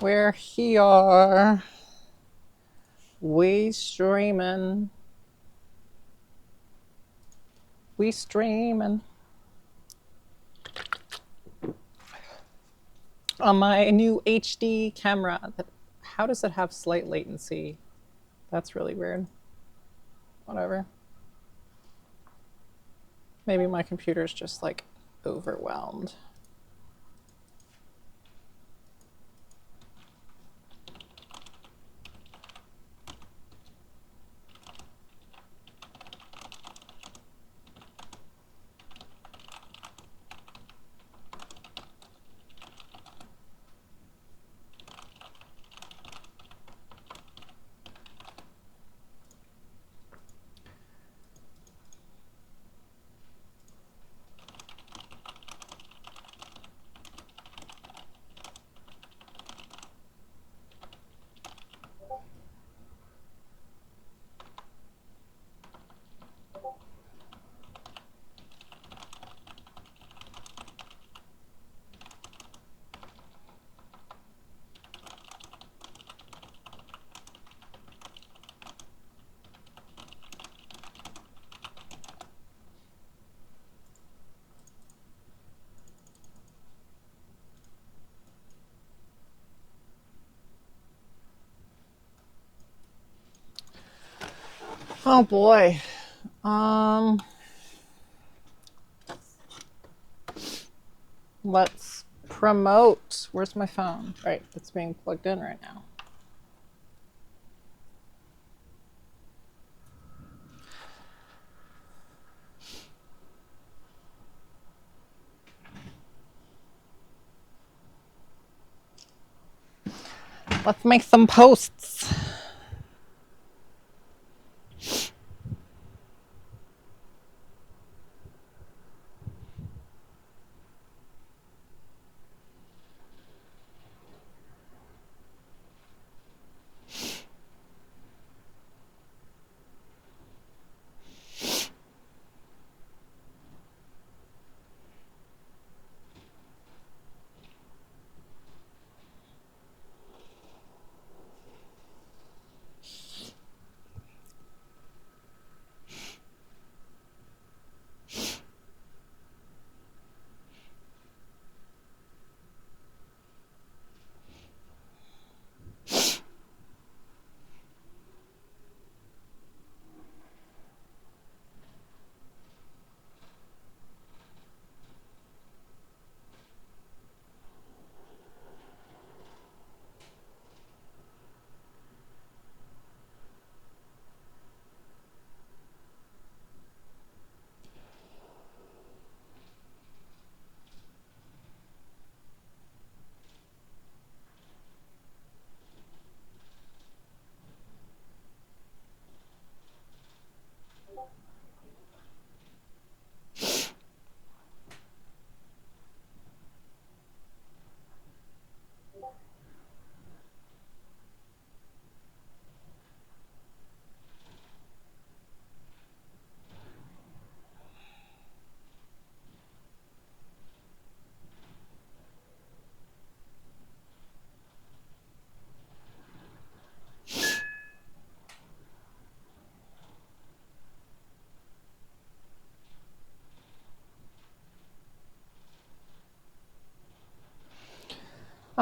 We're here. We streaming. We streaming. On my new HD camera. How does it have slight latency? That's really weird. Whatever. Maybe my computer's just like overwhelmed. Oh boy. Let's promote. Where's my phone? Right, it's being plugged in right now. Let's make some posts.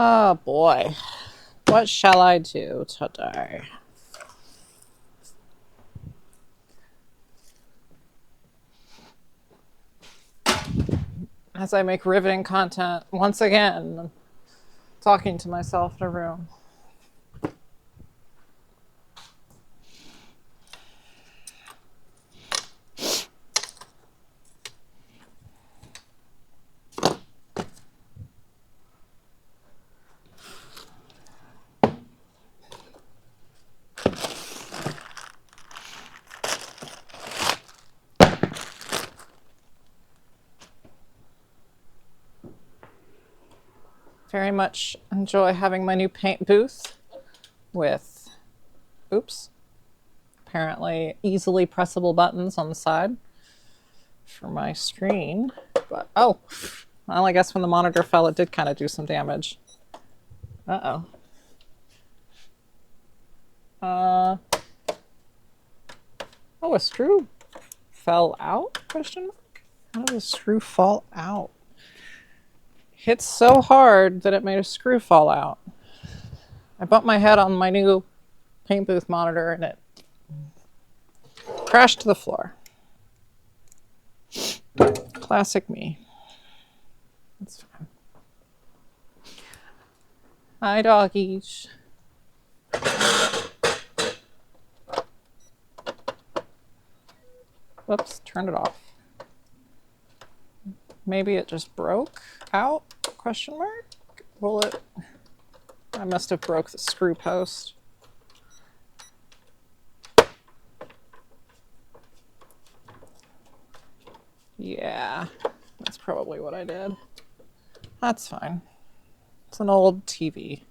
Oh boy. What shall I do today? As I make riveting content once again, talking to myself in a room. Very much enjoy having my new paint booth with, oops, apparently easily pressable buttons on the side for my screen. But, oh, well, I guess when the monitor fell, it did kind of do some damage. Uh-oh. Oh, a screw fell out? Question mark. How did a screw fall out? Hit so hard that it made a screw fall out. I bumped my head on my new paint booth monitor and it crashed to the floor. Classic me. That's fine. Hi, doggies. Whoops, turned it off. Maybe it just broke out? Question mark? Will it? I must have broke the screw post. Yeah, that's probably what I did. That's fine. It's an old TV.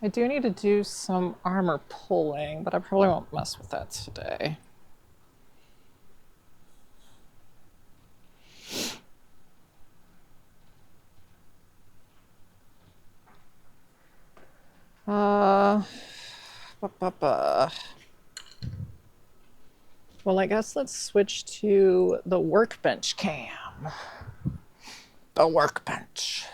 I do need to do some armor pulling, but I probably won't mess with that today. Well, I guess let's switch to the workbench cam. The workbench.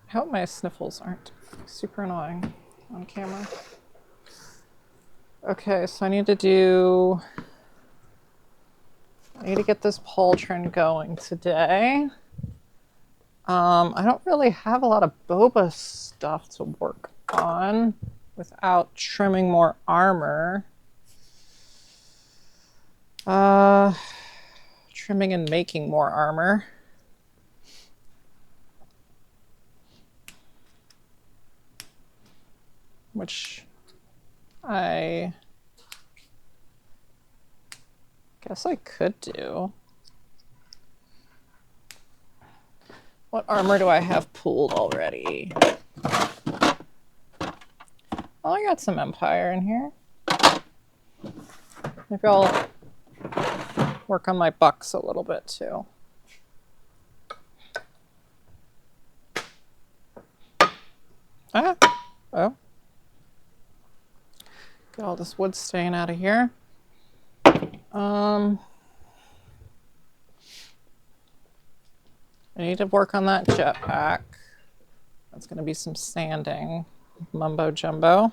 I hope my sniffles aren't super annoying on camera. Okay, so I need to get this pauldron going today. I don't really have a lot of Boba stuff to work on without trimming more armor. Trimming and making more armor. Which I guess I could do. What armor do I have pooled already? Oh, I got some Empire in here. Maybe I'll work on my bucks a little bit too. Ah, oh. Get all this wood stain out of here. I need to work on that jetpack. That's going to be some sanding. Mumbo jumbo.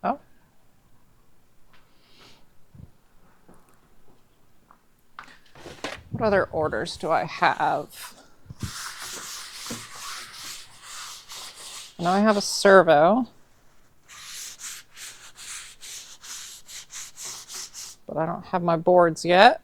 Oh. What other orders do I have? Now I have a servo. But I don't have my boards yet.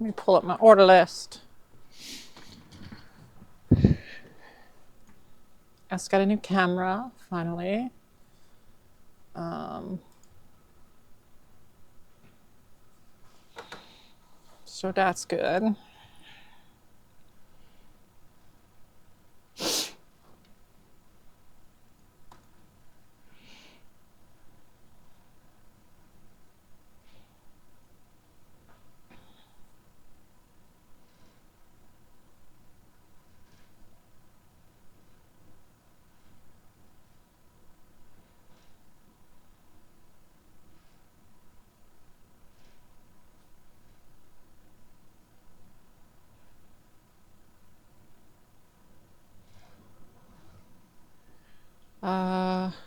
Let me pull up my order list. I just got a new camera, finally. So that's good.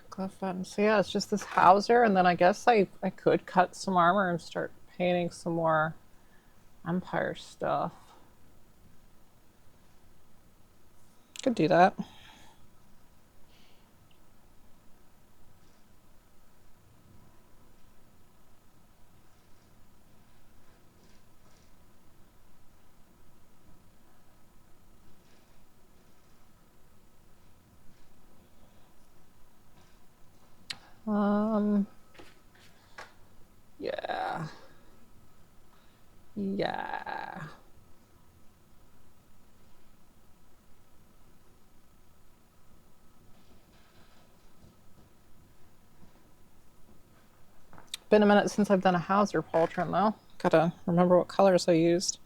Glove button. So yeah, it's just this Hauser, and then I guess I could cut some armor and start painting some more Empire stuff. Could do that. Yeah. Yeah. Been a minute since I've done a Hauser pauldron though. Gotta remember what colors I used.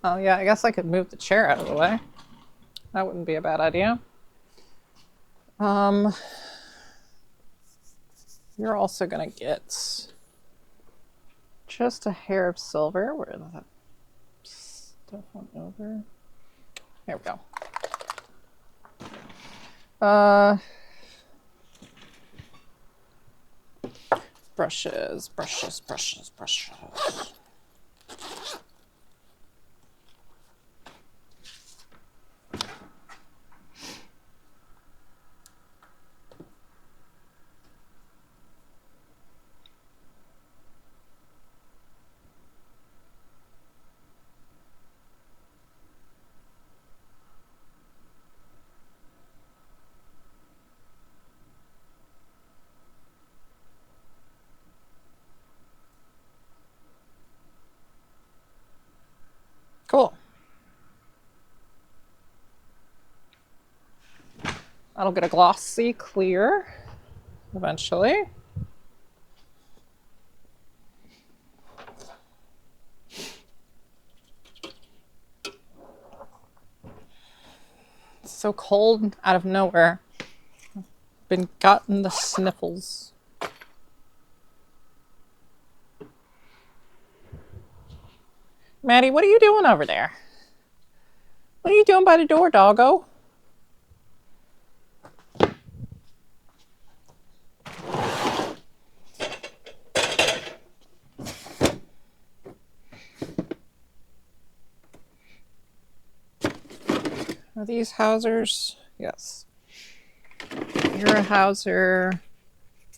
Oh yeah, I guess I could move the chair out of the way. That wouldn't be a bad idea. You're also gonna get just a hair of silver. Where that stuff went over. There we go. Brushes, brushes, brushes, brushes. Cool. That'll get a glossy clear eventually. It's so cold out of nowhere. Been gotten the sniffles. Maddie, what are you doing over there? What are you doing by the door, doggo? Are these Hausers? Yes. You're a Hauser.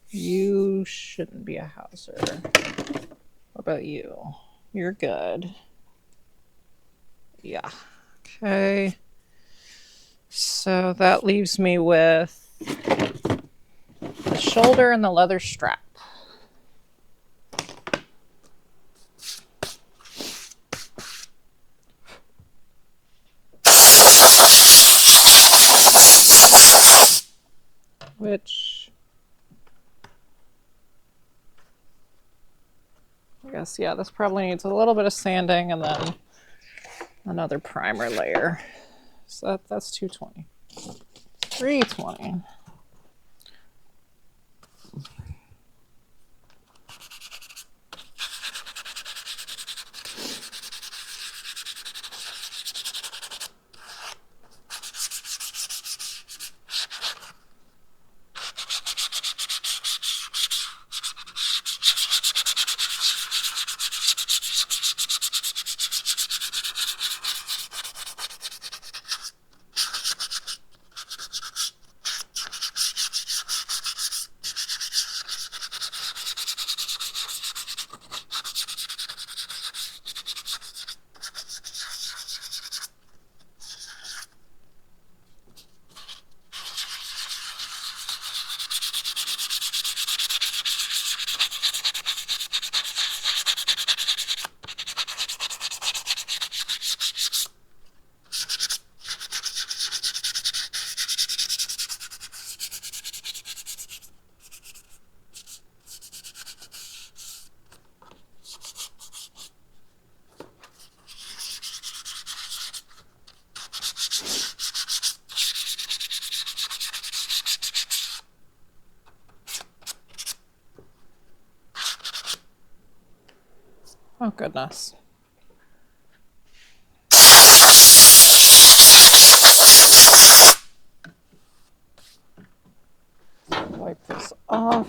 You shouldn't be a Hauser. What about you? You're good. Yeah. Okay. So that leaves me with the shoulder and the leather strap. Which I guess, yeah, this probably needs a little bit of sanding and then another primer layer. So that's 220. 320. Oh, goodness. Wipe this off.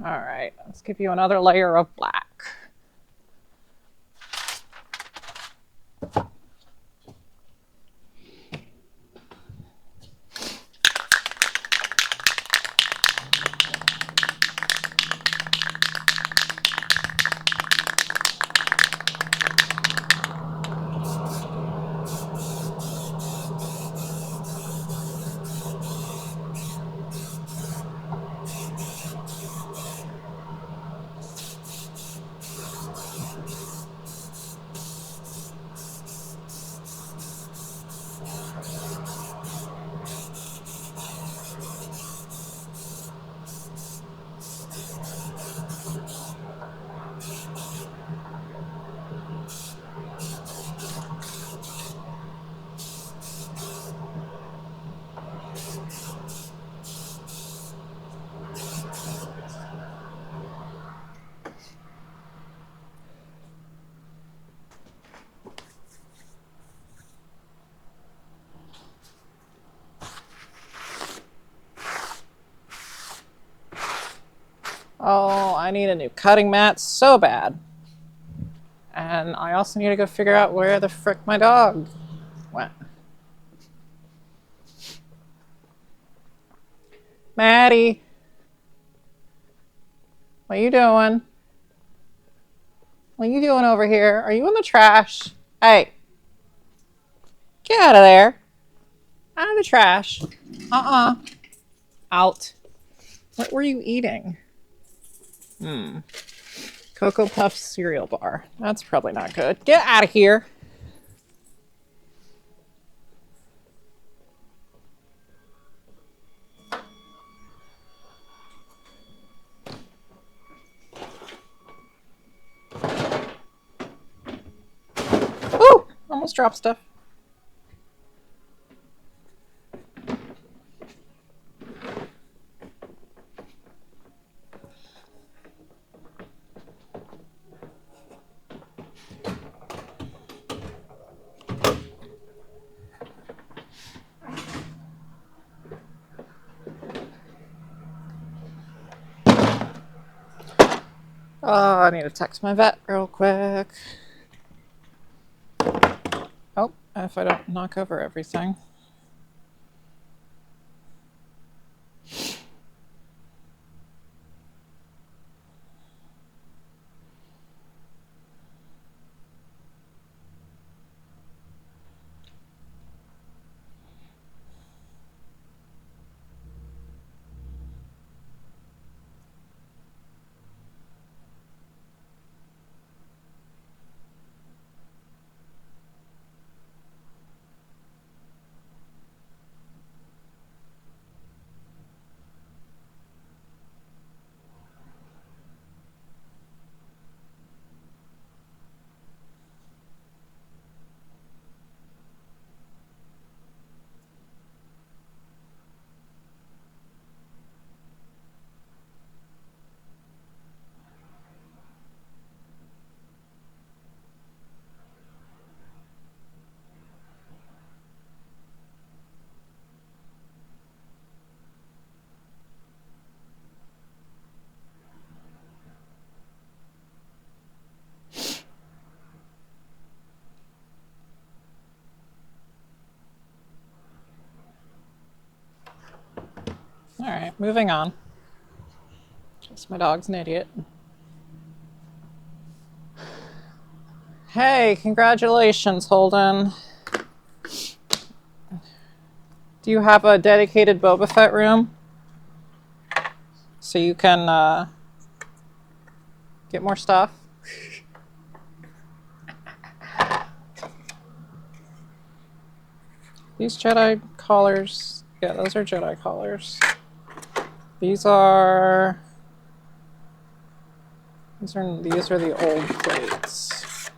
All right, let's give you another layer of black. Oh, I need a new cutting mat so bad. And I also need to go figure out where the frick my dog went. Maddie, what are you doing? What are you doing over here? Are you in the trash? Hey, get out of there. Out of the trash. Out. What were you eating? Cocoa Puffs cereal bar. That's probably not good. Get out of here. Ooh, almost dropped stuff. Oh, I need to text my vet real quick. Oh, if I don't knock over everything. All right, moving on. Just my dog's an idiot. Hey, congratulations, Holden. Do you have a dedicated Boba Fett room? So you can get more stuff? These Jedi collars, yeah, those are Jedi collars. These are the old plates.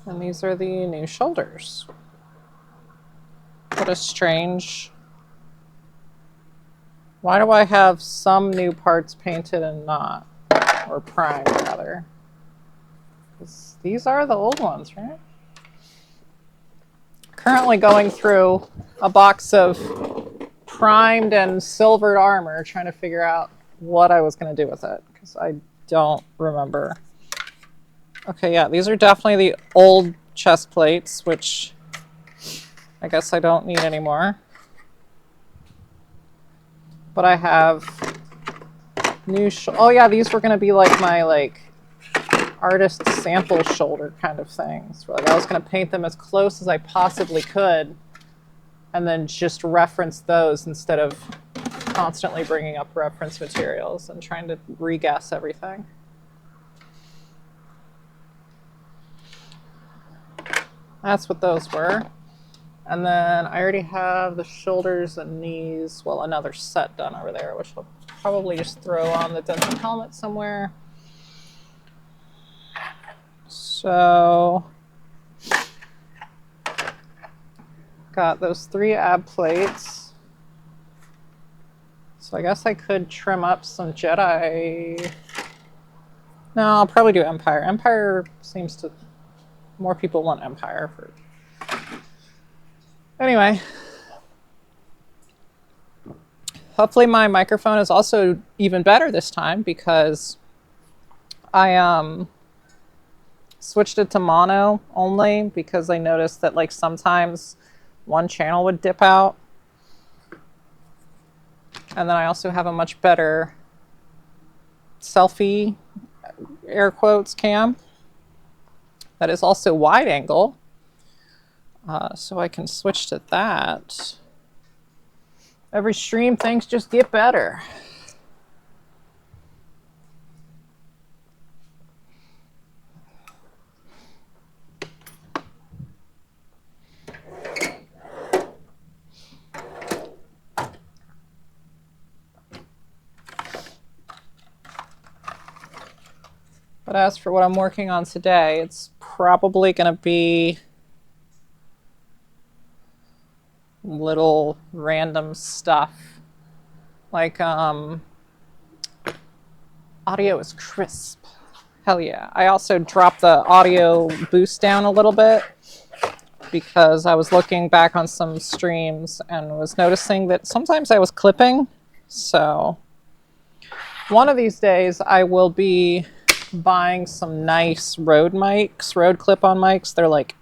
And these are the new shoulders. What a strange... Why do I have some new parts painted and not? Or primed, rather. These are the old ones, right? Currently going through a box of primed and silvered armor, trying to figure out what I was going to do with it, because I don't remember. Okay, yeah, these are definitely the old chest plates, which I guess I don't need anymore. But I have new oh yeah, these were going to be like my artist sample shoulder kind of things. Like I was going to paint them as close as I possibly could and then just reference those instead of constantly bringing up reference materials and trying to re-guess everything. That's what those were. And then I already have the shoulders and knees, well, another set done over there, which I'll probably just throw on the dental helmet somewhere. So, got those 3 ab plates. So I guess I could trim up some Jedi. No, I'll probably do Empire. Empire seems to... More people want Empire for... Anyway. Hopefully my microphone is also even better this time because I switched it to mono only because I noticed that like sometimes one channel would dip out. And then I also have a much better selfie, air quotes, cam that is also wide angle. So I can switch to that. Every stream, things just get better. But as for what I'm working on today, it's probably going to be little random stuff. Like, audio is crisp. Hell yeah. I also dropped the audio boost down a little bit because I was looking back on some streams and was noticing that sometimes I was clipping. So one of these days I will be buying some nice Rode mics, Rode clip-on mics. They're like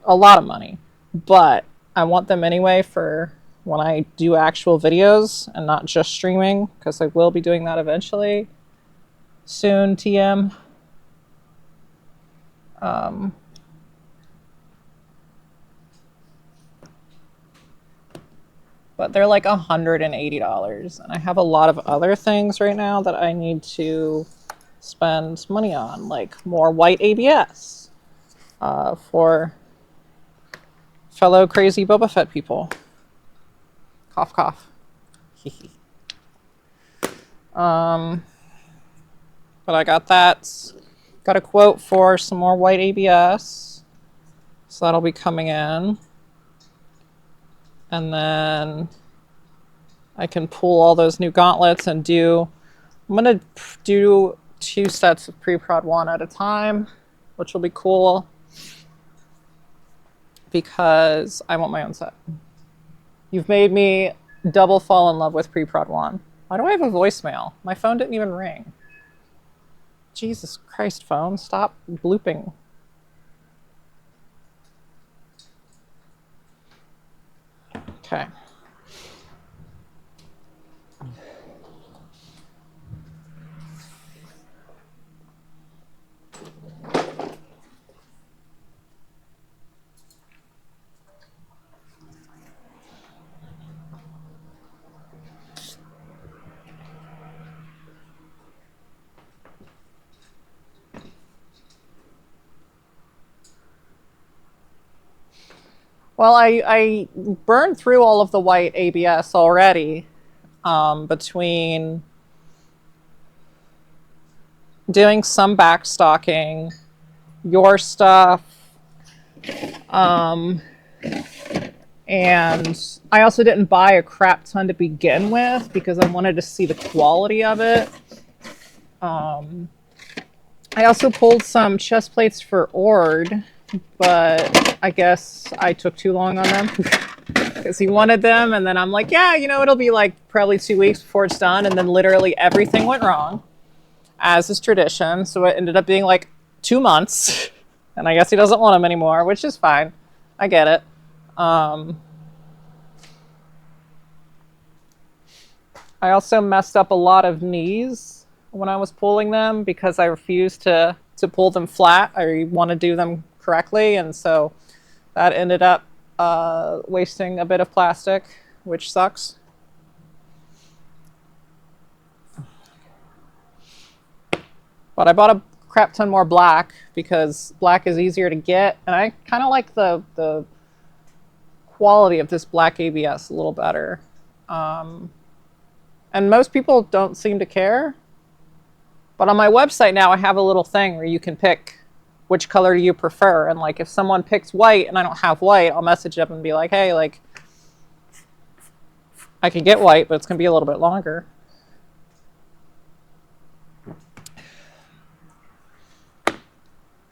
a lot of money, but I want them anyway for when I do actual videos and not just streaming, because I will be doing that eventually. Soon, TM. But they're like $180, and I have a lot of other things right now that I need to spend money on, like more white ABS for fellow crazy Boba Fett people. Cough, cough. But I got that. Got a quote for some more white ABS. So that'll be coming in. And then I can pull all those new gauntlets and I'm going to do 2 sets of pre-prod 1 at a time, which will be cool because I want my own set. You've made me double fall in love with pre-prod 1. Why do I have a voicemail? My phone didn't even ring. Jesus Christ, phone, stop blooping. Okay. Well, I burned through all of the white ABS already between doing some backstocking, your stuff, and I also didn't buy a crap ton to begin with because I wanted to see the quality of it. I also pulled some chest plates for Ord, but I guess I took too long on them because he wanted them, and then I'm like, yeah, it'll be like probably 2 weeks before it's done, and then literally everything went wrong, as is tradition, so it ended up being like 2 months, and I guess he doesn't want them anymore, which is fine. I get it. I also messed up a lot of knees when I was pulling them because I refused to pull them flat. I want to do them correctly, and so that ended up wasting a bit of plastic, which sucks. But I bought a crap ton more black because black is easier to get, and I kind of like the quality of this black ABS a little better. And most people don't seem to care. But on my website now, I have a little thing where you can pick which color do you prefer. And like if someone picks white and I don't have white, I'll message them and be like, hey, like I can get white, but it's going to be a little bit longer.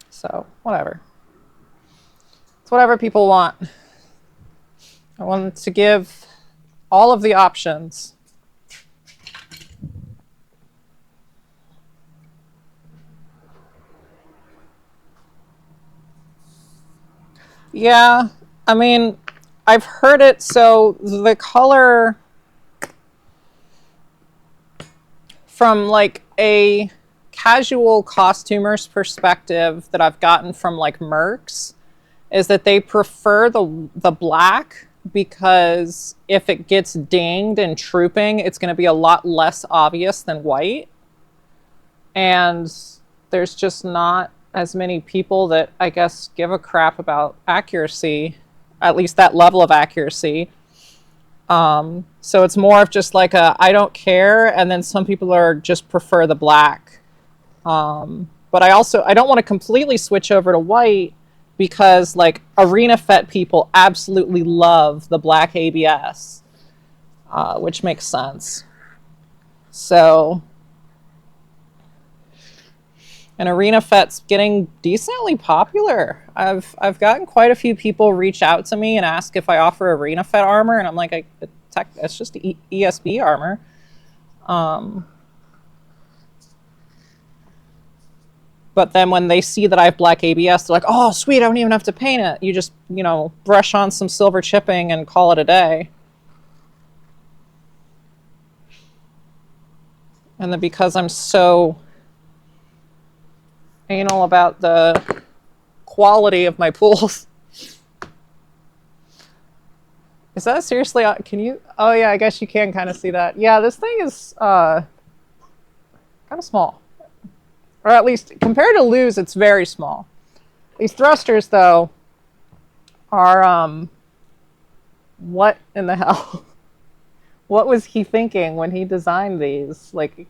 So whatever. It's whatever people want. I wanted to give all of the options. Yeah, I mean, I've heard it, so the color from like a casual costumer's perspective that I've gotten from like mercs is that they prefer the black because if it gets dinged and trooping, it's going to be a lot less obvious than white. And there's just not as many people that I guess give a crap about accuracy, at least that level of accuracy. So it's more of just like I don't care, and then some people are just prefer the black. But I don't want to completely switch over to white because like arena Fett people absolutely love the black ABS, which makes sense. So And Arena Fett's getting decently popular. I've gotten quite a few people reach out to me and ask if I offer Arena Fett armor, and I'm like, it's just ESB armor. But then when they see that I have black ABS, they're like, oh, sweet, I don't even have to paint it. You just, brush on some silver chipping and call it a day. And then because I'm so anal about the quality of my pools. Is that seriously, can you, oh yeah, I guess you can kind of see that. Yeah, this thing is kind of small. Or at least, compared to Lou's, it's very small. These thrusters, though, are, what in the hell? What was he thinking when he designed these? Like,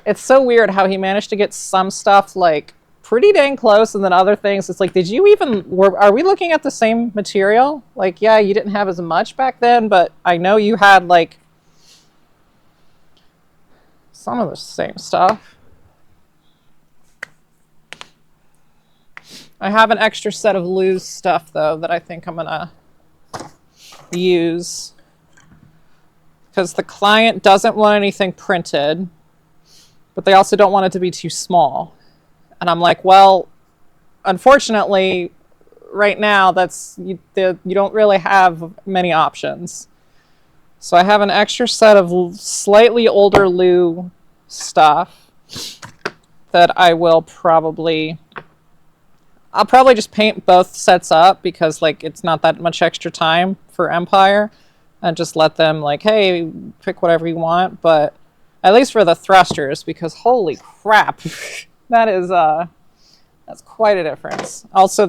it's so weird how he managed to get some stuff, like, pretty dang close, and then other things, it's like, are we looking at the same material? Like, yeah, you didn't have as much back then, but I know you had, like, some of the same stuff. I have an extra set of Lou's stuff, though, that I think I'm going to use. Because the client doesn't want anything printed, but they also don't want it to be too small. And I'm like, well, unfortunately, right now, you don't really have many options. So I have an extra set of slightly older Lou stuff that I'll probably just paint both sets up because, like, it's not that much extra time for Empire, and just let them, like, hey, pick whatever you want. But at least for the thrusters, because holy crap, that's quite a difference. Also,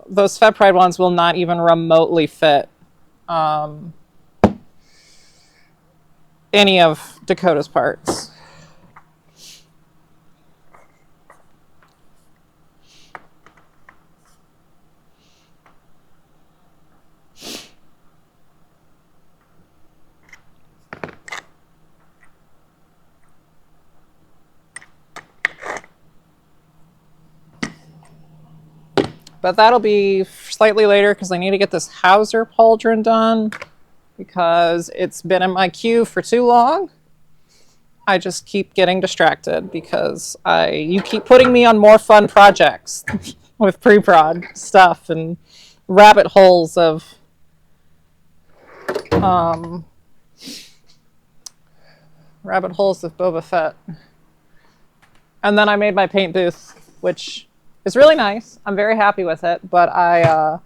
those Fett Pride ones will not even remotely fit any of Dakota's parts. But that'll be slightly later because I need to get this Hauser pauldron done because it's been in my queue for too long. I just keep getting distracted because you keep putting me on more fun projects with pre-prod stuff and rabbit holes of Boba Fett. And then I made my paint booth, which is really nice. I'm very happy with it, but I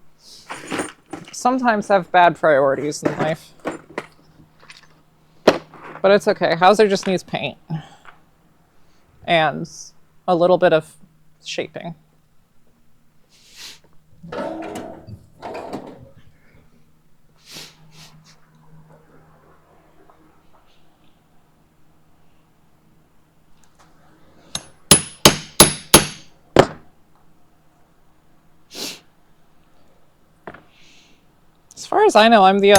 sometimes have bad priorities in life. But it's okay. Hauser just needs paint and a little bit of shaping. As far as I know, I'm the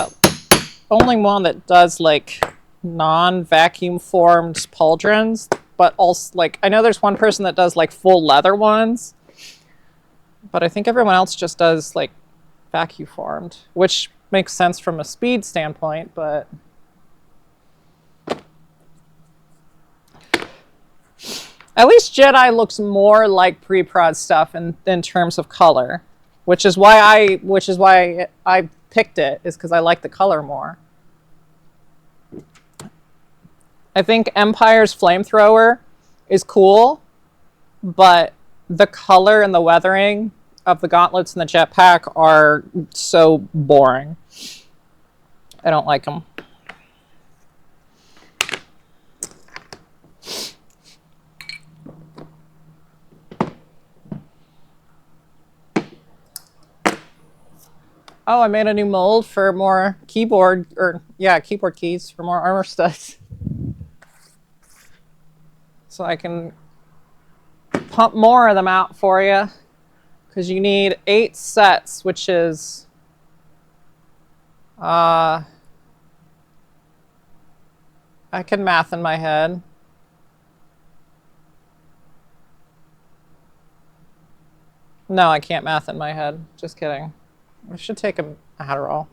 only one that does, like, non-vacuum formed pauldrons, but also, like, I know there's one person that does, like, full leather ones, but I think everyone else just does, like, vacuum formed, which makes sense from a speed standpoint, but at least Jedi looks more like pre-prod stuff in terms of color, which is why I picked it, is because I like the color more. I think Empire's flamethrower is cool, but the color and the weathering of the gauntlets and the jetpack are so boring. I don't like them. Oh, I made a new mold for more keyboard keys for more armor studs. So I can pump more of them out for you. Because you need 8 sets, which is I can math in my head. No, I can't math in my head. Just kidding. I should take a Adderall.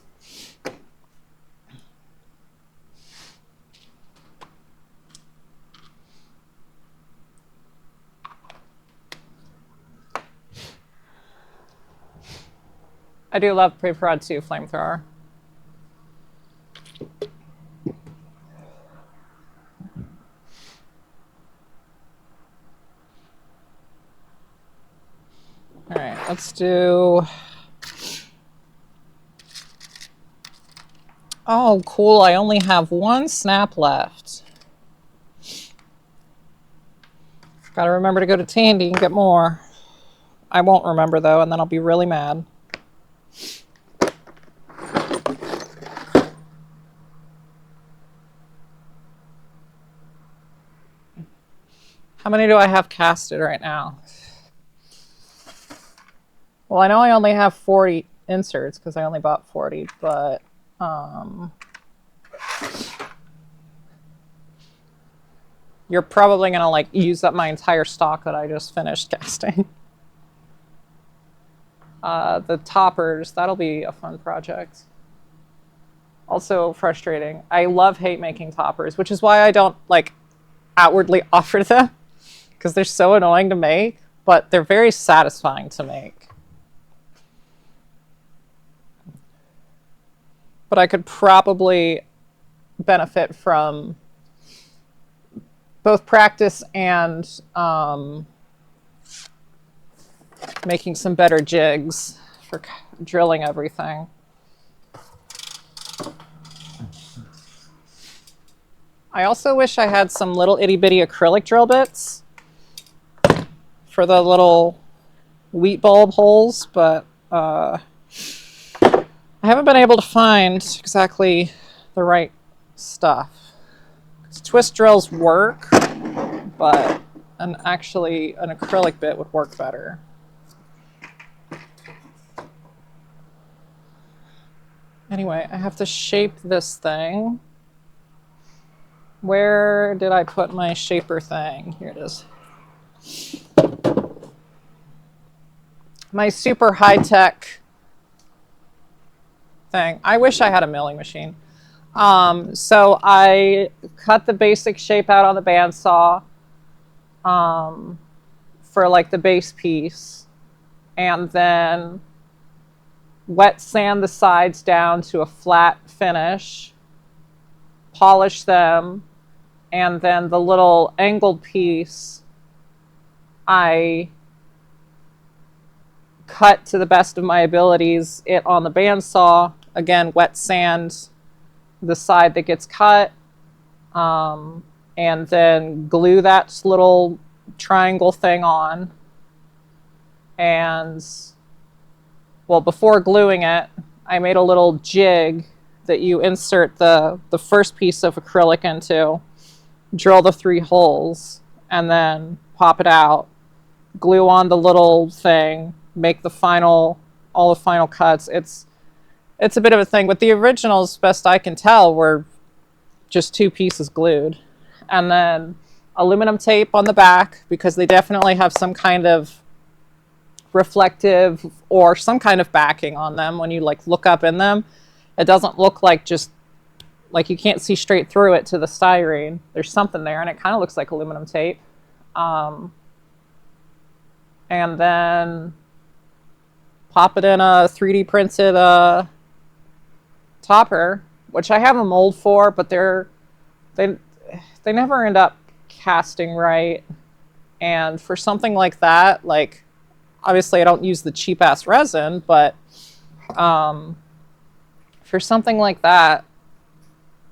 I do love Pre-Prod 2 Flamethrower. All right, let's do... Oh, cool. I only have one snap left. Gotta remember to go to Tandy and get more. I won't remember, though, and then I'll be really mad. How many do I have casted right now? Well, I know I only have 40 inserts because I only bought 40, but you're probably gonna like use up my entire stock that I just finished casting. The toppers, that'll be a fun project. Also frustrating. I love hate making toppers, which is why I don't like outwardly offer them because they're so annoying to make, but they're very satisfying to make. But I could probably benefit from both practice and making some better jigs for drilling everything. I also wish I had some little itty bitty acrylic drill bits for the little wheat bulb holes, but I haven't been able to find exactly the right stuff. Twist drills work, but actually an acrylic bit would work better. Anyway, I have to shape this thing. Where did I put my shaper thing? Here it is. My super high-tech thing. I wish I had a milling machine. So I cut the basic shape out on the bandsaw for like the base piece, and then wet sand the sides down to a flat finish, polish them, and then the little angled piece I cut to the best of my abilities it on the bandsaw. Again, wet sand the side that gets cut, and then glue that little triangle thing on. And well, before gluing it, I made a little jig that you insert the first piece of acrylic into, drill the 3 holes, and then pop it out, glue on the little thing, make all the final cuts. It's a bit of a thing, but the originals, best I can tell, were just 2 pieces glued. And then aluminum tape on the back, because they definitely have some kind of reflective or some kind of backing on them. When you like look up in them, it doesn't look like just like you can't see straight through it to the styrene. There's something there, and it kind of looks like aluminum tape. And then pop it in a 3D printed topper, which I have a mold for, but they never end up casting right. And for something like that, like obviously I don't use the cheap ass resin, but for something like that,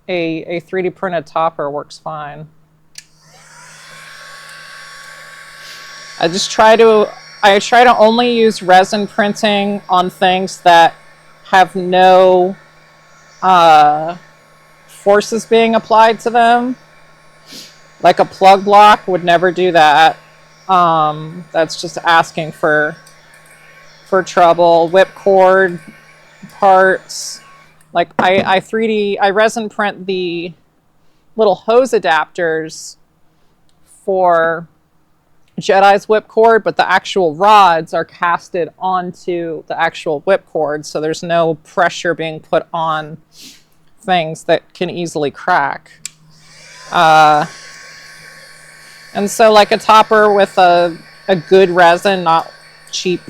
a 3D printed topper works fine. I try to only use resin printing on things that have no forces being applied to them. Like a plug block would never do that. That's just asking for trouble. Whipcord parts. Like I resin print the little hose adapters for Jedi's whipcord, but the actual rods are casted onto the actual whipcord, so there's no pressure being put on things that can easily crack. And so like a topper with a good resin, not cheap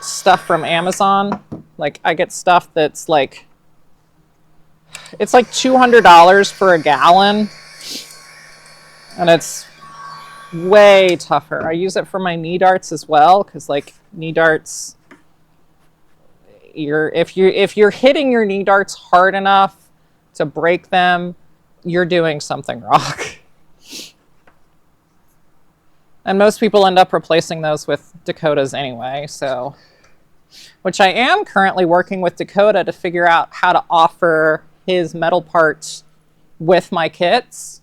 stuff from Amazon. Like I get stuff that's like, it's like $200 for a gallon, and it's way tougher. I use it for my knee darts as well, because like knee darts, if you're hitting your knee darts hard enough to break them, you're doing something wrong. And most people end up replacing those with Dakotas anyway, so, which I am currently working with Dakota to figure out how to offer his metal parts with my kits.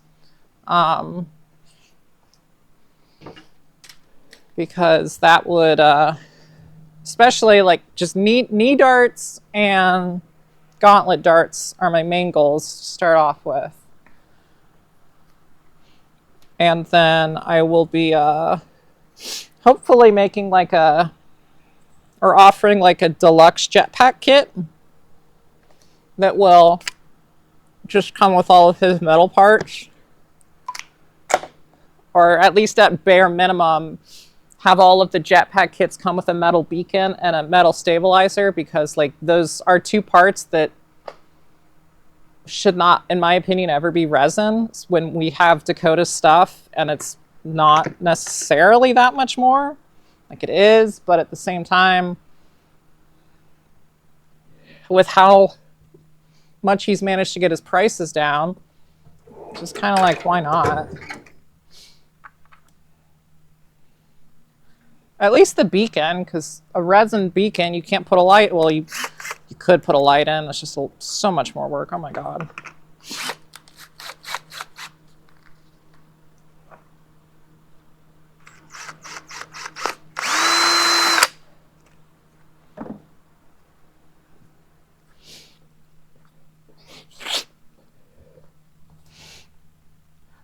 Because that would, especially like just knee darts and gauntlet darts are my main goals to start off with. And then I will be hopefully making like or offering like a deluxe jetpack kit that will just come with all of his metal parts. Or at least at bare minimum, have all of the jetpack kits come with a metal beacon and a metal stabilizer, because like those are two parts that should not, in my opinion, ever be resin when we have Dakota stuff, and it's not necessarily that much more. Like it is, but at the same time, with how much he's managed to get his prices down, just kind of like, why not? At least the beacon, because a resin beacon, you can't put a light. Well, you could put a light in. It's just so much more work. Oh my God.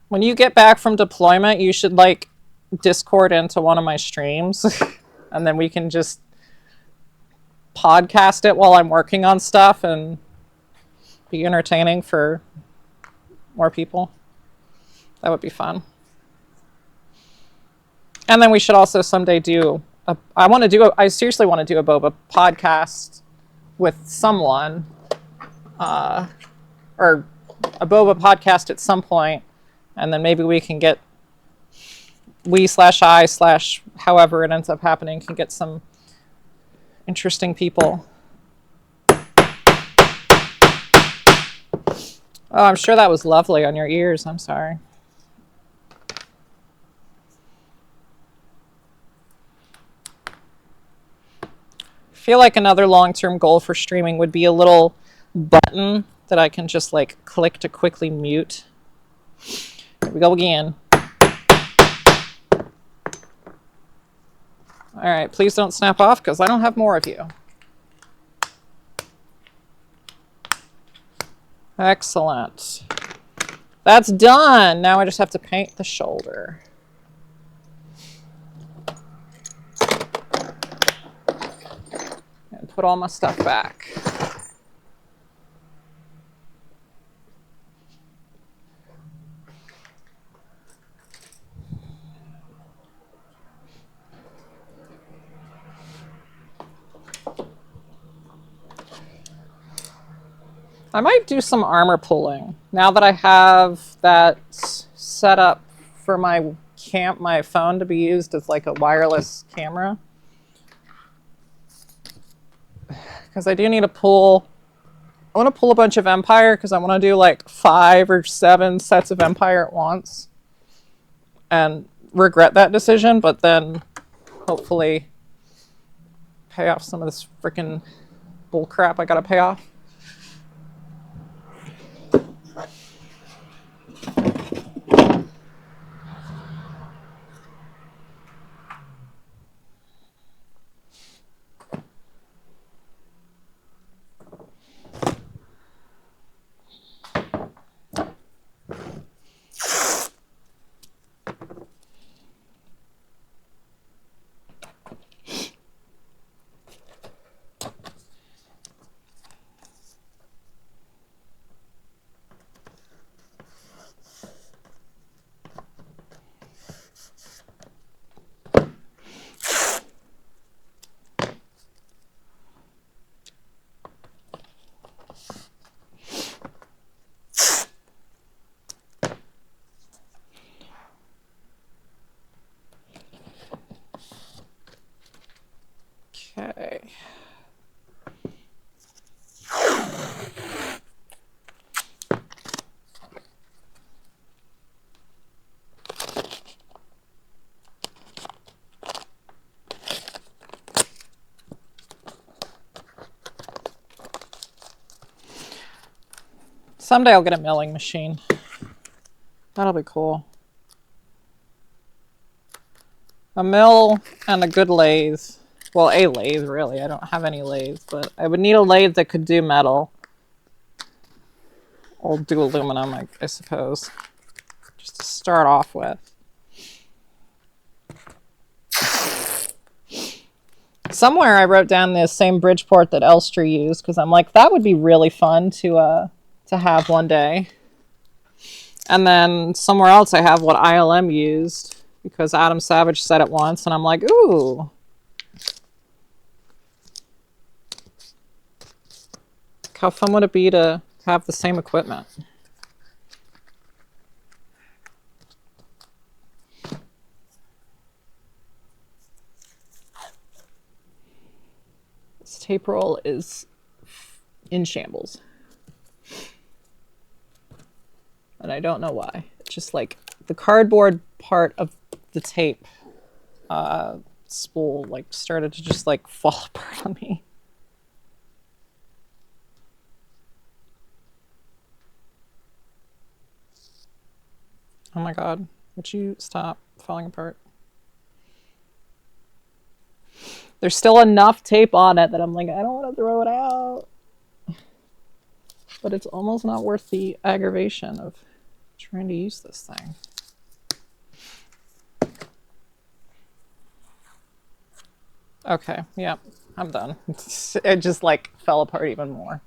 When you get back from deployment, you should like Discord into one of my streams and then we can just podcast it while I'm working on stuff and be entertaining for more people. That would be fun. And then we should also someday do I seriously want to do a Boba podcast with someone, or a Boba podcast at some point, and then maybe we can get however it ends up happening, can get some interesting people. Oh, I'm sure that was lovely on your ears. I'm sorry. I feel like another long-term goal for streaming would be a little button that I can just like click to quickly mute. Here we go again. All right, please don't snap off because I don't have more of you. Excellent. That's done. Now I just have to paint the shoulder. And put all my stuff back. I might do some armor pulling now that I have that set up for my phone to be used as like a wireless camera. Because I do need to pull. I want to pull a bunch of Empire because I want to do like 5 or 7 sets of Empire at once. And regret that decision, but then hopefully pay off some of this freaking bull crap I gotta pay off. Someday I'll get a milling machine. That'll be cool. A mill and a good lathe. Well, a lathe, really. I don't have any lathes, but I would need a lathe that could do metal. Or do aluminum, I suppose. Just to start off with. Somewhere I wrote down the same Bridgeport that Elstree used, because I'm like, that would be really fun to have one day. And then somewhere else I have what ILM used, because Adam Savage said it once, and I'm like, ooh. How fun would it be to have the same equipment? This tape roll is in shambles. And I don't know why. It's just like the cardboard part of the tape spool like started to just like fall apart on me. Oh my god, would you stop falling apart? There's still enough tape on it that I'm like, I don't want to throw it out. But it's almost not worth the aggravation of trying to use this thing. Okay, yeah, I'm done. It just like fell apart even more.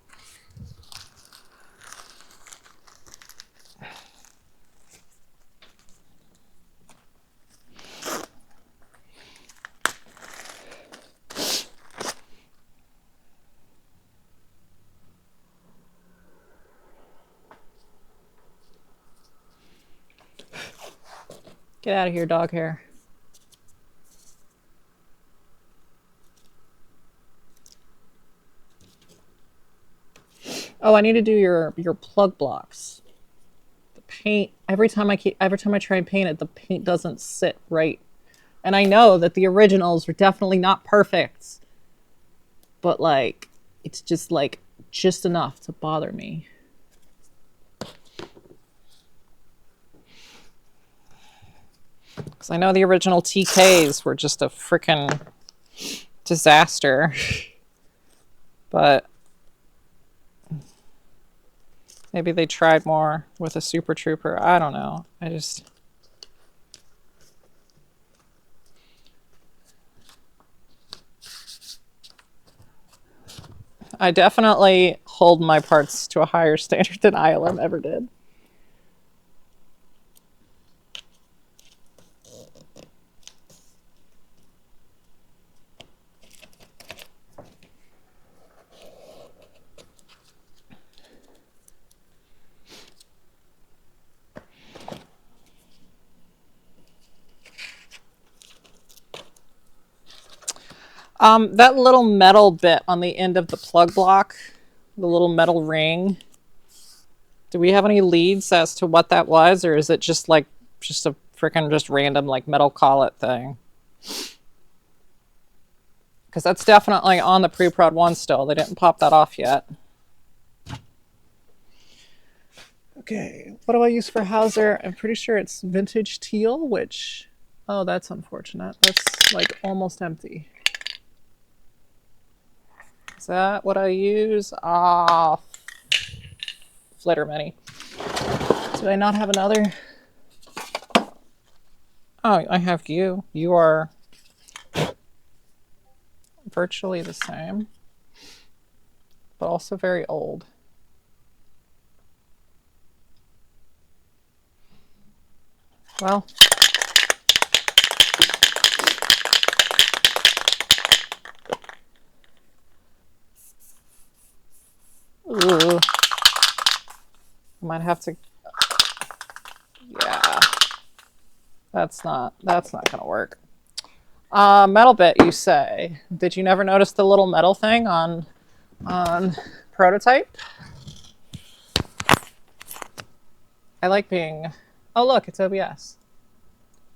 Get out of here, dog hair. Oh, I need to do your plug blocks. The paint, every time I try and paint it, the paint doesn't sit right. And I know that the originals are definitely not perfect. But like it's just enough to bother me. Because I know the original TKs were just a freaking disaster. But maybe they tried more with a Super Trooper. I don't know. I definitely hold my parts to a higher standard than ILM ever did. That little metal bit on the end of the plug block, the little metal ring, do we have any leads as to what that was, or is it just a freaking just random like metal collet thing? Because that's definitely on the pre-prod one still. They didn't pop that off yet. Okay, what do I use for Hauser? I'm pretty sure it's vintage teal, which, oh, that's unfortunate. That's like almost empty. Is that what I use? Ah, Flitter Mini. Did I not have another? Oh, I have you. You are virtually the same, but also very old. Well, ooh, I might have to. Yeah, that's not gonna work. Metal bit, you say? Did you never notice the little metal thing on prototype? I like being. Oh look, it's OBS.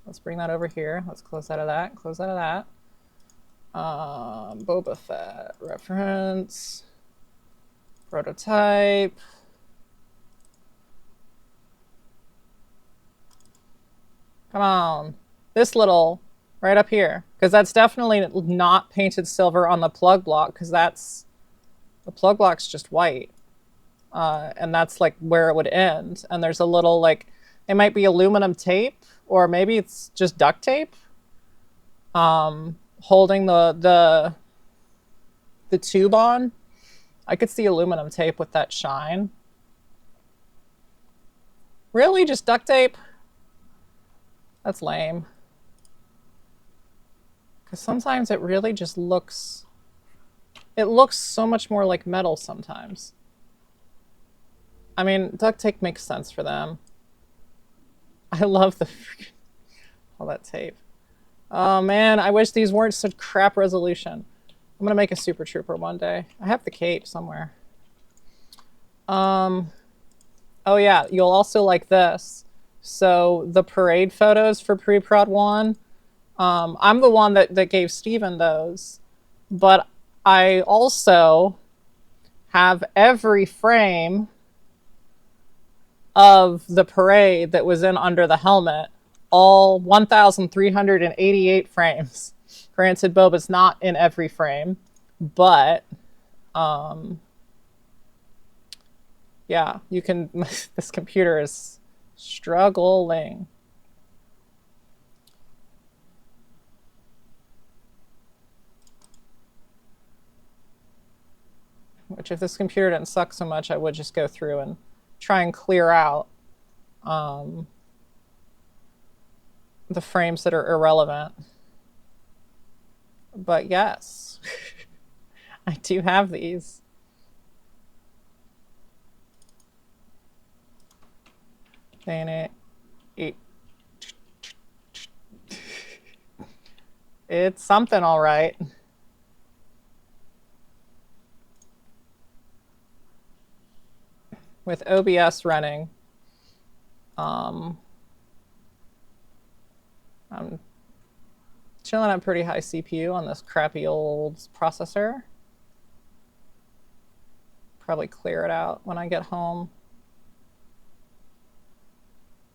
Let's bring that over here. Let's close out of that. Close out of that. Boba Fett reference. Prototype. Come on. This little, right up here. Because that's definitely not painted silver on the plug block, because the plug block's just white. And that's like where it would end. And there's a little like, it might be aluminum tape, or maybe it's just duct tape, holding the tube on. I could see aluminum tape with that shine. Really, just duct tape? That's lame. Because sometimes it really just looks, it looks so much more like metal sometimes. I mean, duct tape makes sense for them. I love the all that tape. Oh man, I wish these weren't such crap resolution. I'm gonna make a Super Trooper one day. I have the cape somewhere. Oh yeah, you'll also like this. So the parade photos for Pre-Prod 1, I'm the one that gave Steven those, but I also have every frame of the parade that was in Under the Helmet, all 1,388 frames. Granted, Boba's not in every frame, but yeah, you can. This computer is struggling. Which, if this computer didn't suck so much, I would just go through and try and clear out the frames that are irrelevant. But yes, I do have these. It's something, all right. With OBS running, I'm chilling at pretty high CPU on this crappy old processor. Probably clear it out when I get home.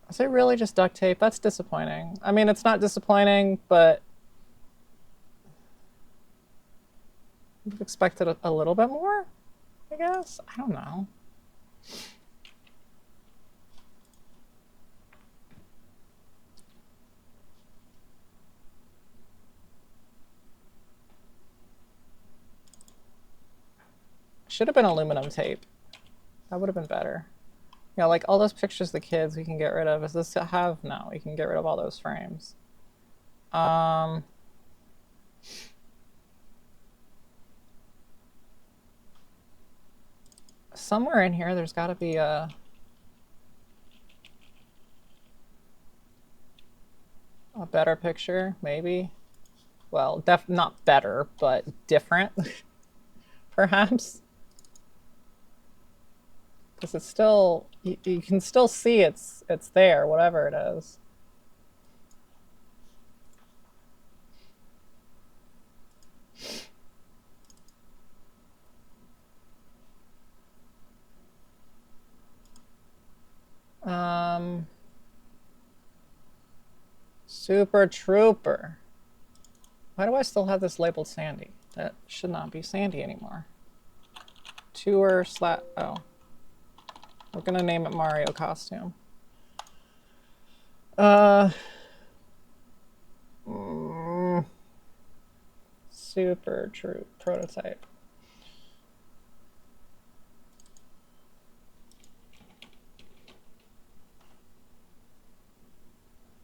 Is it really just duct tape? That's disappointing. I mean, it's not disappointing, but I've expected a little bit more, I guess. I don't know. Should have been aluminum tape. That would have been better. Yeah, like all those pictures of the kids we can get rid of. Is this to have? No, we can get rid of all those frames. Somewhere in here there's got to be a better picture, maybe. Well, not better, but different, perhaps. Because it's still, you can still see it's there, whatever it is. Super Trooper. Why do I still have this labeled Sandy? That should not be Sandy anymore. Tour / oh. We're gonna name it Mario costume. Super Troop prototype.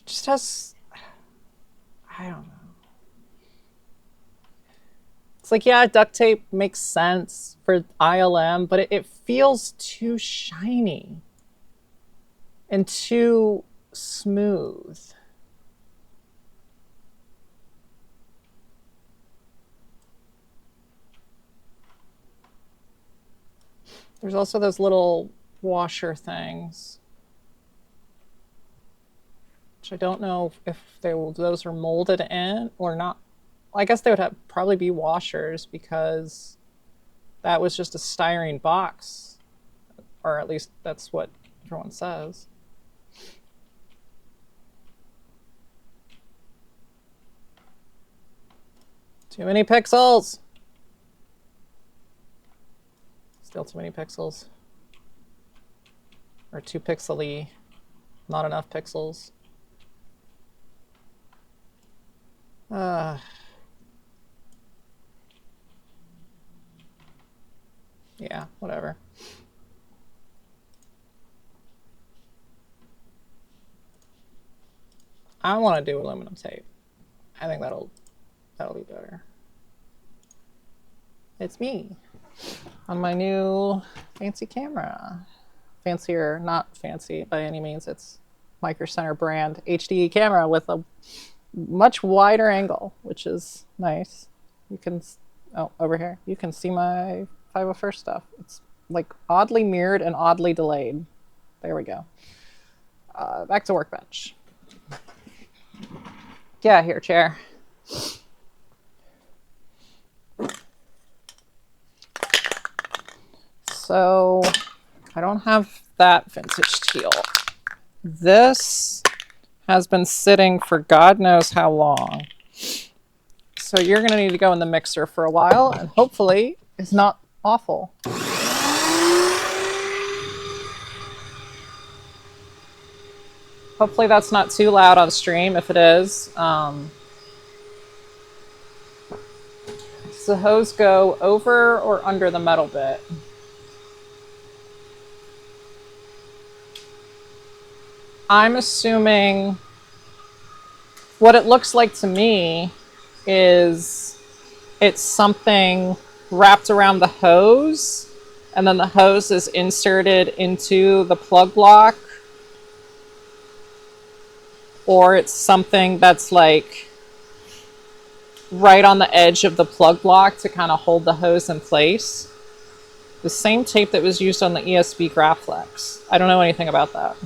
Just has, I don't know. It's like, yeah, duct tape makes sense for ILM, but it feels too shiny and too smooth. There's also those little washer things, which I don't know if those are molded in or not. I guess they would probably be washers, because that was just a styrene box, or at least that's what everyone says. Too many pixels. Still too many pixels. Or too pixely. Not enough pixels. Yeah, whatever. I want to do aluminum tape. I think that'll be better. It's me on my new fancy camera. Fancier, not fancy by any means. It's Micro Center brand HD camera with a much wider angle, which is nice. You can, oh, over here, you can see my 501st stuff. It's like oddly mirrored and oddly delayed. There we go. Back to workbench. Yeah, here, chair. So I don't have that vintage teal. This has been sitting for God knows how long. So you're going to need to go in the mixer for a while, and hopefully it's not awful. Hopefully that's not too loud on stream. If it is, does the hose go over or under the metal bit? I'm assuming what it looks like to me is it's something wrapped around the hose, and then the hose is inserted into the plug block, or it's something that's like right on the edge of the plug block to kind of hold the hose in place. The same tape that was used on the ESB Graflex. I don't know anything about that.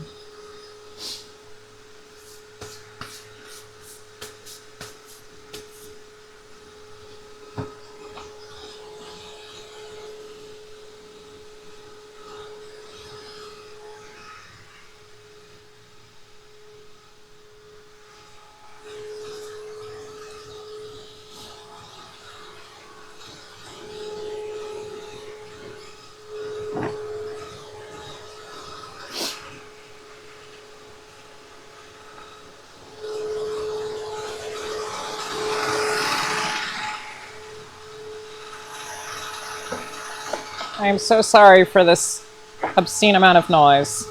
I am so sorry for this obscene amount of noise.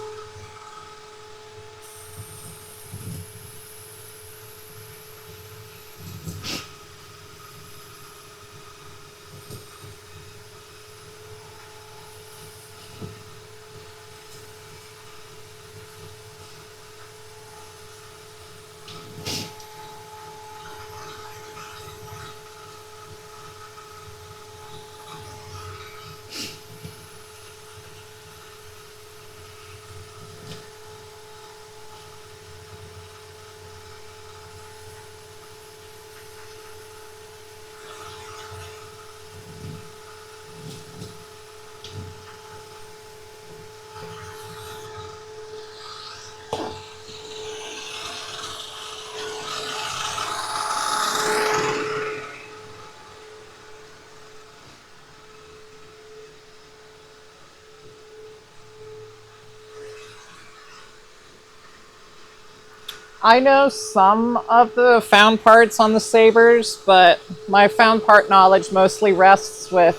I know some of the found parts on the sabers, but my found part knowledge mostly rests with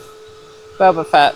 Boba Fett.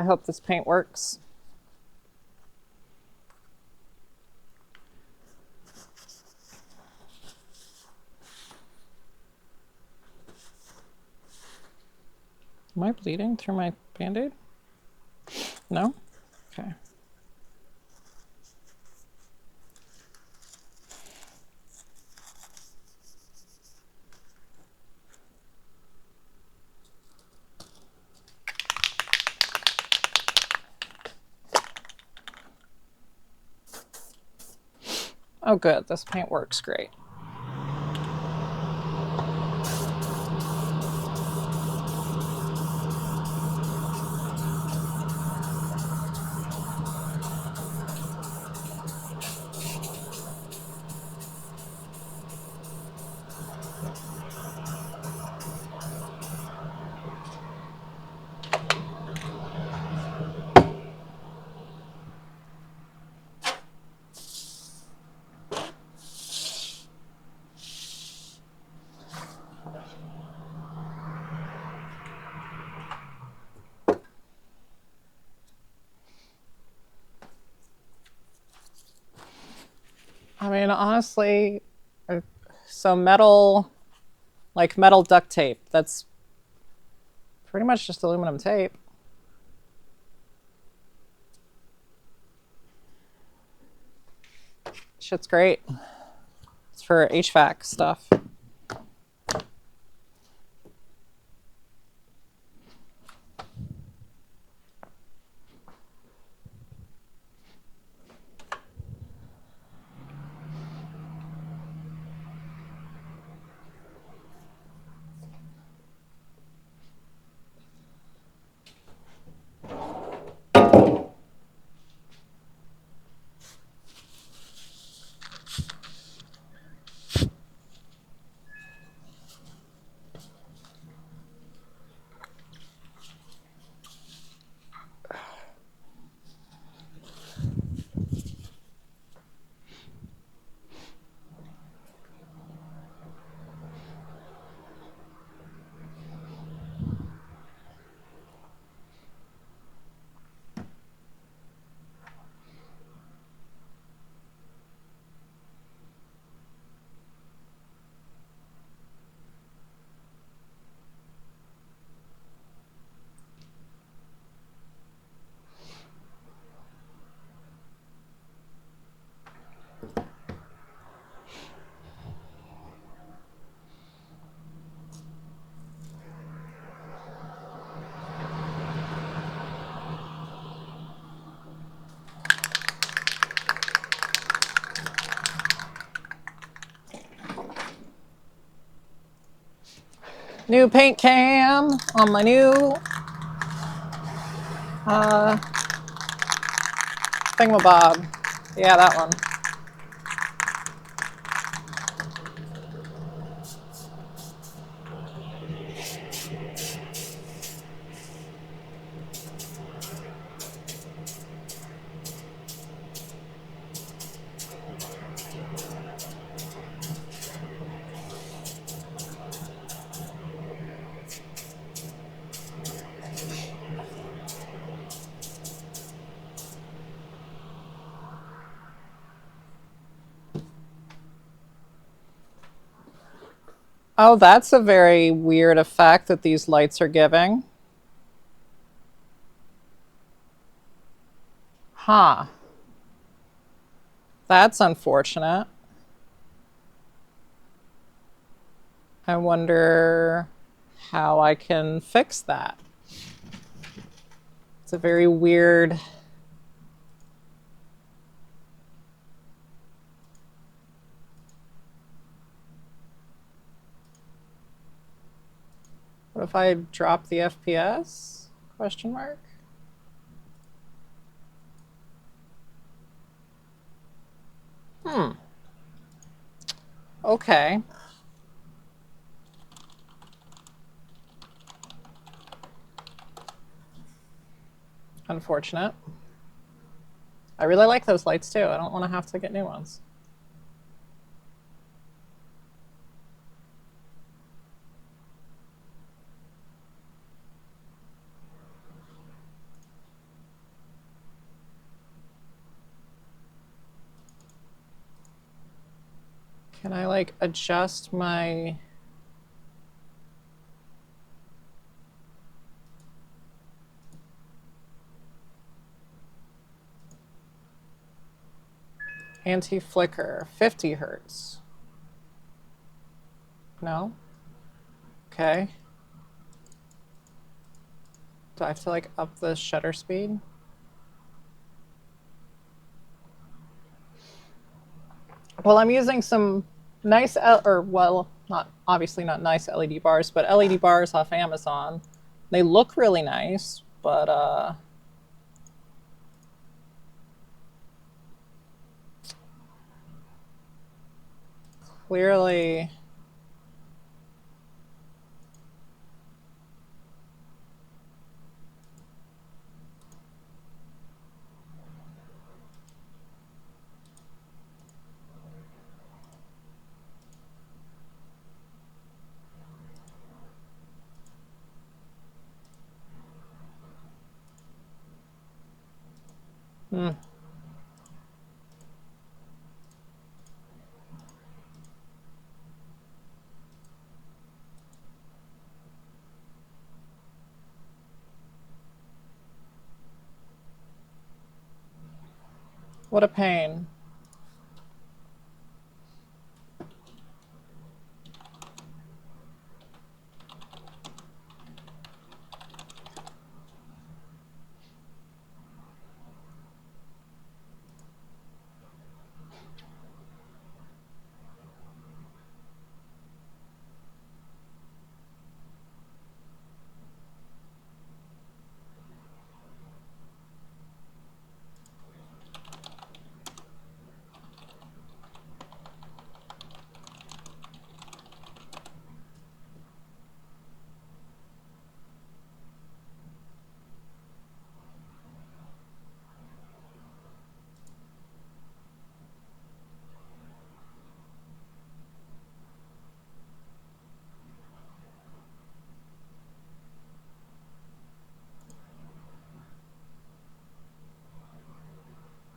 I hope this paint works. Am I bleeding through my Band-Aid? No? Okay. Oh good, this paint works great. I mean, honestly, so metal, like metal duct tape, that's pretty much just aluminum tape. Shit's great. It's for HVAC stuff. New paint cam on my new thingamabob. Yeah, that one. Oh, that's a very weird effect that these lights are giving. Huh. That's unfortunate. I wonder how I can fix that. It's a very weird. What if I drop the FPS? Question mark. Okay. Unfortunate. I really like those lights too. I don't want to have to get new ones. Can I like adjust my... Anti-flicker, 50 hertz. No? Okay. Do I have to like up the shutter speed? Well, I'm using some nice, well, not obviously not nice LED bars, but LED bars off Amazon. They look really nice, but clearly... Hmm. What a pain.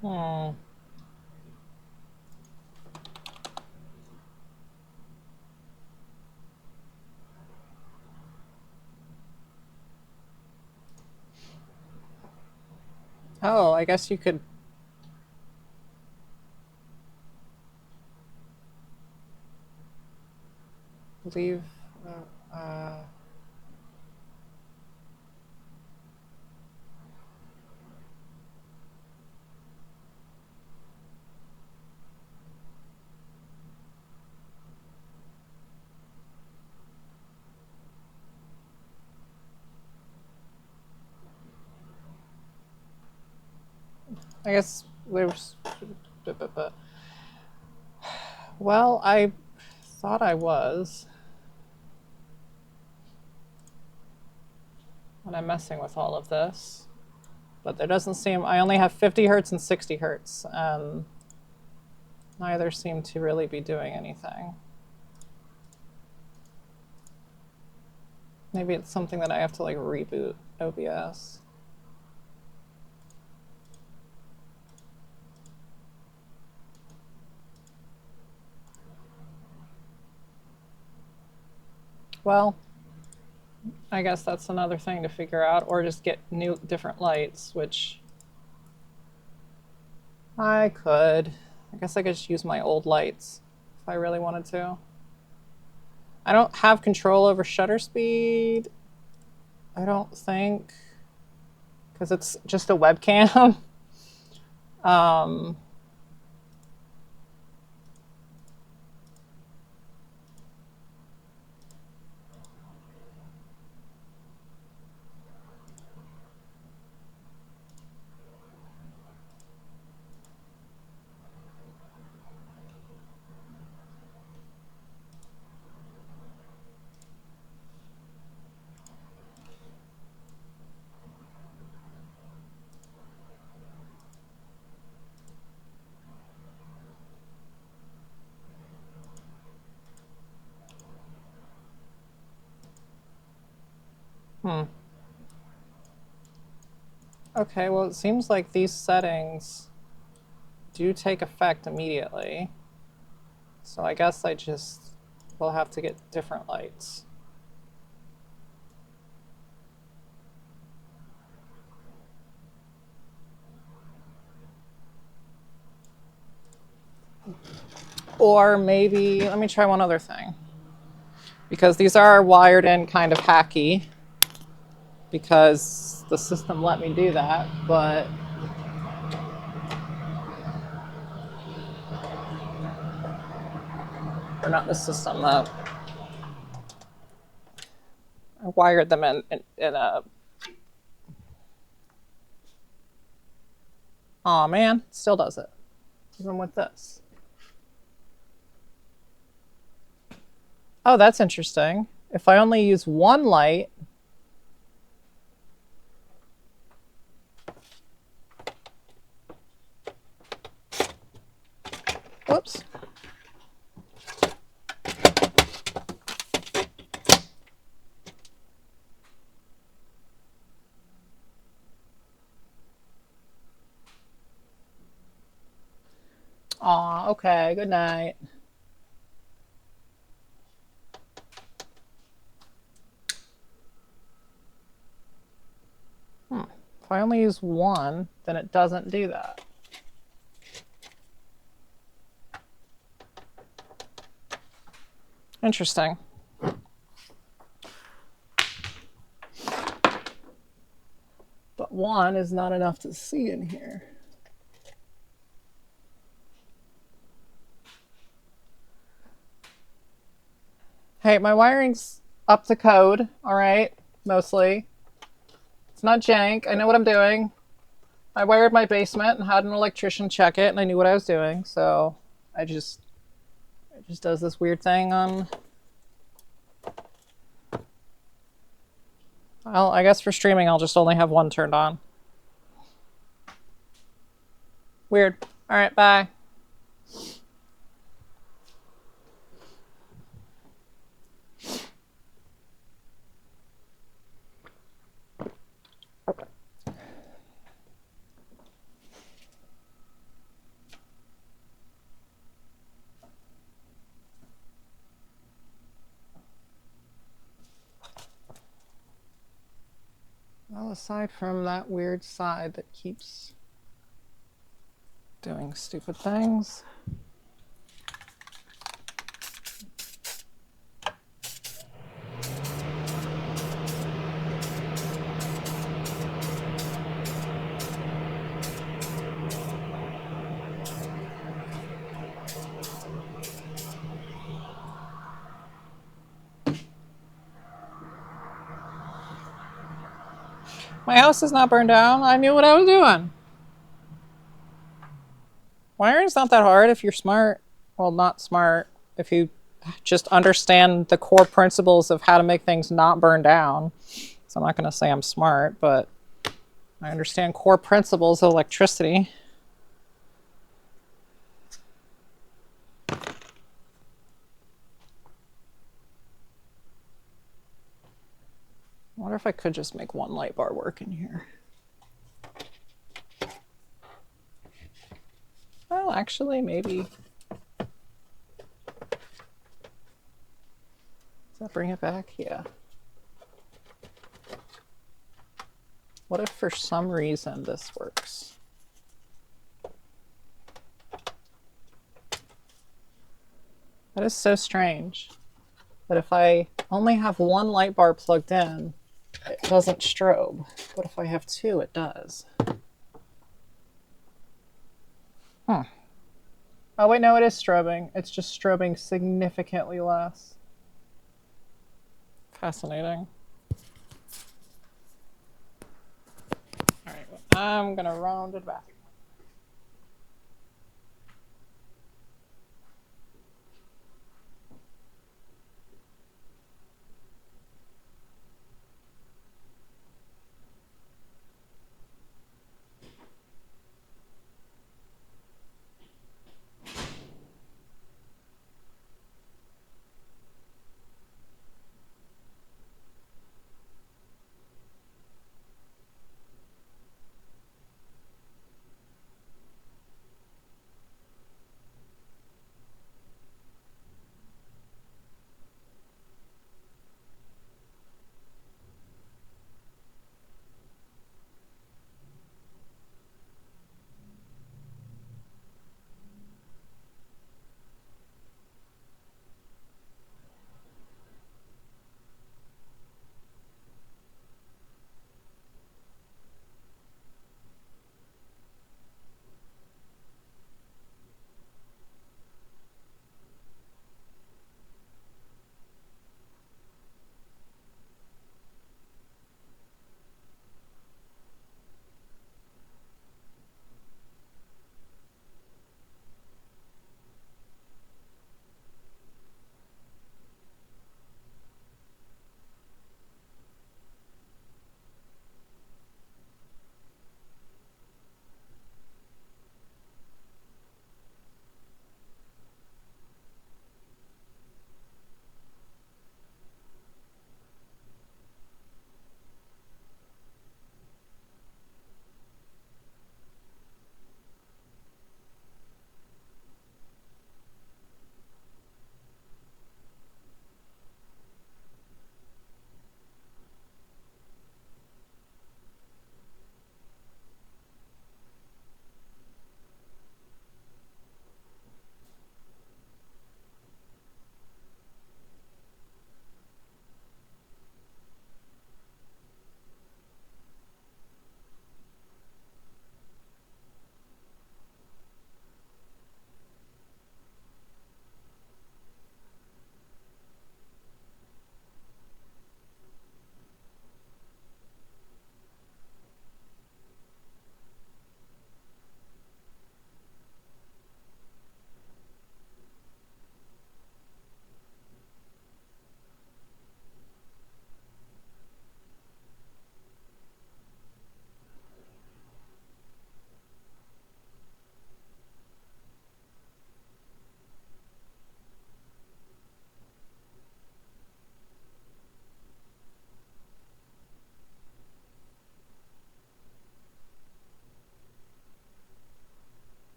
Hmm. Oh, I guess you could... leave... I guess there's... Well, I thought I was when I'm messing with all of this. But there doesn't seem... I only have 50 hertz and 60 hertz, and neither seem to really be doing anything. Maybe it's something that I have to like reboot OBS. Well, I guess that's another thing to figure out, or just get different lights, which I could. I guess I could just use my old lights if I really wanted to. I don't have control over shutter speed, I don't think, because it's just a webcam. Okay, well, it seems like these settings do take effect immediately. So I guess I just will have to get different lights. Or maybe, let me try one other thing. Because these are wired in kind of hacky, because the system let me do that, but or not the system, I wired them in a, aw man, still does it, even with this. Oh, that's interesting. If I only use one light, whoops. Aw, okay, good night. If I only use one, then it doesn't do that. Interesting. But one is not enough to see in here. Hey, my wiring's up to code, all right, mostly. It's not jank. I know what I'm doing. I wired my basement and had an electrician check it, and I knew what I was doing. So it just does this weird thing on. Well, I guess for streaming, I'll just only have one turned on. Weird. All right, bye. Well, aside from that weird side that keeps doing stupid things. My house is not burned down. I knew what I was doing. Wiring's not that hard if you're smart. Well, not smart. If you just understand the core principles of how to make things not burn down. So I'm not going to say I'm smart, but I understand core principles of electricity. I wonder if I could just make one light bar work in here. Well, actually, maybe. Does that bring it back? Yeah. What if for some reason this works? That is so strange. That if I only have one light bar plugged in, it doesn't strobe. But if I have two, it does. Oh wait, no, it is strobing. It's just strobing significantly less. Fascinating. All right, well, I'm gonna round it back.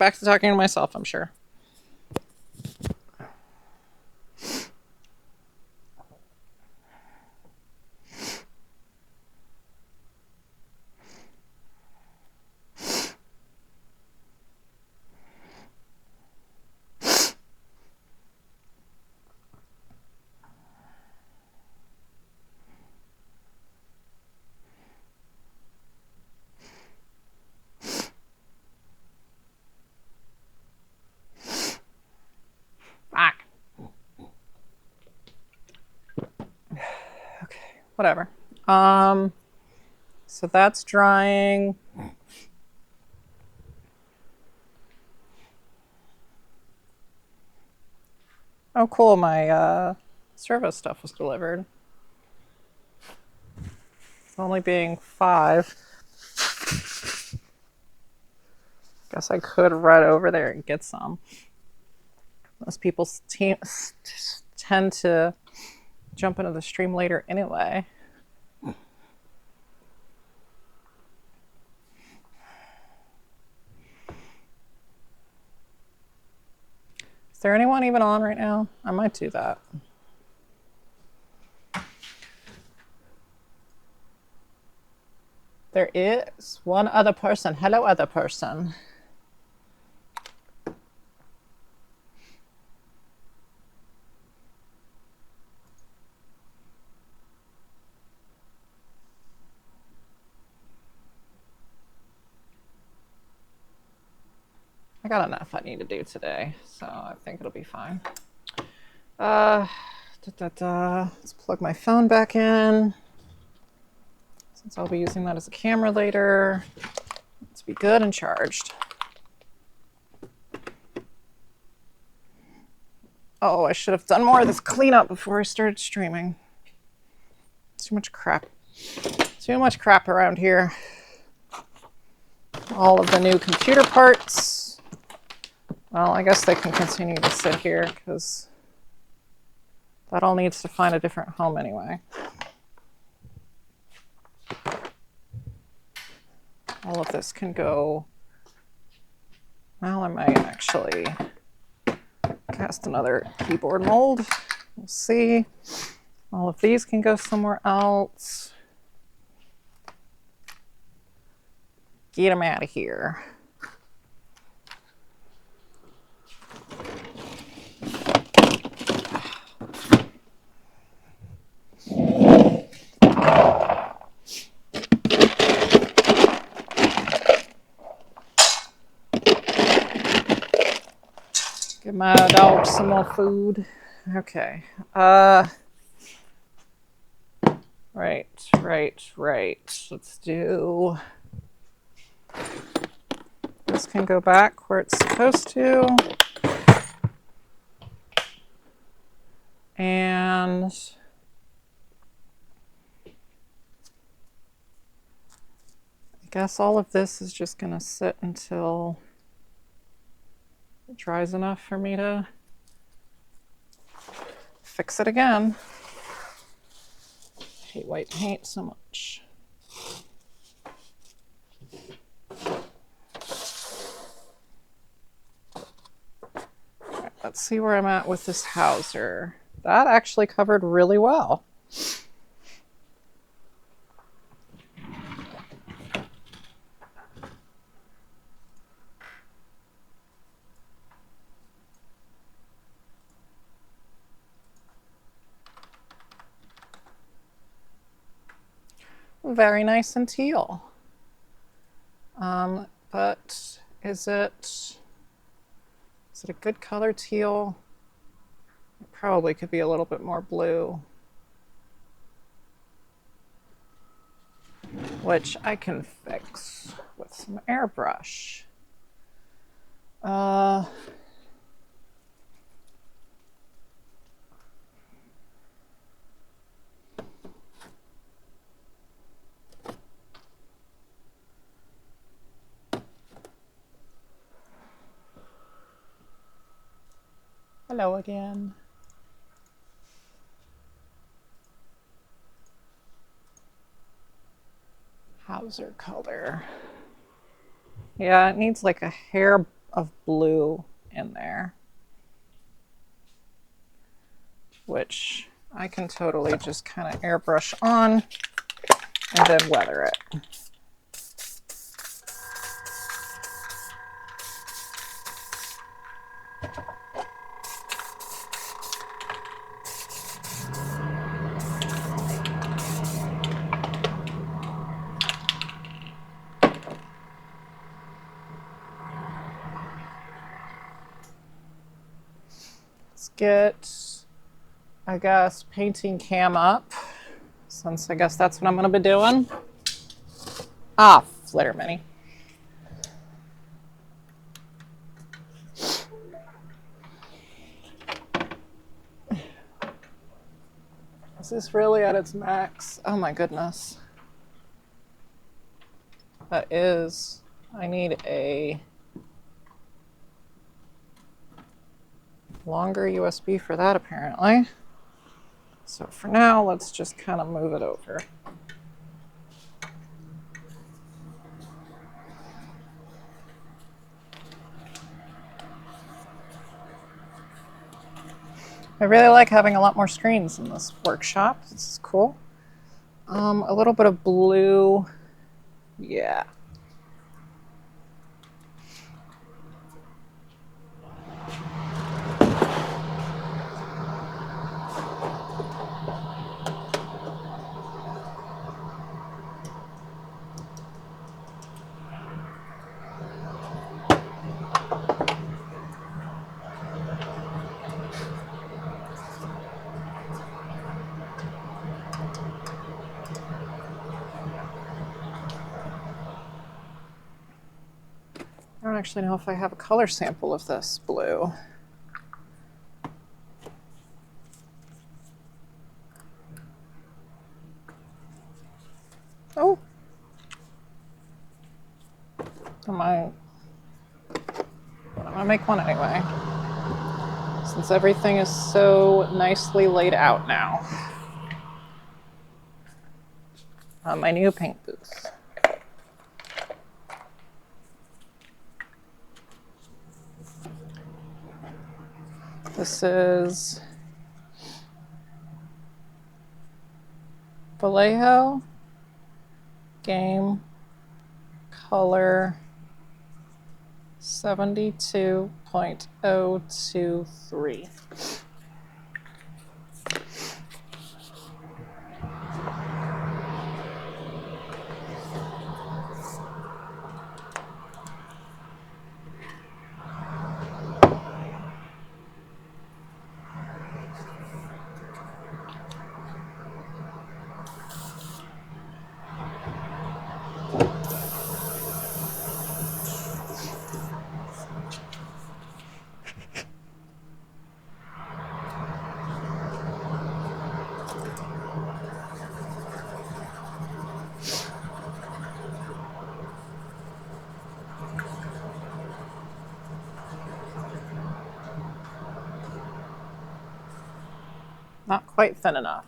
back to talking to myself, I'm sure. Okay, whatever. So that's drying. Oh, cool. My servo stuff was delivered. It's only being 5. Guess I could run over there and get some. Most people tend to jump into the stream later anyway. Is there anyone even on right now? I might do that. There is one other person. Hello, other person. I got enough I need to do today, so I think it'll be fine. Let's plug my phone back in, since I'll be using that as a camera later. Let's be good and charged. Oh, I should have done more of this cleanup before I started streaming. Too much crap. Too much crap around here. All of the new computer parts. Well, I guess they can continue to sit here because that all needs to find a different home anyway. All of this can go. Well, I might actually cast another keyboard mold. We'll see. All of these can go somewhere else. Get them out of here. Give my dog some more food. Okay. Right. Let's do. This can go back where it's supposed to. And I guess all of this is just going to sit until it dries enough for me to fix it again. I hate white paint so much. All right, let's see where I'm at with this houser. That actually covered really well. Very nice and teal. But is it a good color teal? It probably could be a little bit more blue, which I can fix with some airbrush. Hello again. Hauser color. Yeah, it needs like a hair of blue in there, which I can totally just kind of airbrush on and then weather it. Let's get, I guess, painting cam up, since I guess that's what I'm going to be doing. Ah, Flitter Mini. Is this really at its max? Oh my goodness. That is, I need a longer USB for that apparently. So for now, let's just kind of move it over. I really like having a lot more screens in this workshop. This is cool. A little bit of blue. Yeah. I don't actually know if I have a color sample of this blue. Oh. I'm gonna make one anyway, since everything is so nicely laid out now on my new paint booth. This is Vallejo Game Color 72.023. Not quite thin enough.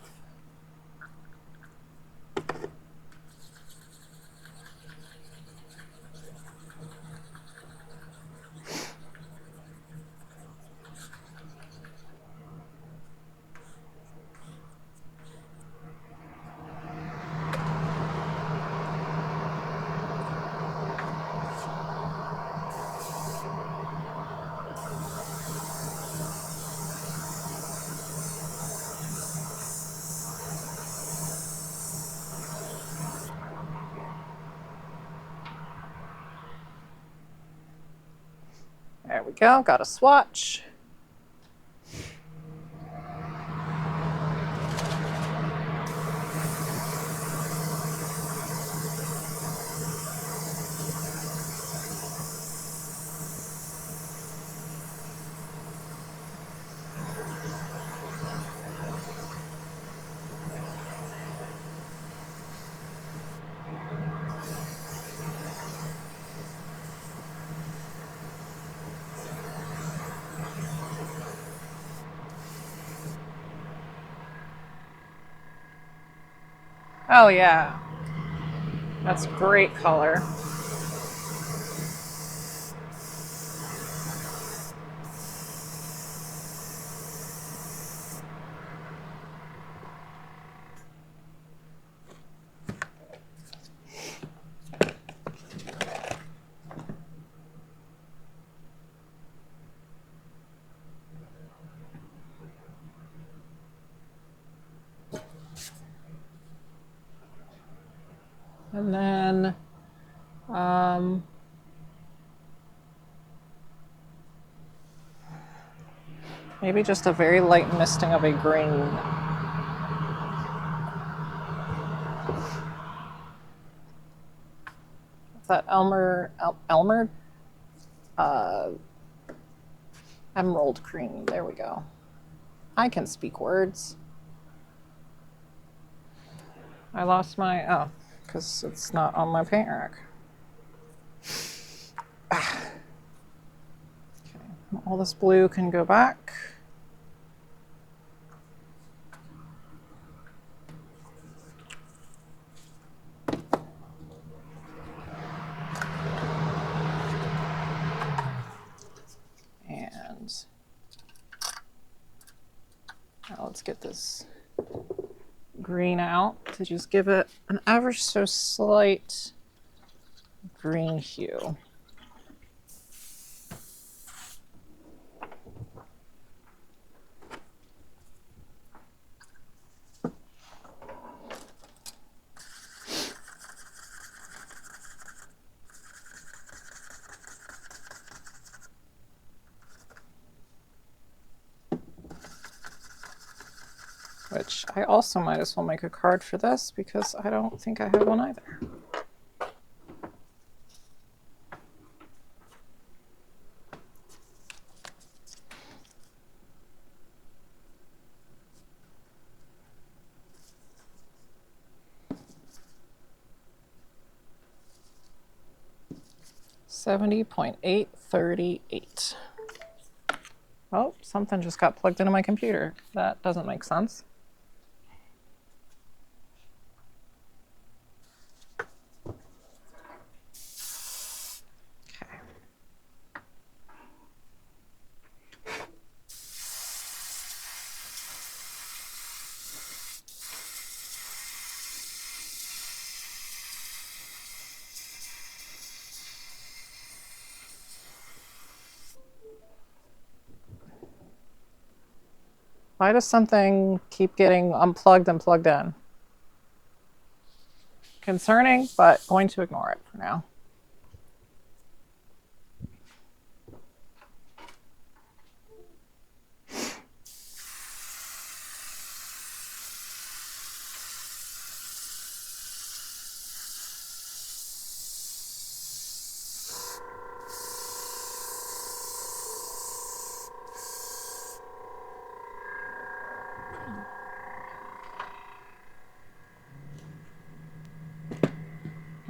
There we go, got a swatch. Oh yeah, that's great color. And then maybe just a very light misting of a green. That emerald green. There we go. I can speak words. I lost my, oh, because it's not on my paint rack. Okay, all this blue can go back. And now let's get this green out to just give it an ever so slight green hue. Which I also might as well make a card for this because I don't think I have one either. $70.838. Oh, something just got plugged into my computer. That doesn't make sense. Why does something keep getting unplugged and plugged in? Concerning, but going to ignore it for now.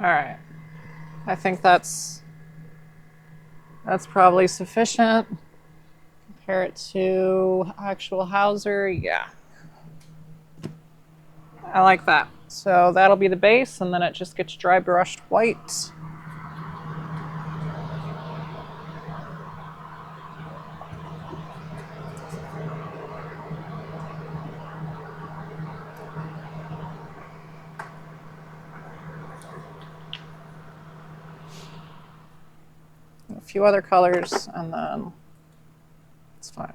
All right, I think that's probably sufficient. Compare it to actual Hauser, yeah. I like that. So that'll be the base, and then it just gets dry brushed white. A few other colors, and then it's fine.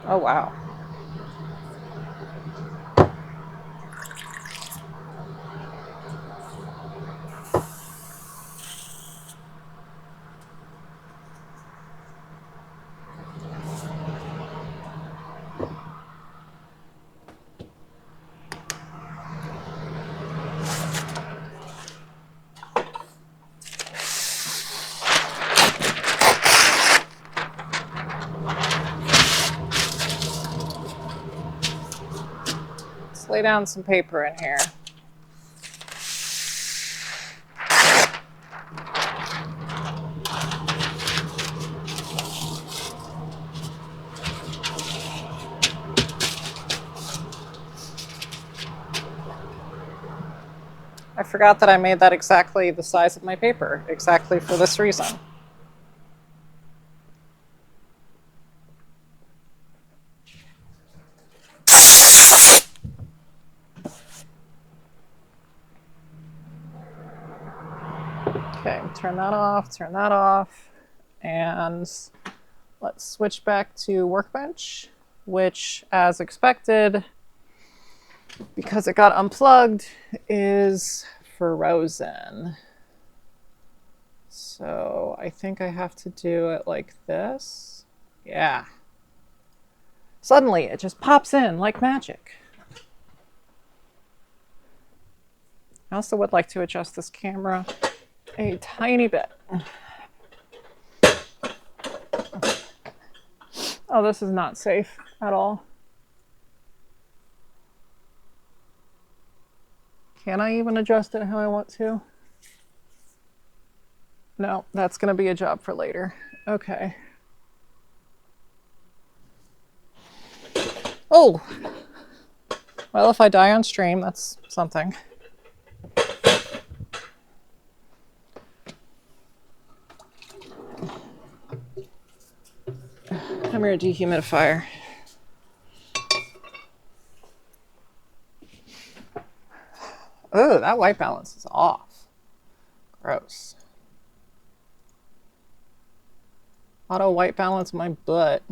Oh, wow. Let's lay down some paper in here. I forgot that I made that exactly the size of my paper, exactly for this reason. Okay, turn that off, and let's switch back to Workbench, which, as expected, because it got unplugged, is frozen. So I think I have to do it like this. Yeah. Suddenly it just pops in like magic. I also would like to adjust this camera a tiny bit. Oh, this is not safe at all. Can I even adjust it how I want to? No, that's going to be a job for later. Okay. Oh! Well, if I die on stream, that's something. Come here, dehumidifier. Oh, that white balance is off. Gross. Auto white balance my butt.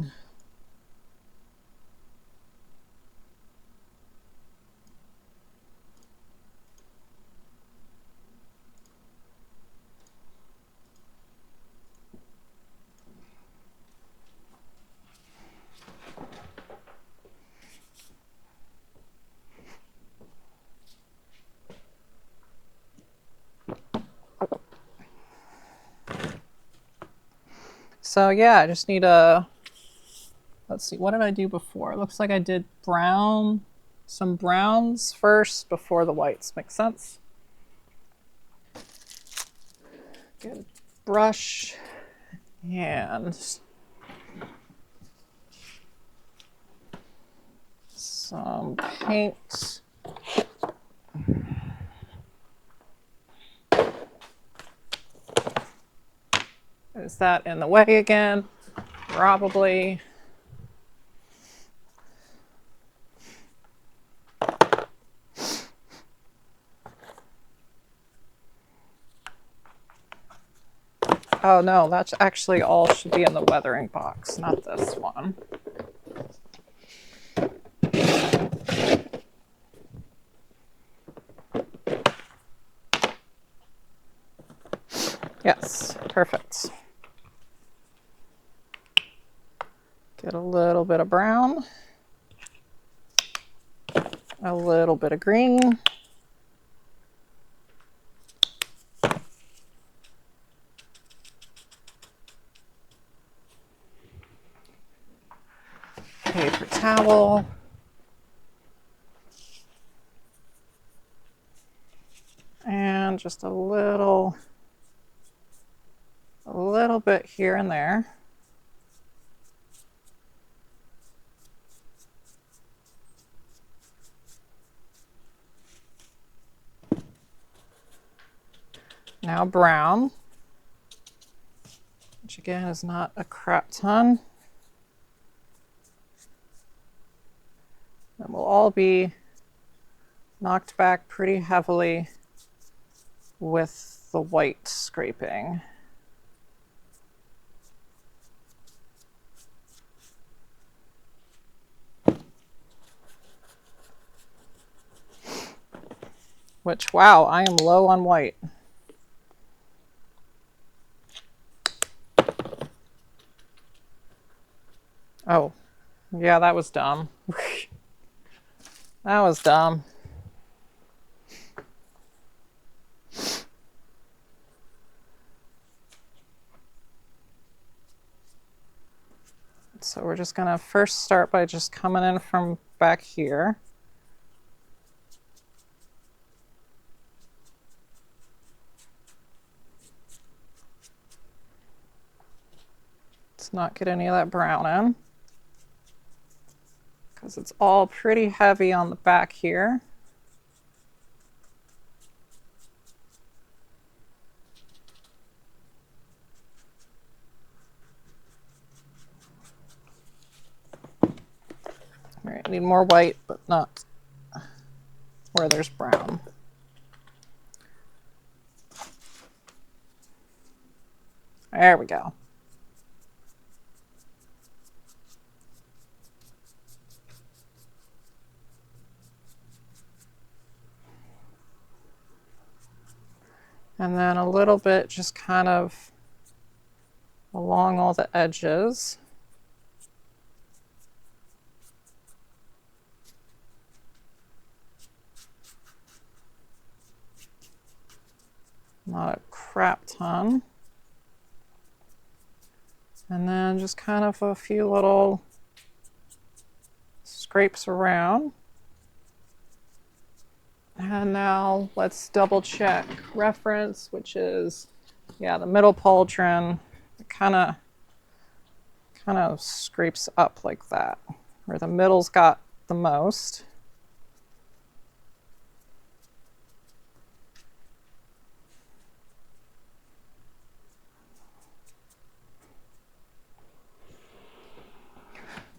So yeah, I just need a, let's see, what did I do before? It looks like I did some browns first before the whites. Makes sense? Get a brush and some paint. Is that in the way again? Probably. Oh no, that's actually all should be in the weathering box, not this one. Yes, perfect. Get a little bit of brown, a little bit of green. Paper towel. And just a little bit here and there. Now brown, which again is not a crap ton. And we'll all be knocked back pretty heavily with the white scraping. Which, wow, I am low on white. Oh, yeah, that was dumb. That was dumb. So we're just gonna first start by just coming in from back here. Let's not get any of that brown in, because it's all pretty heavy on the back here. right, need more white, but not where there's brown. There we go. And then a little bit just kind of along all the edges. Not a crap ton. And then just kind of a few little scrapes around. And now let's double check reference, which is, yeah, the middle pauldron. It kind of scrapes up like that, where the middle's got the most.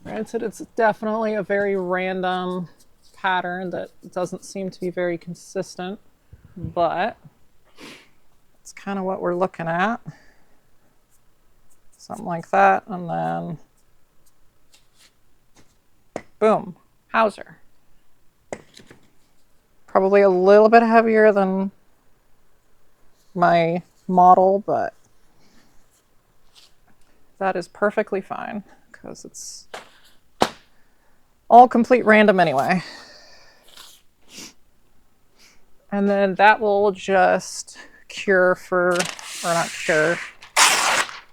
Granted, it's definitely a very random pattern that doesn't seem to be very consistent, but it's kind of what we're looking at. Something like that, and then boom, Hauser. Probably a little bit heavier than my model, but that is perfectly fine because it's all complete random anyway. And then that will just cure for, or not cure,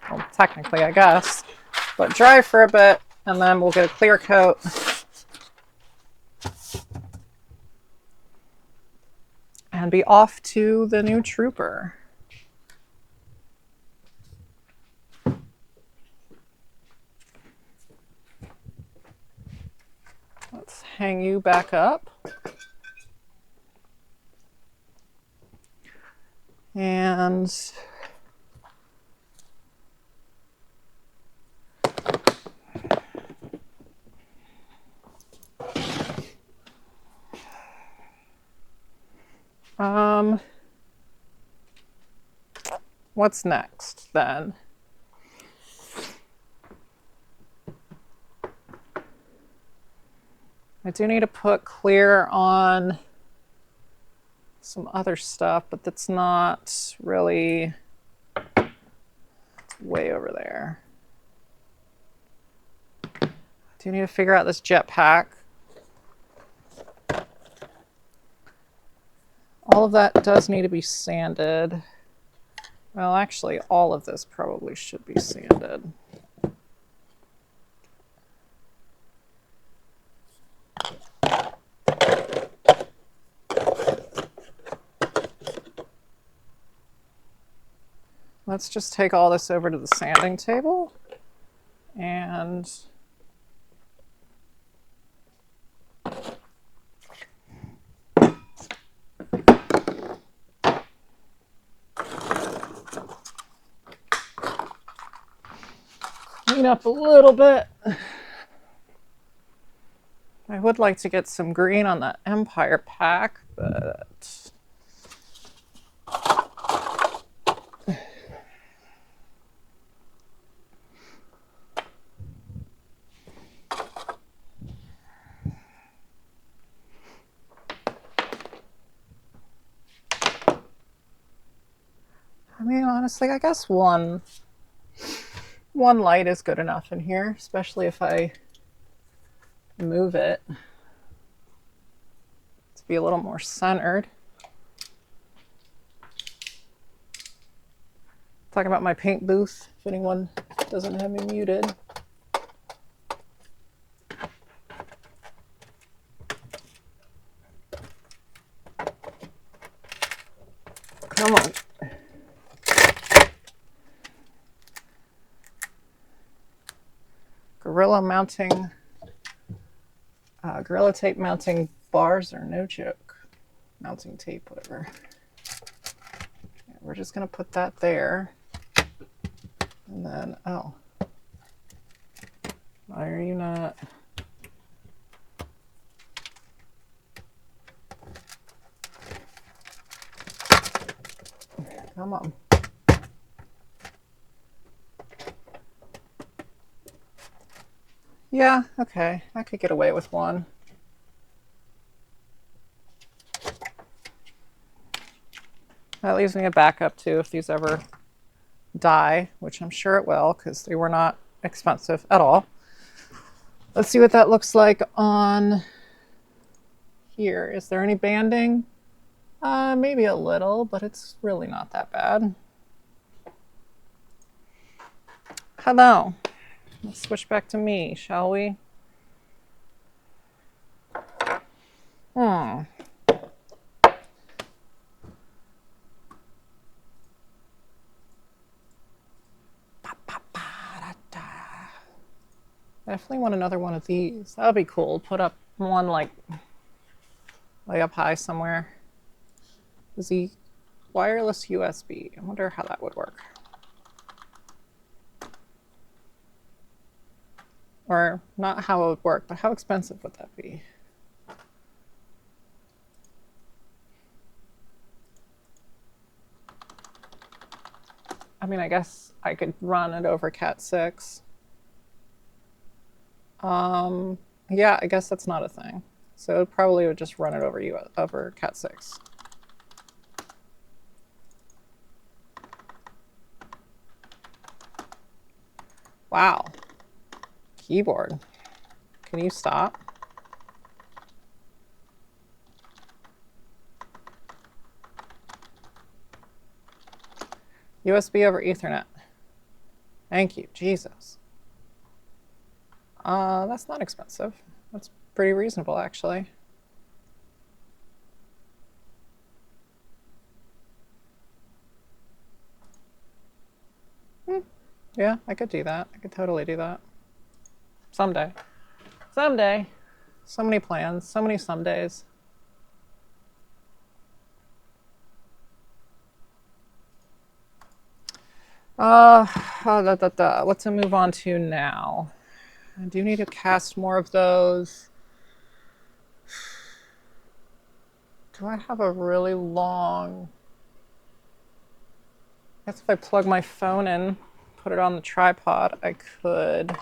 well, technically, I guess, but dry for a bit, and then we'll get a clear coat. And be off to the new trooper. Let's hang you back up. And what's next then? I do need to put clear on some other stuff, but that's not really, it's way over there. I do need to figure out this jetpack. All of that does need to be sanded. Well, actually, all of this probably should be sanded. Let's just take all this over to the sanding table and clean up a little bit. I would like to get some green on that Empire pack, but I mean, honestly, I guess one light is good enough in here, especially if I move it to be a little more centered. Talking about my paint booth, if anyone doesn't have me muted. Come on. Gorilla tape mounting bars are no joke. Mounting tape, whatever. Yeah, we're just gonna put that there. And then, oh. Why are you not? Come on. Yeah, okay. I could get away with one. That leaves me a backup too if these ever die, which I'm sure it will because they were not expensive at all. Let's see what that looks like on here. Is there any banding? Maybe a little, but it's really not that bad. Hello. Let's switch back to me, shall we? I definitely want another one of these. That would be cool. Put up one like way up high somewhere. Is he wireless USB? I wonder how that would work. Or not how it would work, but how expensive would that be? I mean, I guess I could run it over Cat 6. Yeah, I guess that's not a thing. So it probably would just run it over Cat 6. Wow. Keyboard. Can you stop? USB over Ethernet. Thank you, Jesus. That's not expensive. That's pretty reasonable, actually. Yeah, I could do that. I could totally do that. Someday. Someday. So many plans, so many somedays. What to move on to now? I do need to cast more of those. Do I have a really long... I guess if I plug my phone in, put it on the tripod, I could...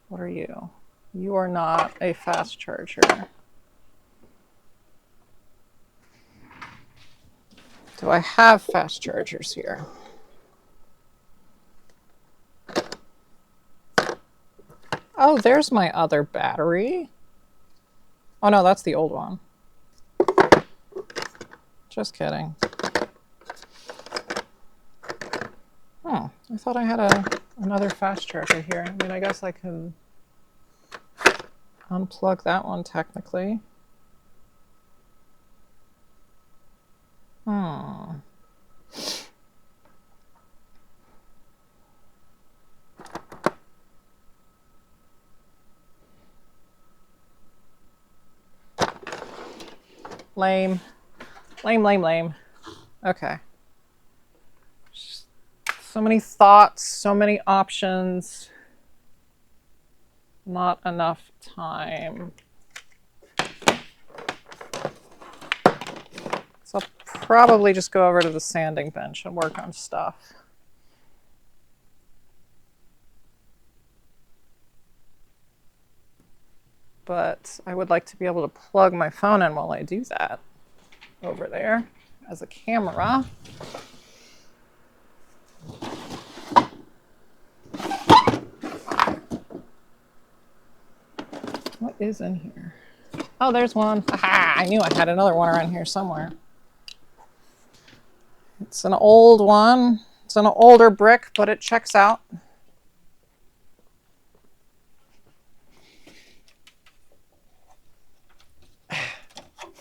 What are you? You are not a fast charger. Do I have fast chargers here? Oh, there's my other battery. Oh no, that's the old one. Just kidding. Oh, I thought I had another fast charger here. I mean, I guess I can unplug that one technically. Lame. Lame, lame, lame. Okay. So many thoughts, so many options. Not enough time. So I'll probably just go over to the sanding bench and work on stuff. But I would like to be able to plug my phone in while I do that over there as a camera. What is in here? Oh, there's one. Aha! I knew I had another one around here somewhere. It's an old one. It's an older brick, but it checks out.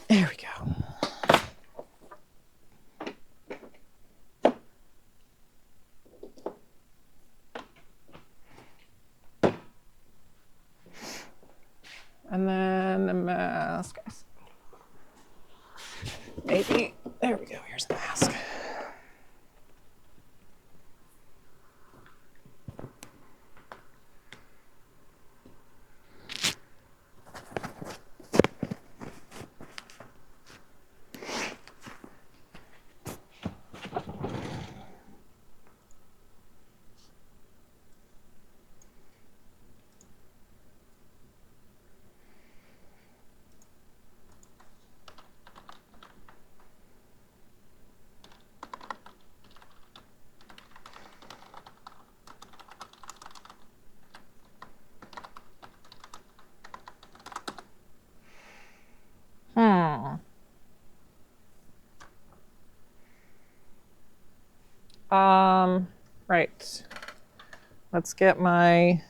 There we go. And then the mask. Maybe. There we go. Here's the mask. Right. Let's get my...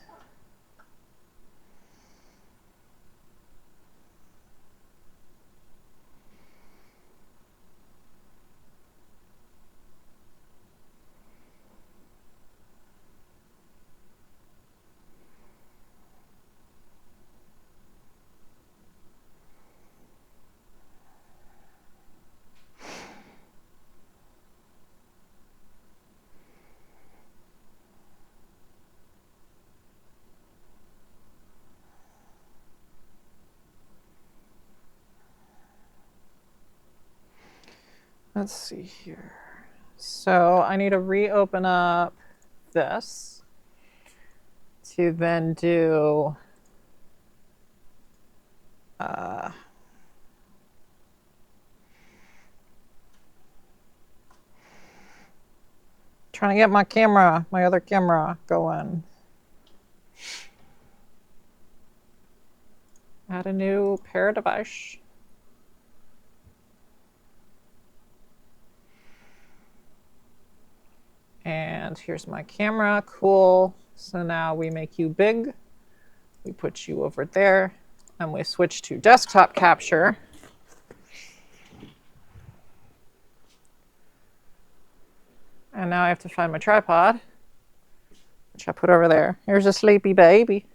Let's see here. So I need to reopen up this to then do trying to get my camera, my other camera going. Add a new pair device. And here's my camera, cool. So now we make you big. We put you over there and we switch to desktop capture. And now I have to find my tripod, which I put over there. Here's a sleepy baby.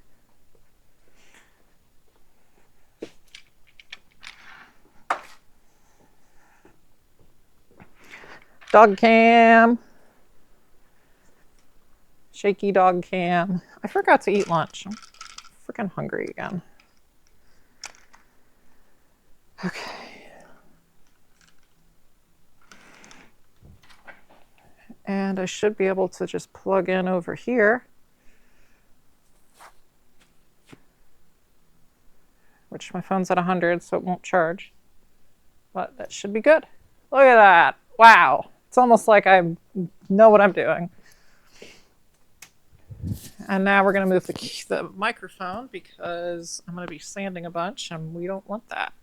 Dog cam. Shaky dog cam. I forgot to eat lunch. I'm freaking hungry again. Okay. And I should be able to just plug in over here, which my phone's at 100, so it won't charge. But that should be good. Look at that. Wow. It's almost like I know what I'm doing. And now we're going to move the microphone because I'm going to be sanding a bunch and we don't want that.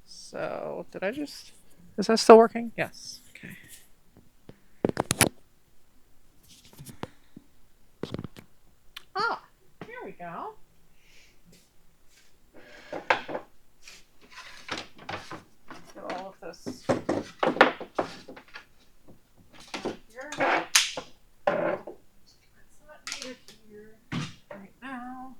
So did I just... Is that still working? Yes. Okay. Ah, here we go. Let's get all of this here. It's not needed here right now.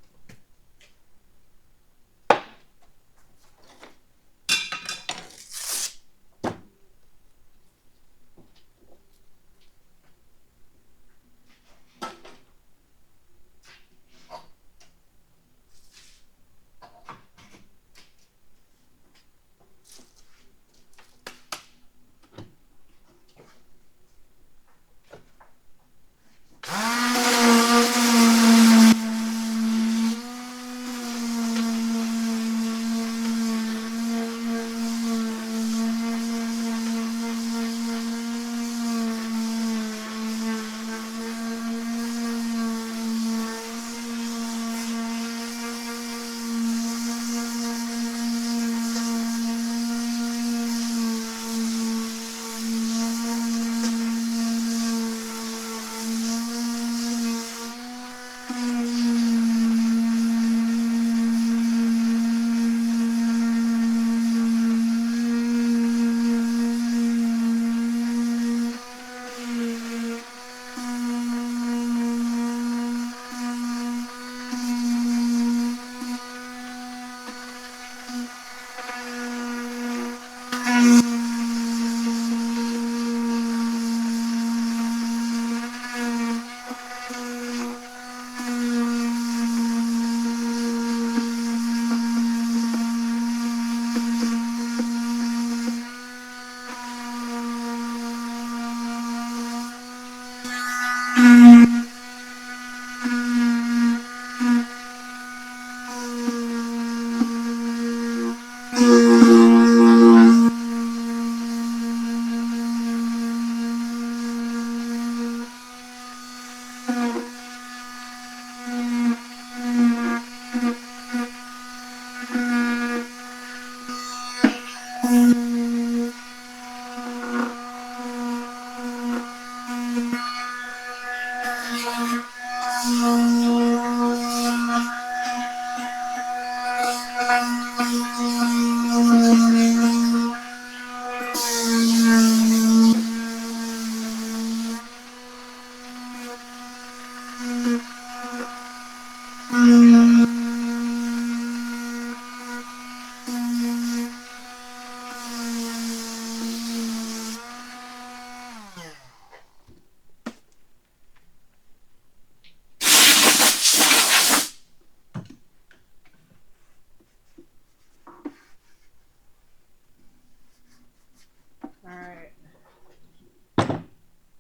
Alright.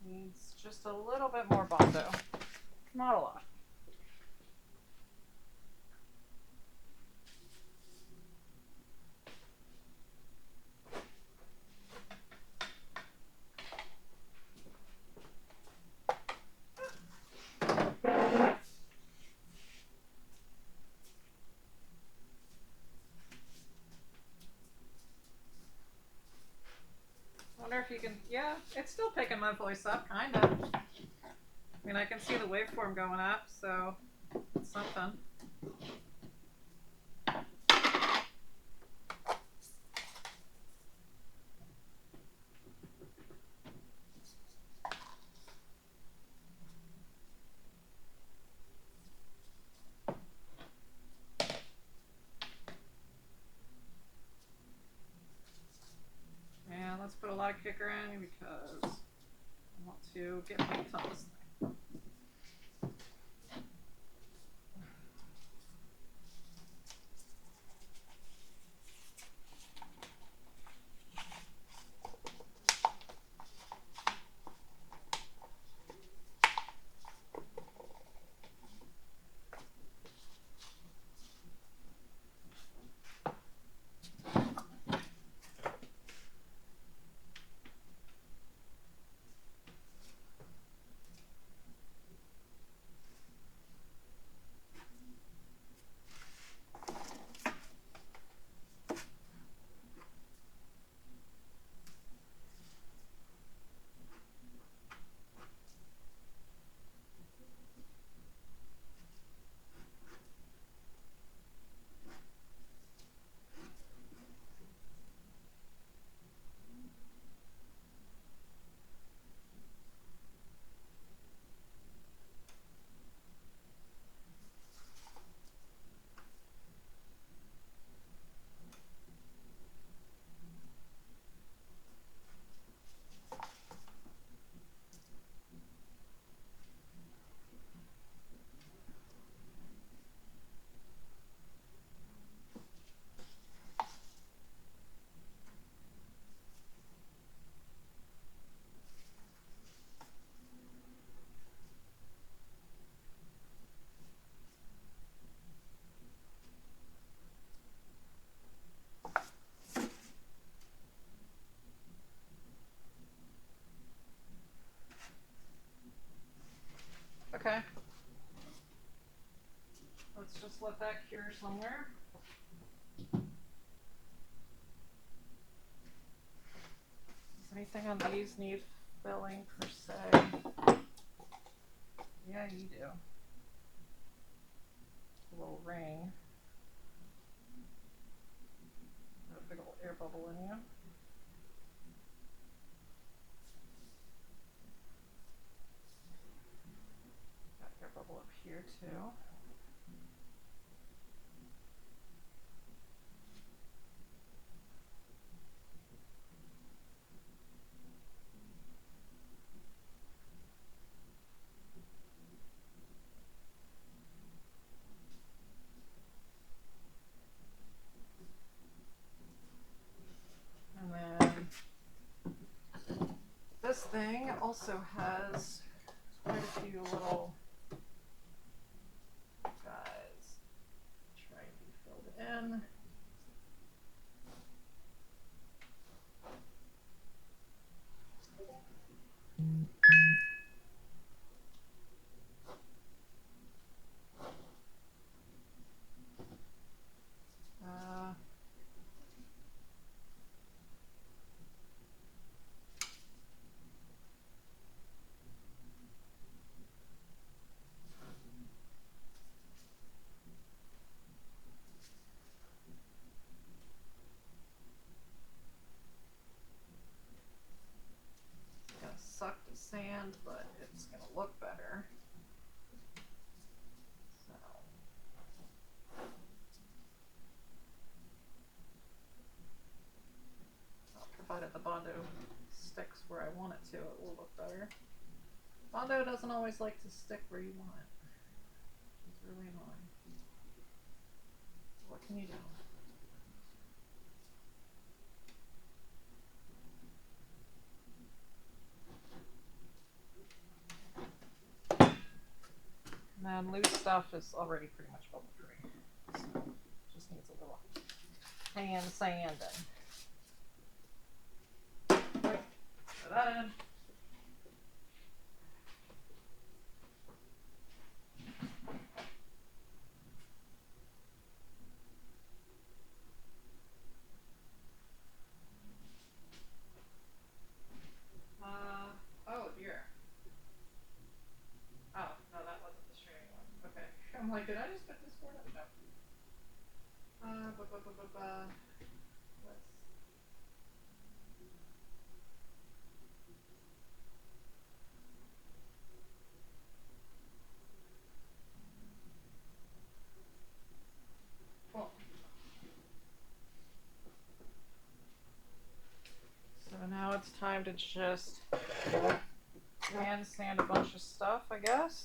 Needs just a little bit more Bondo. Not a lot. I wonder if you can, yeah, it's still picking my voice up, kind of. I mean, I can see the waveform going up, so it's something. And let's put a lot of kicker in because I want to get weight on this thing. Okay. Let's just let that cure somewhere. Does anything on these need filling per se? Yeah, you do. A little ring. Got a big old air bubble in you. Got air bubble up here too. And then this thing also has quite a few little guys. Try to be filled in. sand, but it's going to look better. So. Provided the Bondo sticks where I want it to, it will look better. Bondo doesn't always like to stick where you want it. It's really annoying. What can you do? And then loose stuff is already pretty much bubble free. So just needs a little hand sanding. Right, put that in. Oh dear. Oh, no, that wasn't the string one. Okay. I'm like, did I just put this board up? No. Let's. Cool. So now it's time to just hand sand a bunch of stuff, I guess.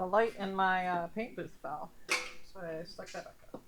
The light in my paint booth fell, so I stuck that back up.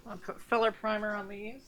I'll put filler primer on these.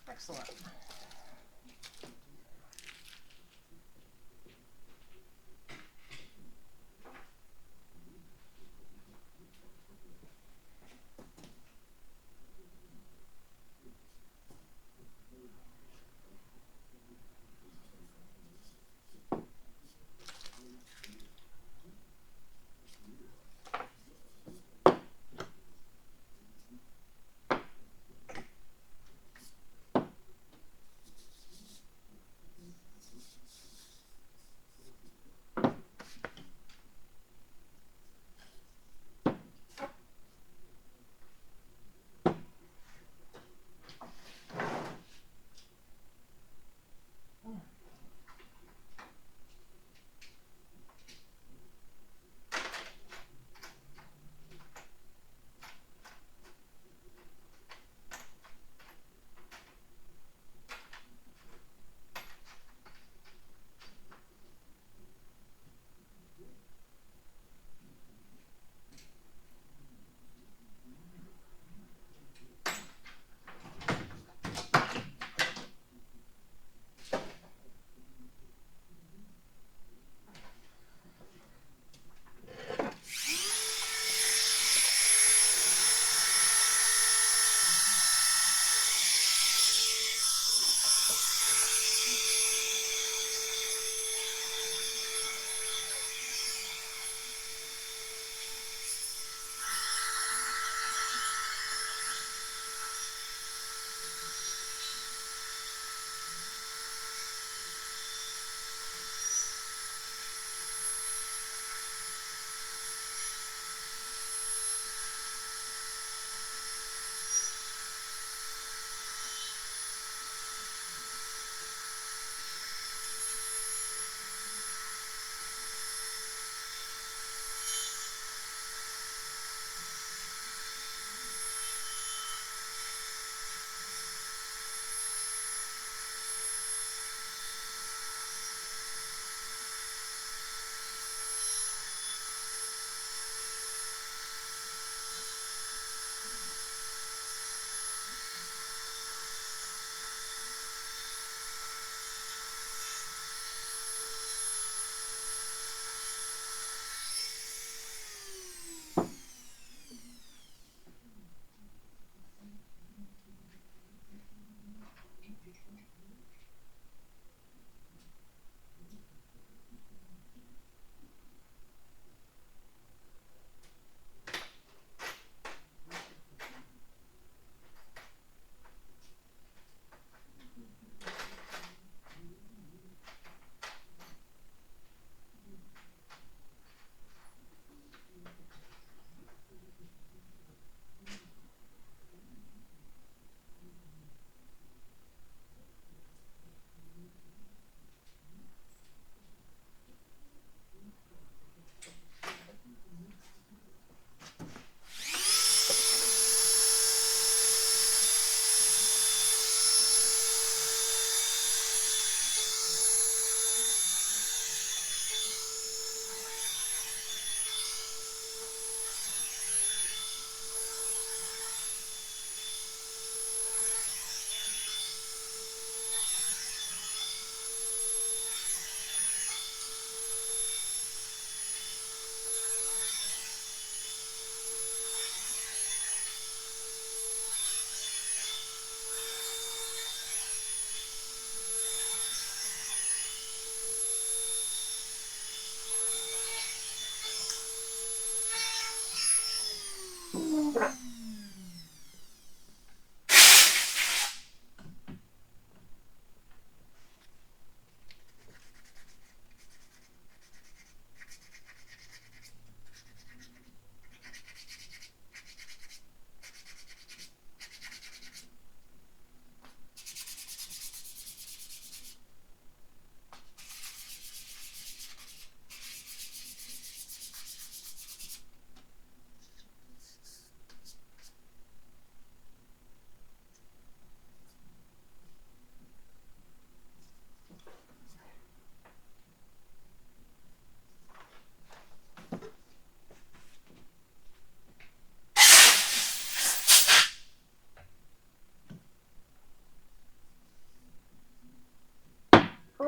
Excellent.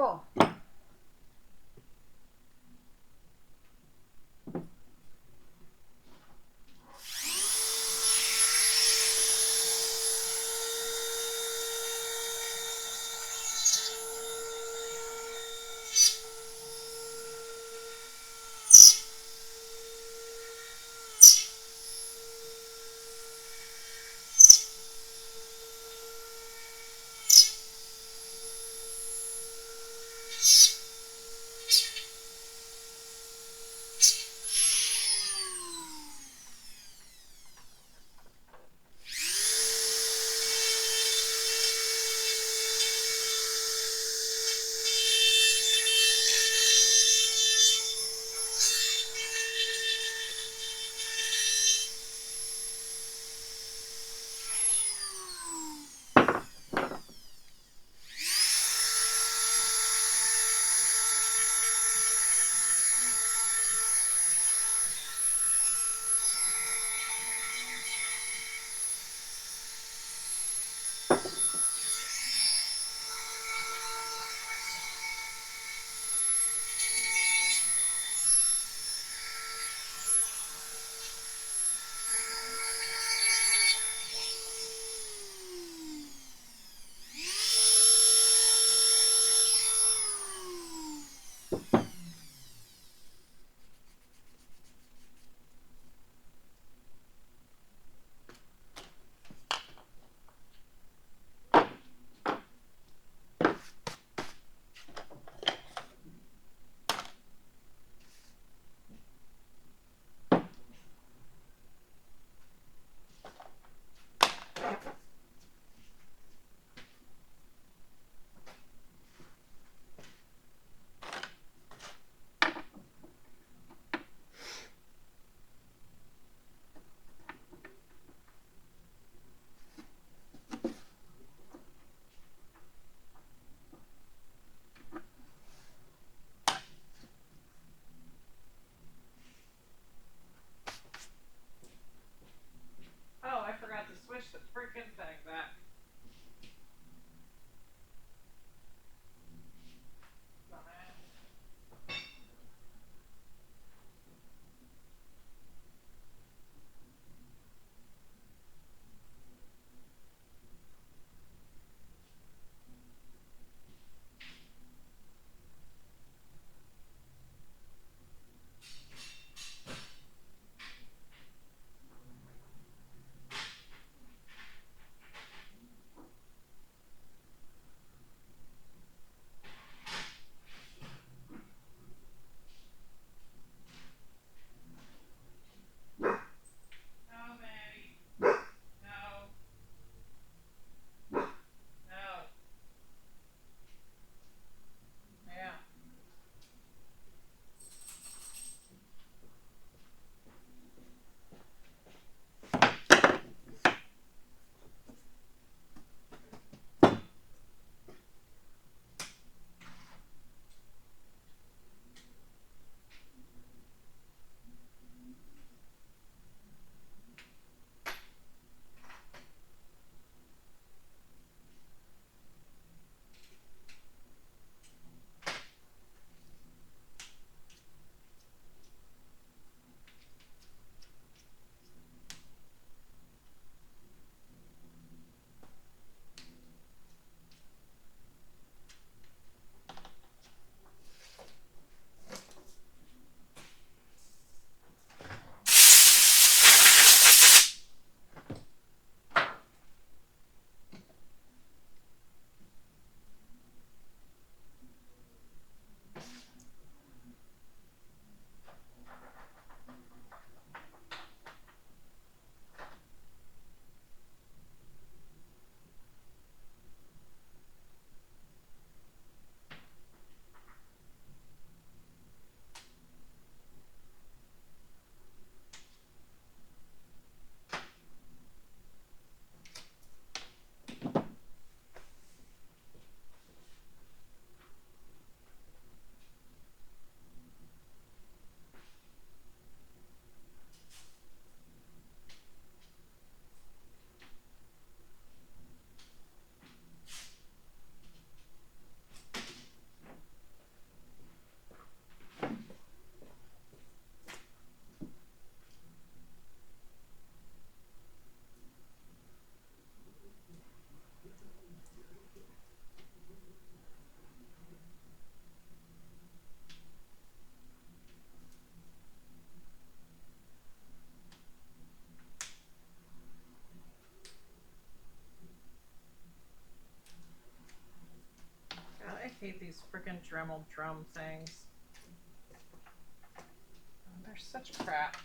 Cool. hate these freaking Dremel drum things. They're such crap.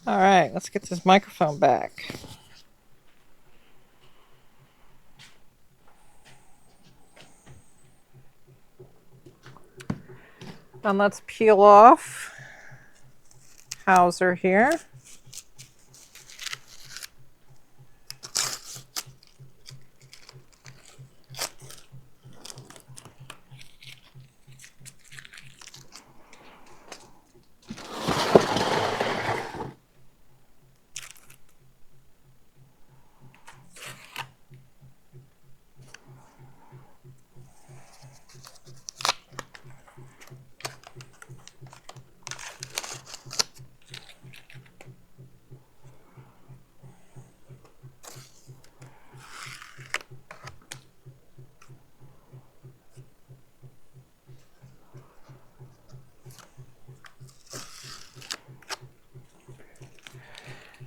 All right, let's get this microphone back. Then let's peel off Hauser here.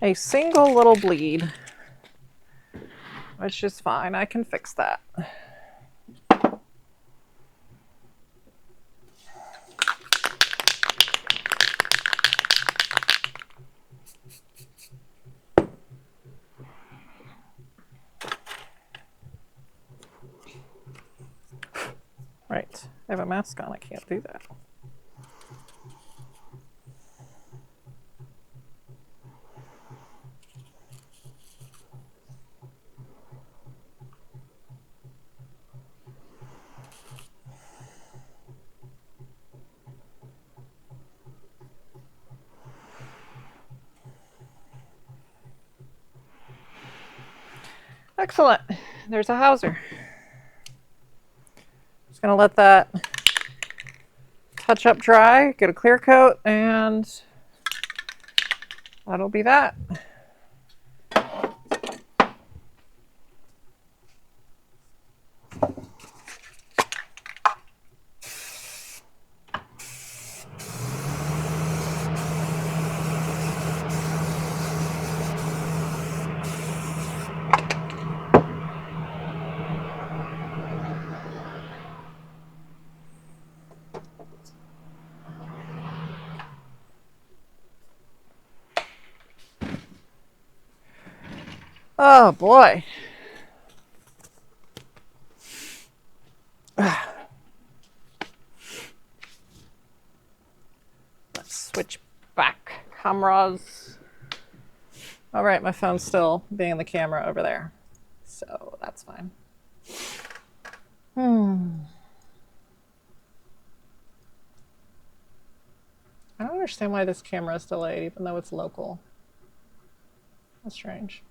A single little bleed, which is fine. I can fix that. Right, I have a mask on. I can't do that. Excellent. There's a Hauser. Just gonna let that touch up dry, get a clear coat, and that'll be that. Oh boy. Let's switch back cameras. All right, my phone's still being the camera over there, so that's fine. I don't understand why this camera is delayed, even though it's local. That's strange.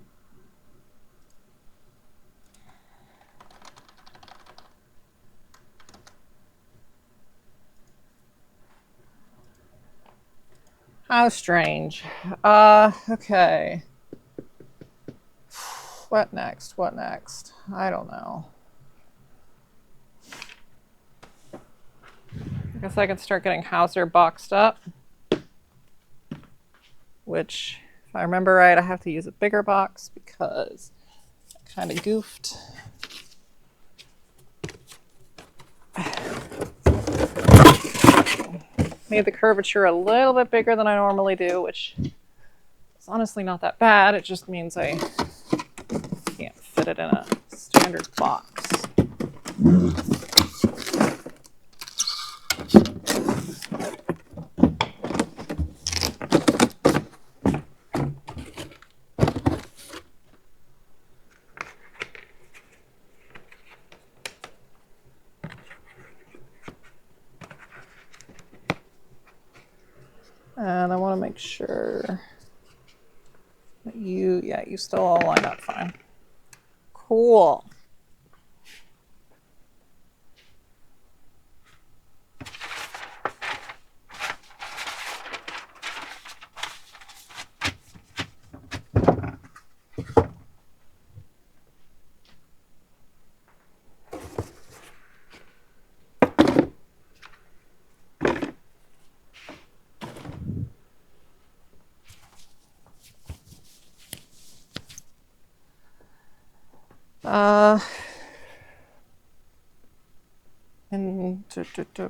How strange. Okay. What next? What next? I don't know. I guess I can start getting Hauser boxed up, which, if I remember right, I have to use a bigger box because I kind of goofed. Made the curvature a little bit bigger than I normally do, which is honestly not that bad. It just means I can't fit it in a standard box. And I want to make sure that you still all line up fine. Cool.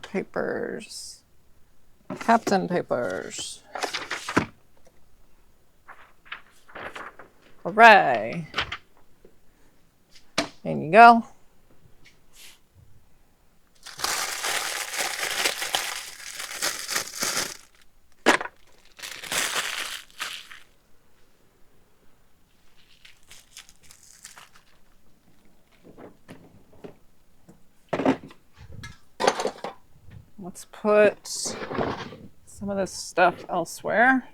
Papers. Captain papers. Hooray. In you go. Let's put some of this stuff elsewhere.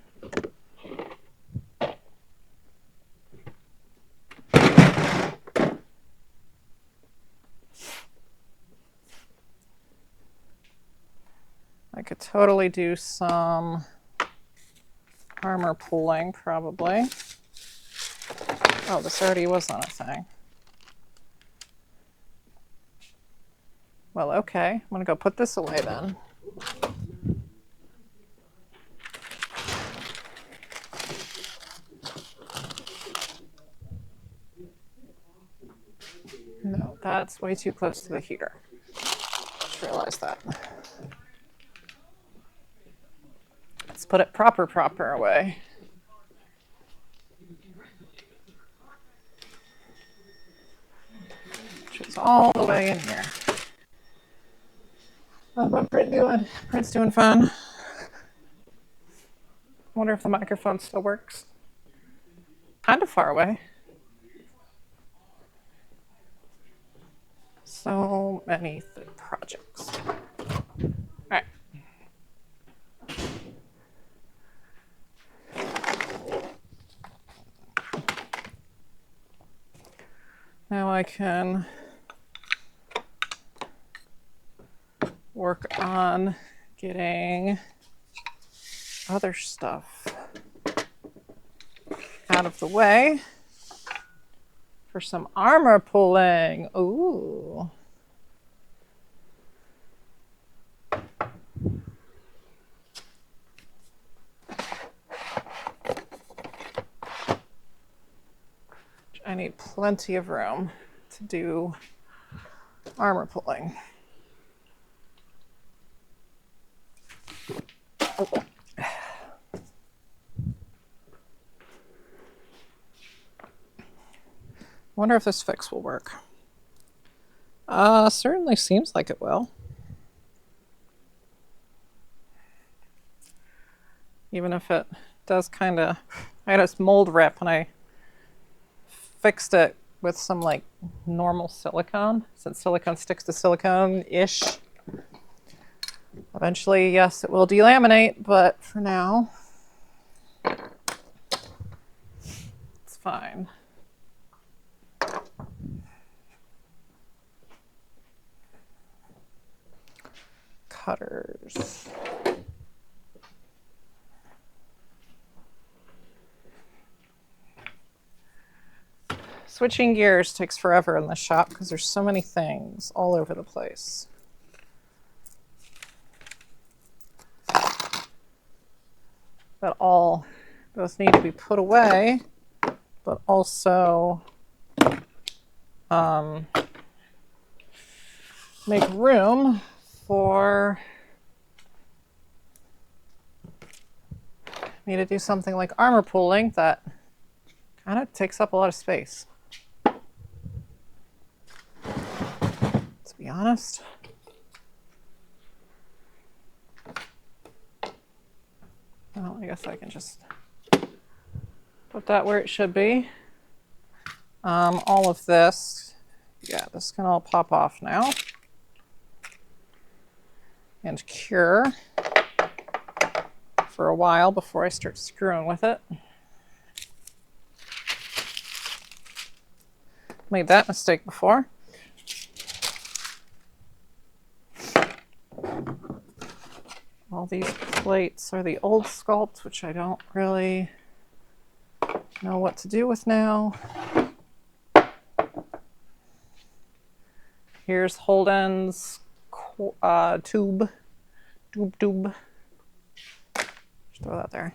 I could totally do some armor pulling, probably. Oh, this already was on a thing. Well, okay. I'm going to go put this away then. No, that's way too close to the heater. Just realized that. Let's put it proper away. Which is all the way in here. What's Print doing? Print's doing fun. Wonder if the microphone still works. Kind of far away. So many projects. All right. Now I can work on getting other stuff out of the way for some armor pulling. Ooh. I need plenty of room to do armor pulling. Oh. Wonder if this fix will work. Certainly seems like it will. Even if it does kind of, I had a mold rip and I fixed it with some like normal silicone, since silicone sticks to silicone-ish. Eventually, yes, it will delaminate, but for now, it's fine. Cutters. Switching gears takes forever in the shop because there's so many things all over the place. That all both need to be put away, but also make room for me to do something like armor pulling that kind of takes up a lot of space. To be honest. Well, I guess I can just put that where it should be. All of this, yeah, this can all pop off now. And cure for a while before I start screwing with it. Made that mistake before. All these plates are the old sculpt, which I don't really know what to do with now. Here's Holden's tube. Just throw that there.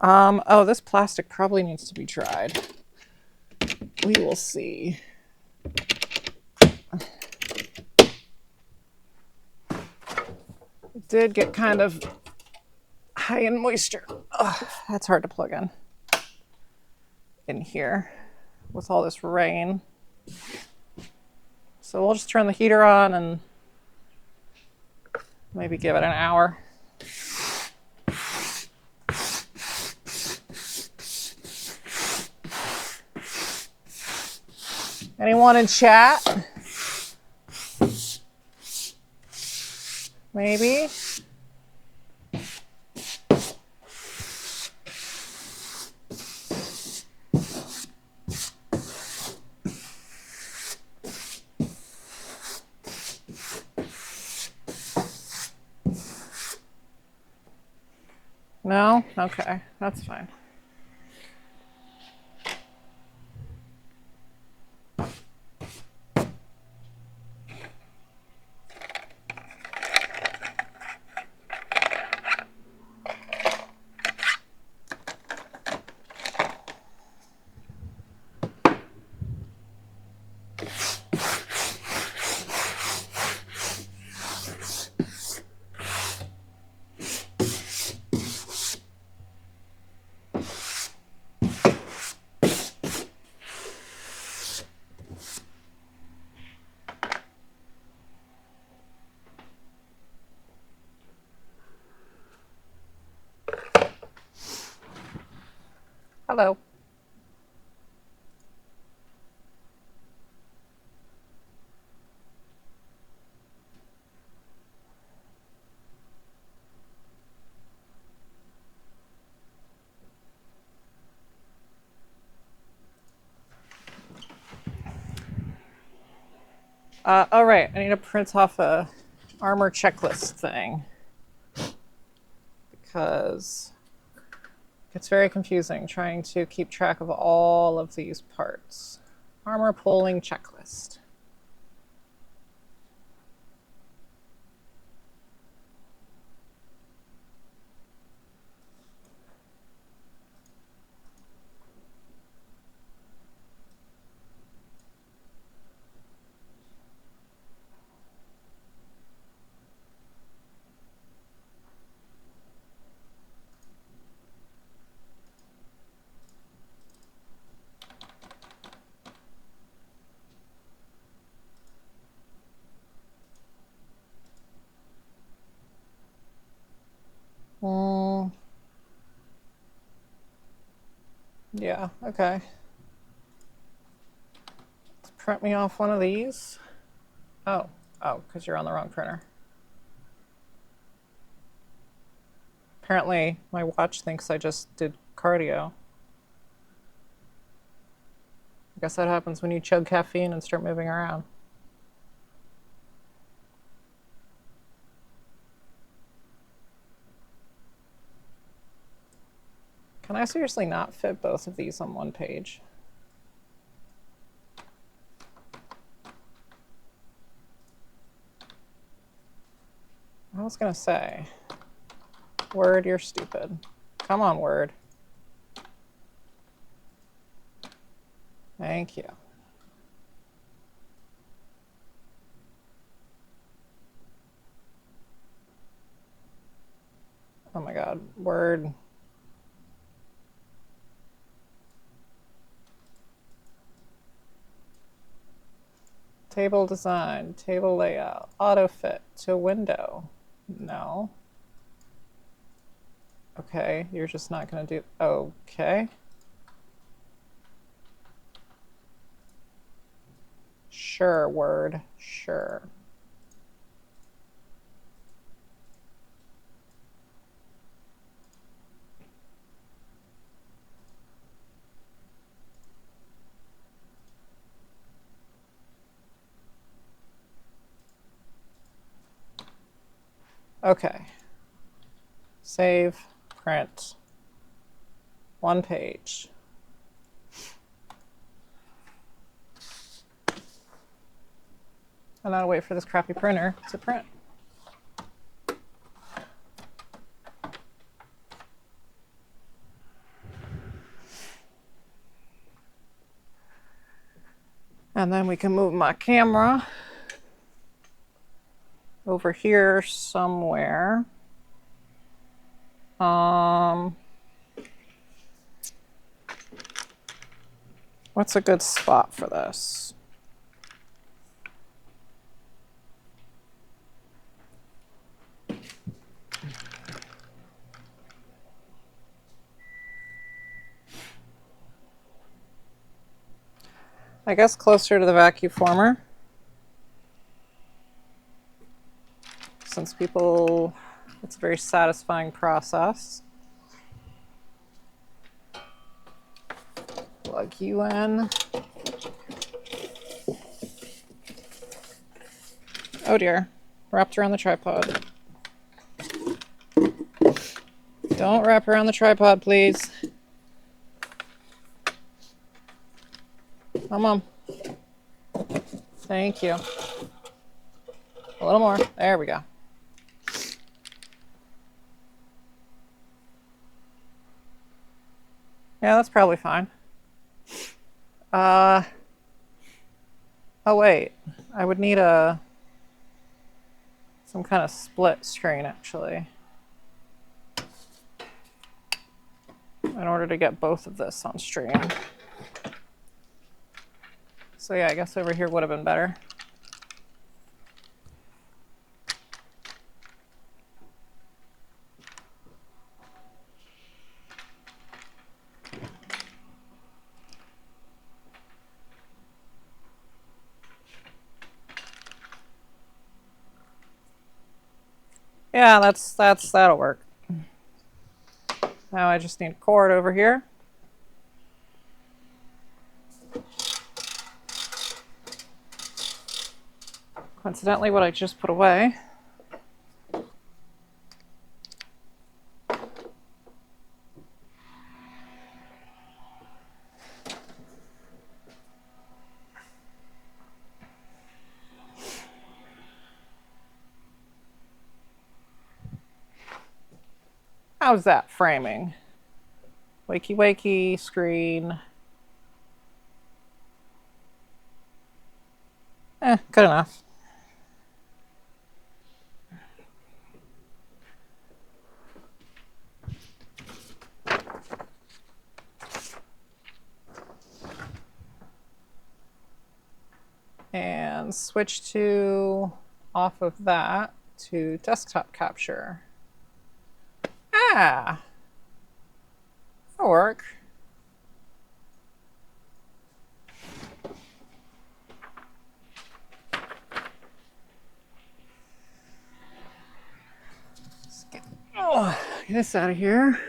Oh, this plastic probably needs to be dried. We will see. It did get kind of high in moisture. Ugh, that's hard to plug in. in here with all this rain. So we'll just turn the heater on and maybe give it an hour. Anyone in chat? Maybe? No? Okay, that's fine. Hello. All right, I need to print off a armor checklist thing because it's very confusing trying to keep track of all of these parts. Armor pulling checklist. Yeah, okay. Let's print me off one of these. Oh, because you're on the wrong printer. Apparently, my watch thinks I just did cardio. I guess that happens when you chug caffeine and start moving around. Can I seriously not fit both of these on one page? I was gonna say, Word, you're stupid. Come on, Word. Thank you. Oh my God, Word. Table design, table layout, auto fit to window. No. Okay, you're just not gonna do, okay. Sure, Word, sure. Okay. Save, print, one page. And I'll wait for this crappy printer to print. And then we can move my camera over here somewhere. What's a good spot for this? I guess closer to the vacuum former, since people, it's a very satisfying process. Plug you in. Oh dear, wrapped around the tripod. Don't wrap around the tripod, please. Come on. Thank you. A little more. There we go. Yeah, that's probably fine. Oh wait, I would need some kind of split screen actually, in order to get both of this on stream. So yeah, I guess over here would have been better. Yeah, that'll work. Now I just need a cord over here. Coincidentally, what I just put away. How's that framing? Wakey wakey screen. Good enough. And switch to off of that to desktop capture. Ah, that'll work. Get this out of here.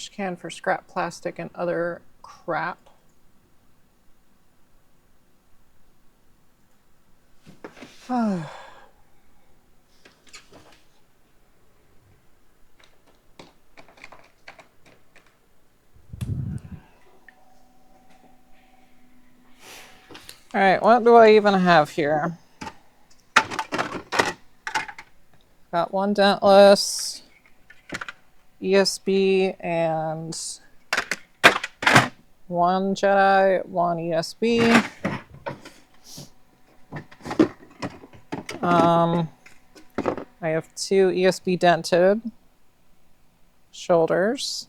Trash can for scrap plastic and other crap. All right, what do I even have here? Got one dentless, ESB, and one Jedi, one ESB. I have two ESB dented shoulders.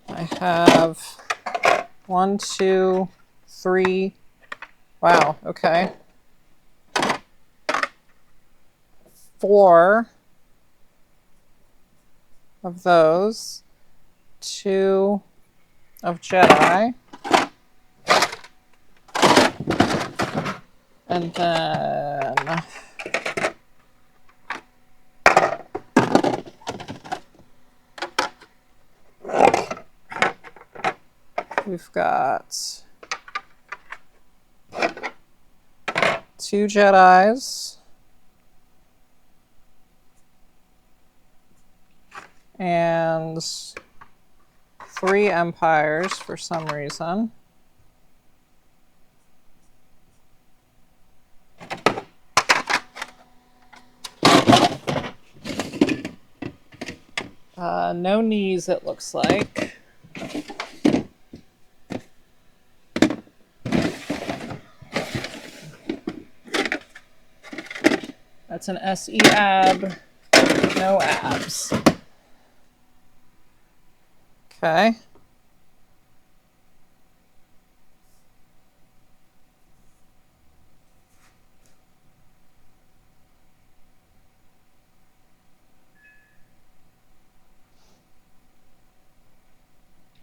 I have 1, 2, 3. Wow, okay. 4 of those, 2 of Jedi, and then we've got 2 Jedis and 3 Empires for some reason. No knees, it looks like. That's an SE ab, no abs. Okay.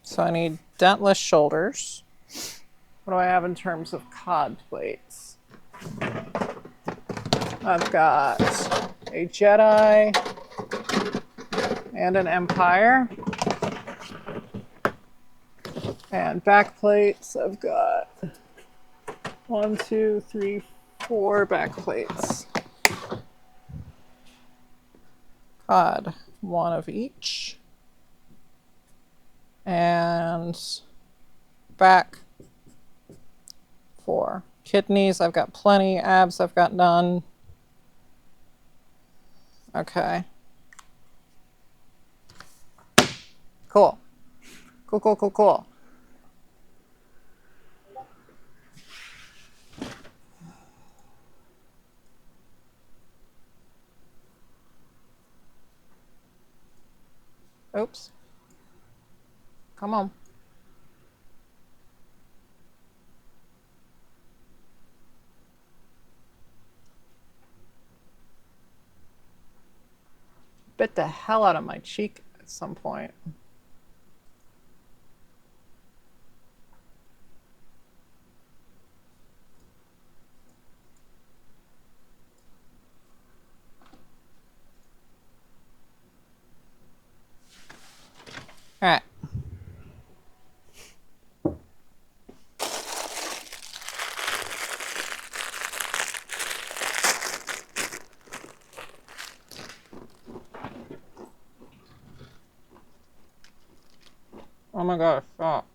So I need dentless shoulders. What do I have in terms of cod plates? I've got a Jedi and an Empire. And back plates, I've got 1, 2, 3, 4 back plates. Cod, 1 of each. And back 4. Kidneys, I've got plenty. Abs, I've got none. Okay. Cool. Cool, cool, cool, cool. Oops. Come on. Bit the hell out of my cheek at some point. All right. Oh my gosh, stop.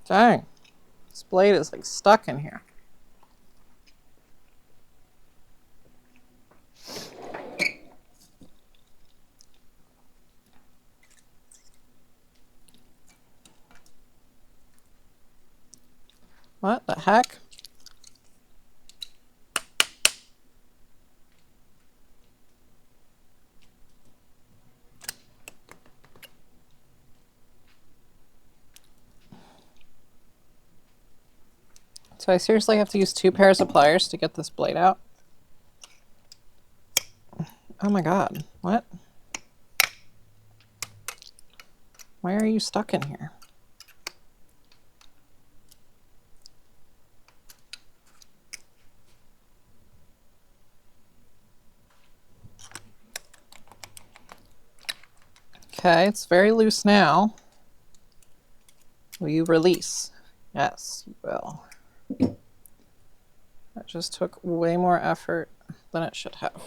Dang. This blade is like stuck in here. What the heck? So I seriously have to use 2 pairs of pliers to get this blade out? Oh my god, what? Why are you stuck in here? Okay, it's very loose now. Will you release? Yes, you will. That just took way more effort than it should have.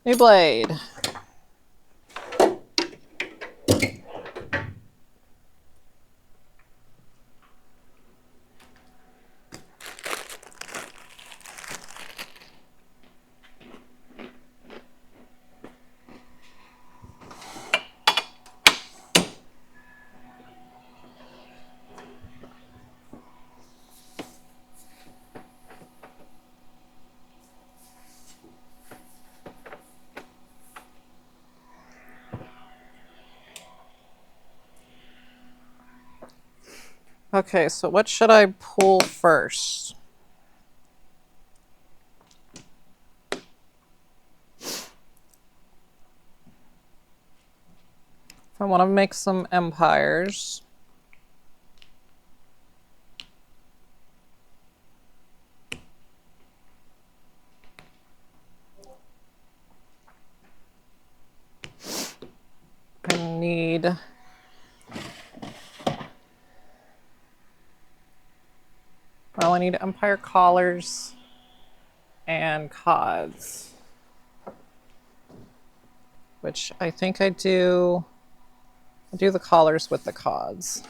New blade. Okay, so what should I pull first? If I want to make some empires. I need I need empire collars and cods, which I think I do the collars with the cods.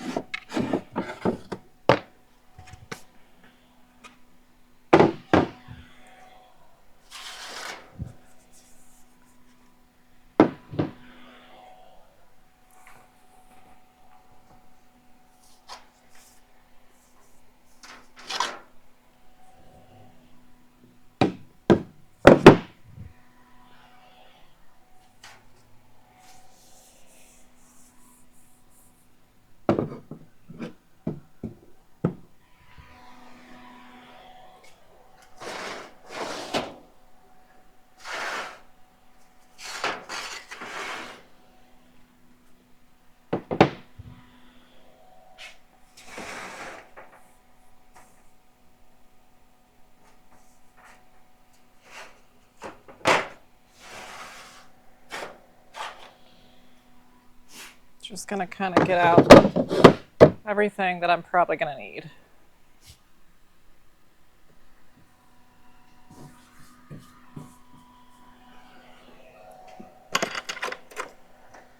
Just gonna kind of get out everything that I'm probably gonna need.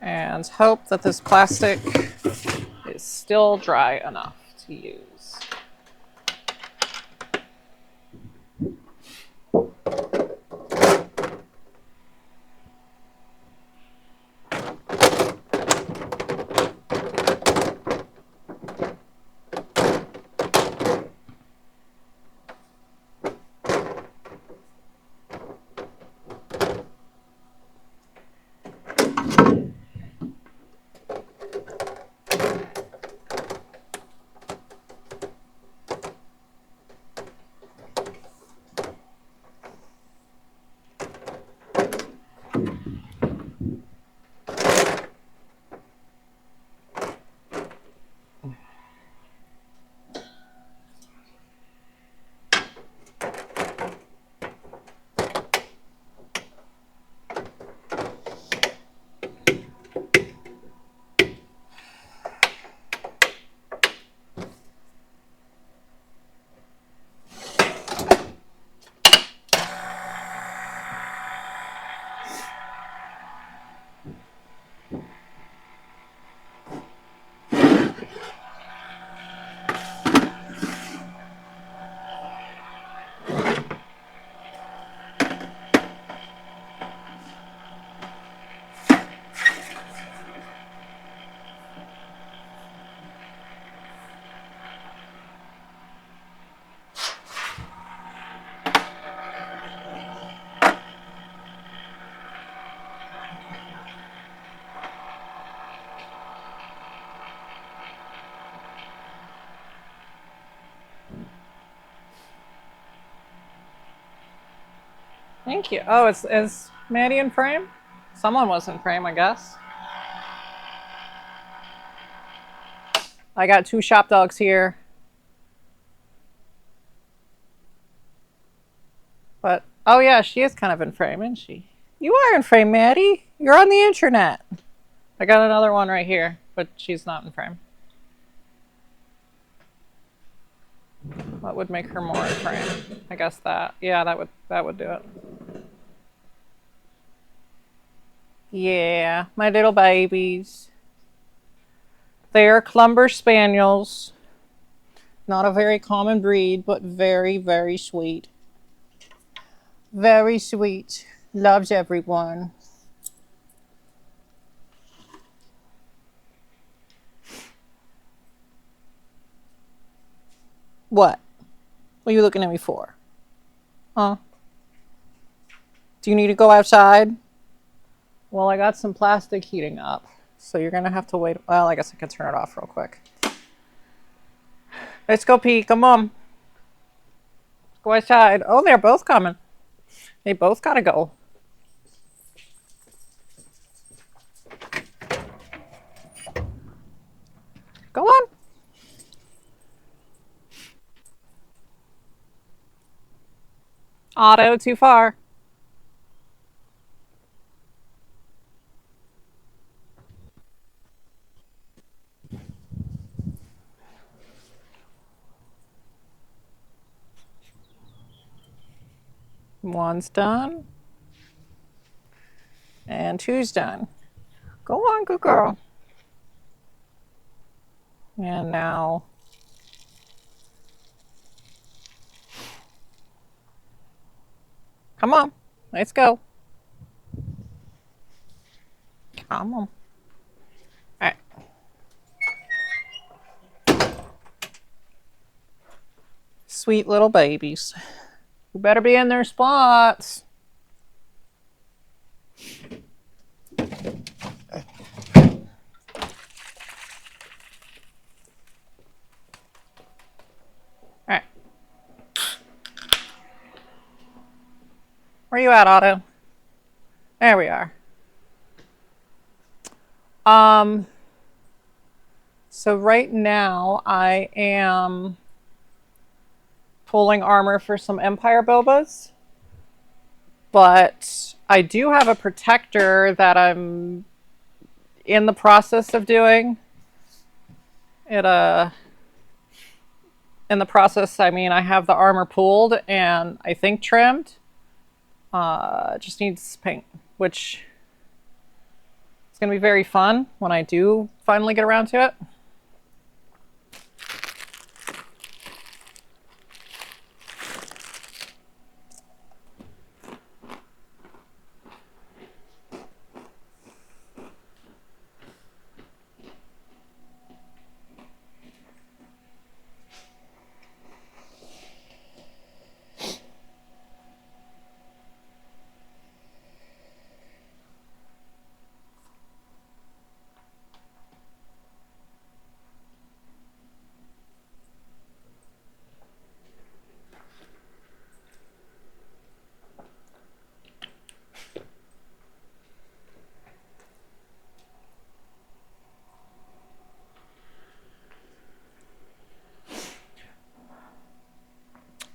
And hope that this plastic is still dry enough to use. Thank you. Oh, is Maddie in frame? Someone was in frame, I guess. I got 2 shop dogs here. But, oh yeah, she is kind of in frame, isn't she? You are in frame, Maddie. You're on the internet. I got another one right here, but she's not in frame. What would make her more in frame? I guess that. Yeah, that would do it. Yeah, my little babies. They are Clumber Spaniels. Not a very common breed, but very, very sweet. Very sweet. Loves everyone. What? What are you looking at me for? Huh? Do you need to go outside? Well, I got some plastic heating up, so you're gonna have to wait. Well, I guess I can turn it off real quick. Let's go pee. Come on. Let's go outside. Oh, they're both coming. They both gotta go. Go on. Otto, too far. One's done. And two's done. Go on, good girl. And now. Come on. Let's go. Come on. All right. Sweet little babies. You better be in their spots. All right. Where you at, Otto? There we are. So right now I am pulling armor for some Empire Bobas, but I do have a protector that I'm in the process of doing. In the process, I mean, I have the armor pulled and I think trimmed. Just needs paint, which is going to be very fun when I do finally get around to it.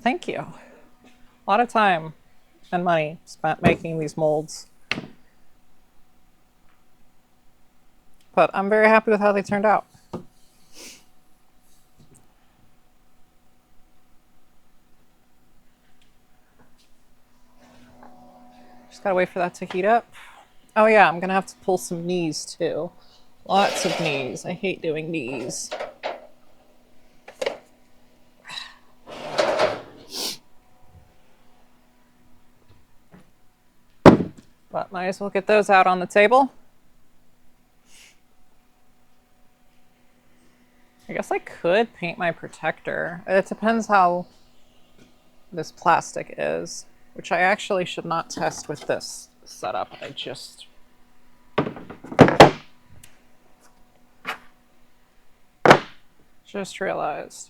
Thank you. A lot of time and money spent making these molds. But I'm very happy with how they turned out. Just gotta wait for that to heat up. Oh yeah, I'm gonna have to pull some knees too. Lots of knees. I hate doing knees. But might as well get those out on the table. I guess I could paint my protector. It depends how this plastic is, which I actually should not test with this setup. I just realized.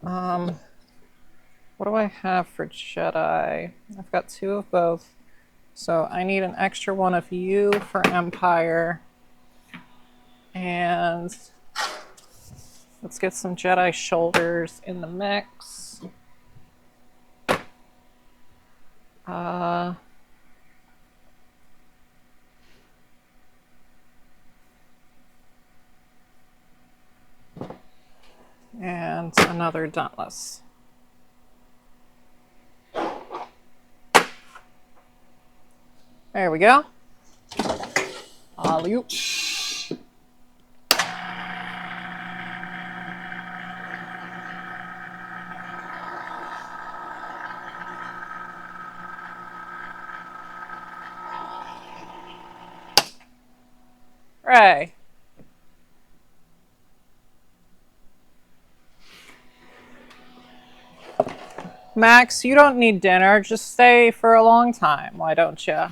What do I have for Jedi? I've got 2 of both. So I need an extra one of you for Empire. And let's get some Jedi shoulders in the mix. And another Dauntless. There we go. Alley-oop. Ray. Max, you don't need dinner. Just stay for a long time. Why don't you?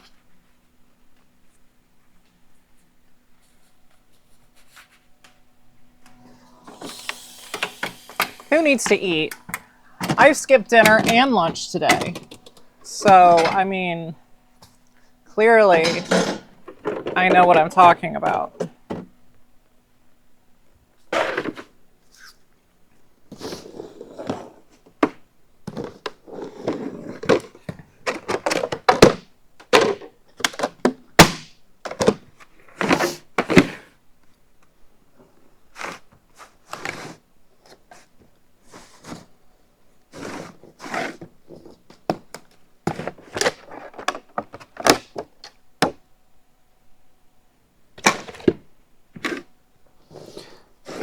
Who needs to eat? I skipped dinner and lunch today. So, I mean, clearly, I know what I'm talking about.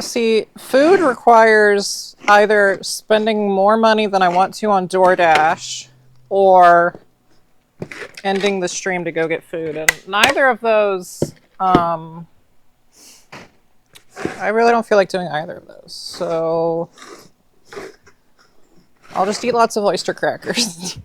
See, food requires either spending more money than I want to on DoorDash or ending the stream to go get food. And neither of those, I really don't feel like doing either of those. So I'll just eat lots of oyster crackers.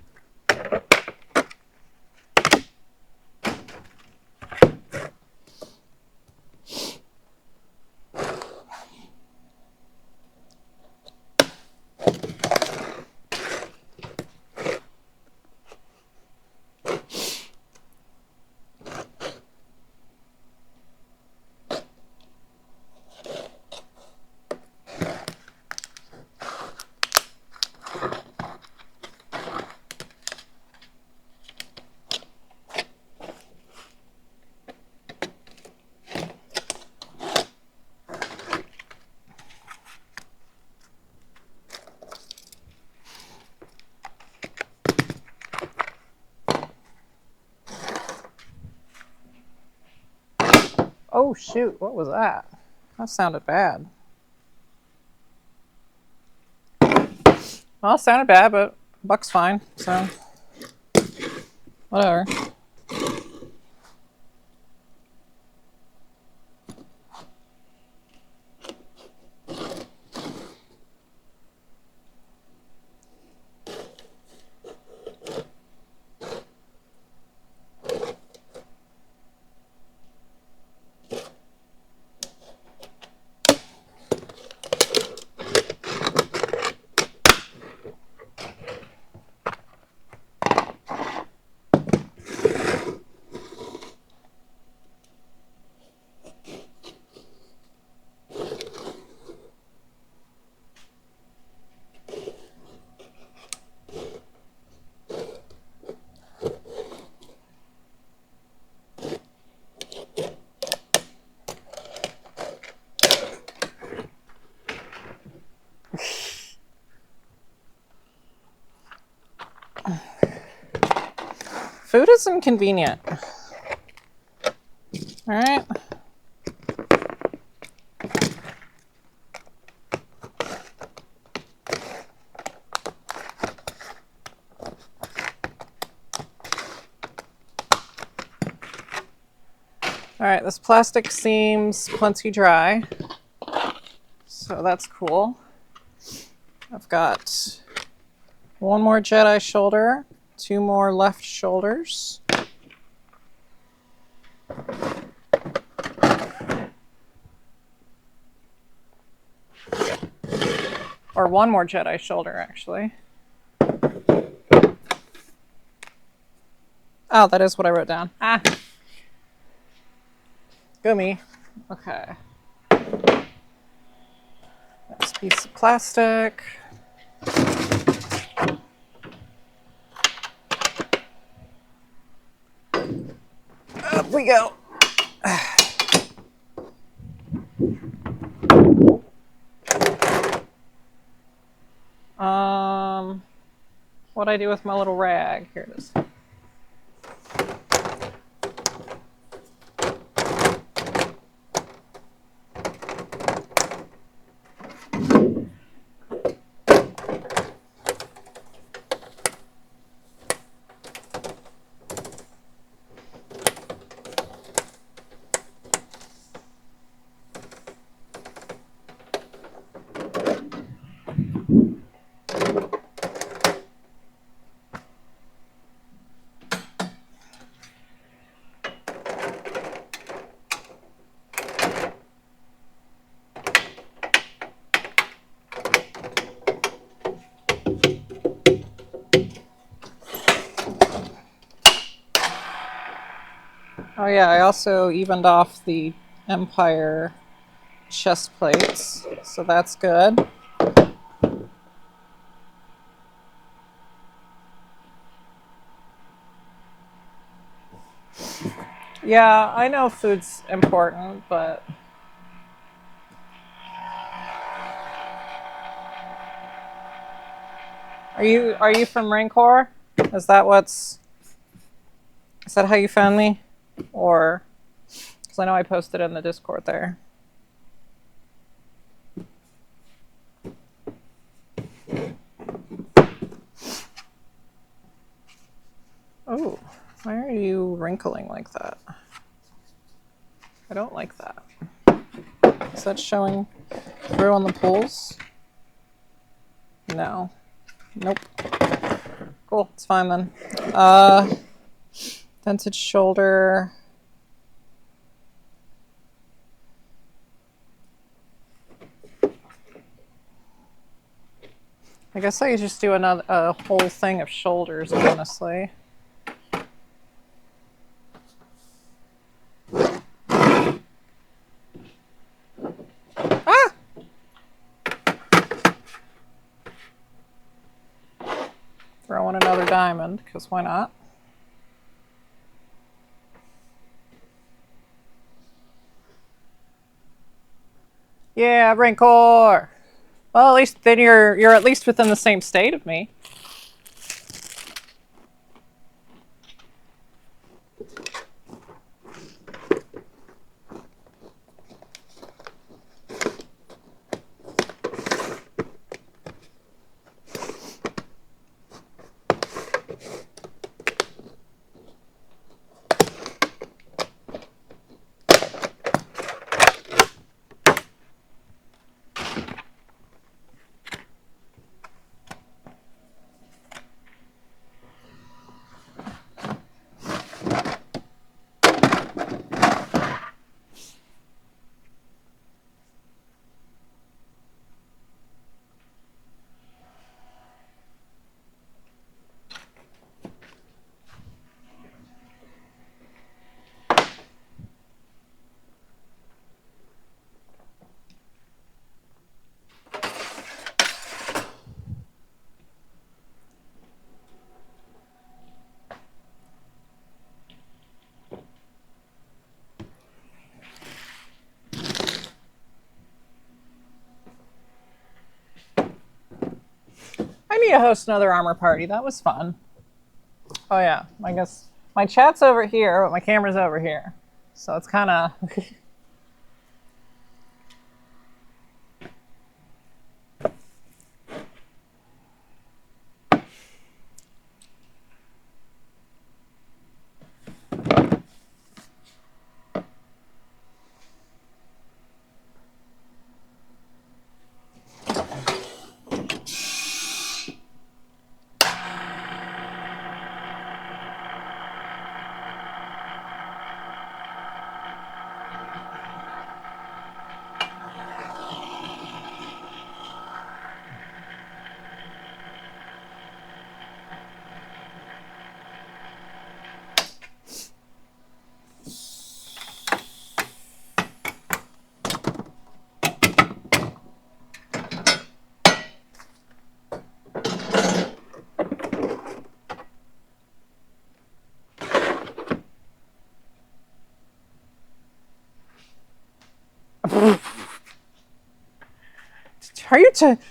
Oh shoot, what was that? That sounded bad. Well, it sounded bad, but Buck's fine, so whatever. Food is inconvenient. All right. All right, this plastic seems plenty dry, so that's cool. I've got one more Jedi shoulder, two more left shoulders. Or one more Jedi shoulder, actually. Oh, that is what I wrote down. Ah. Go me. Okay. Next piece of plastic. Up we go. What'd I do with my little rag? Here it is. yeah, I also evened off the Empire chest plates, so that's good. Yeah, I know food's important, but are you from Rancor? Is that what's is that how you found me? Or because I know I posted in the Discord there. Oh, why are you wrinkling like that? I don't like that. Is that showing through on the pools? No. Nope. Cool, it's fine then. Dented shoulder. I guess I could just do a whole thing of shoulders, honestly. Ah! Throw in another diamond, because why not? Yeah, Rancor! Well, at least then you're at least within the same state of me. I need to host another armor party. That was fun. Oh yeah, I guess my chat's over here, but my camera's over here. So it's kind of...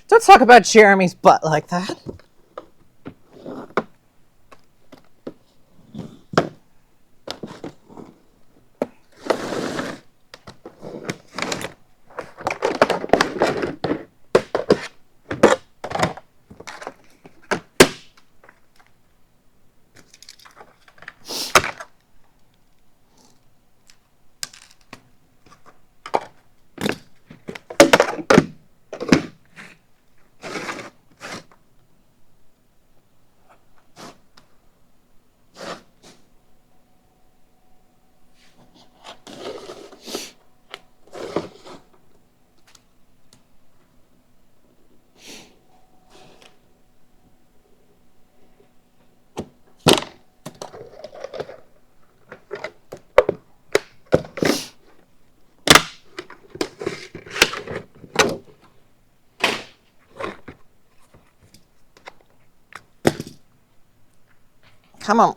Don't talk about Jeremy's butt like that. Come on.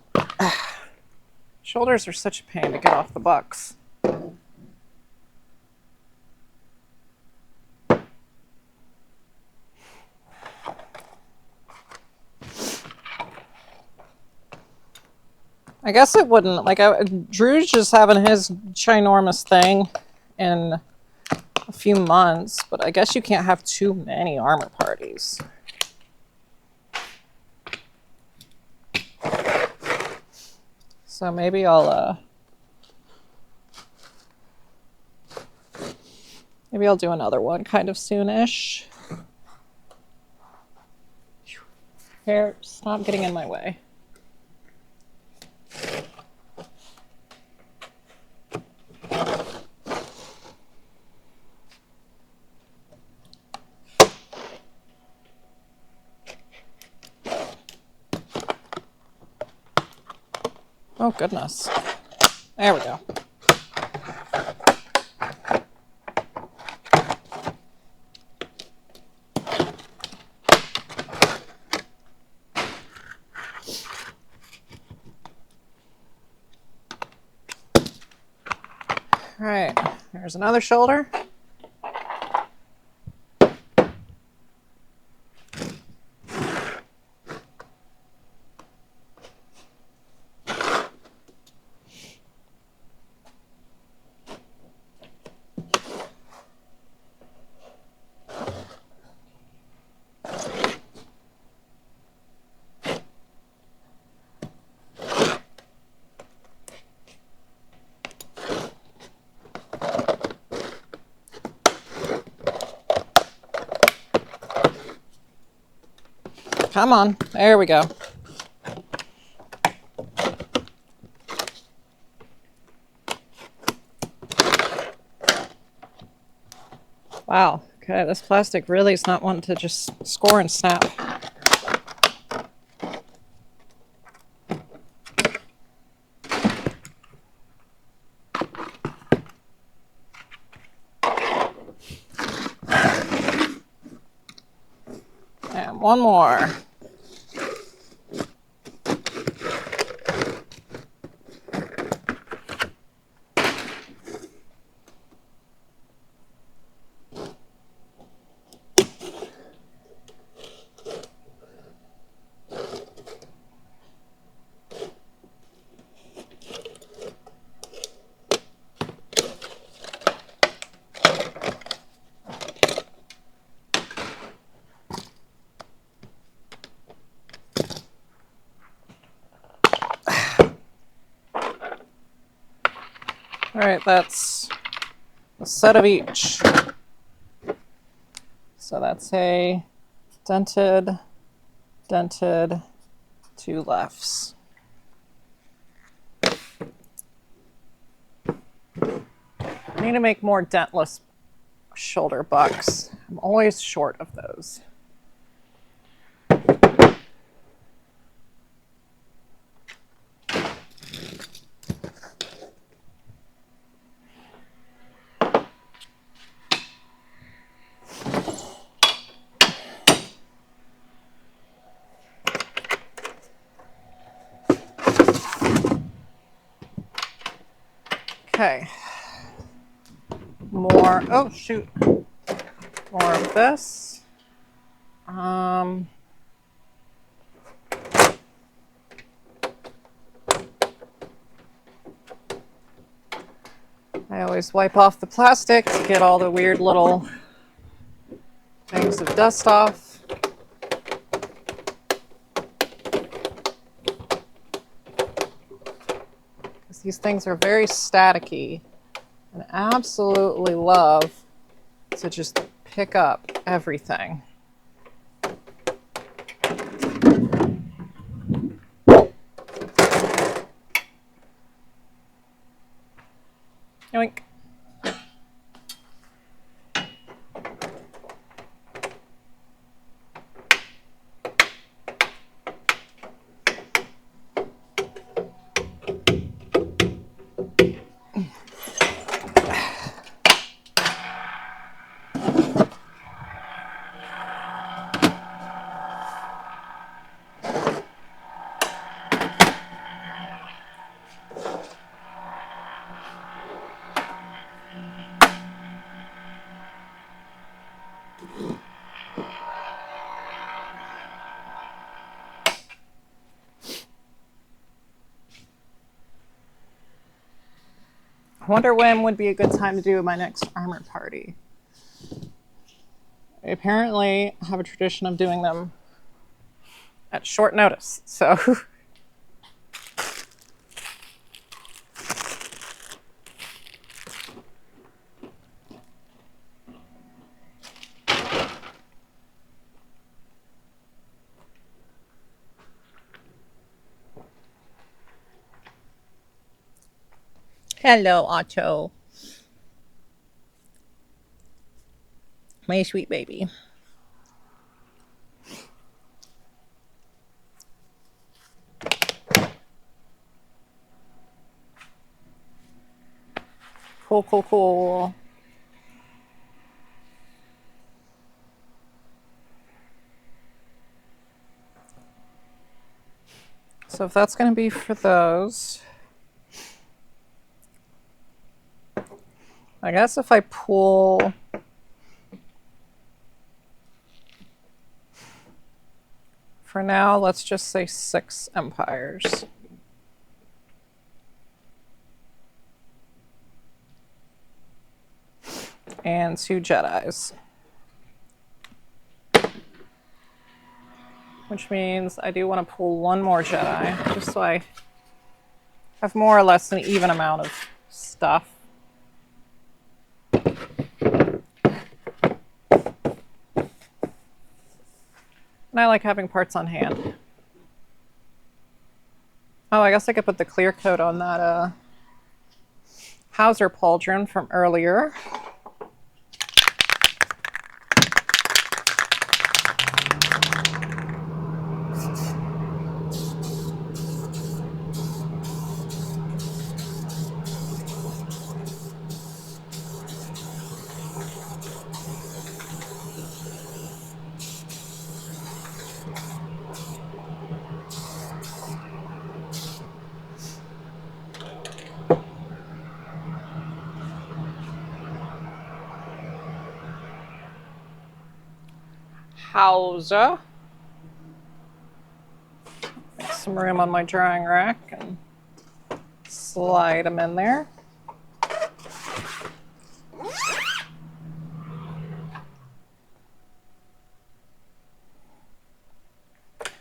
Shoulders are such a pain to get off the box. I guess it wouldn't. Like, Drew's just having his ginormous thing in a few months, but I guess you can't have too many armor parties. So maybe I'll do another one kind of soonish. Here, stop getting in my way. Oh, goodness. There we go. All right, there's another shoulder. Come on, there we go. Wow, okay, this plastic really is not wanting to just score and snap. And one more. All right, that's a set of each. So that's a dented, dented, 2 lefts. I need to make more dentless shoulder bucks. I'm always short of those. Okay, more, oh shoot, more of this. I always wipe off the plastic to get all the weird little things of dust off. These things are very staticky and absolutely love to just pick up everything. Yoink. I wonder when would be a good time to do my next armor party. I apparently have a tradition of doing them at short notice, so hello, Otto. My sweet baby. Cool, cool, cool. So if that's going to be for those, I guess if I pull for now, let's just say 6 empires. And 2 Jedis. Which means I do want to pull 1 more Jedi, just so I have more or less an even amount of stuff. And I like having parts on hand. Oh, I guess I could put the clear coat on that Hauser pauldron from earlier. Hauser. Make some room on my drying rack and slide them in there.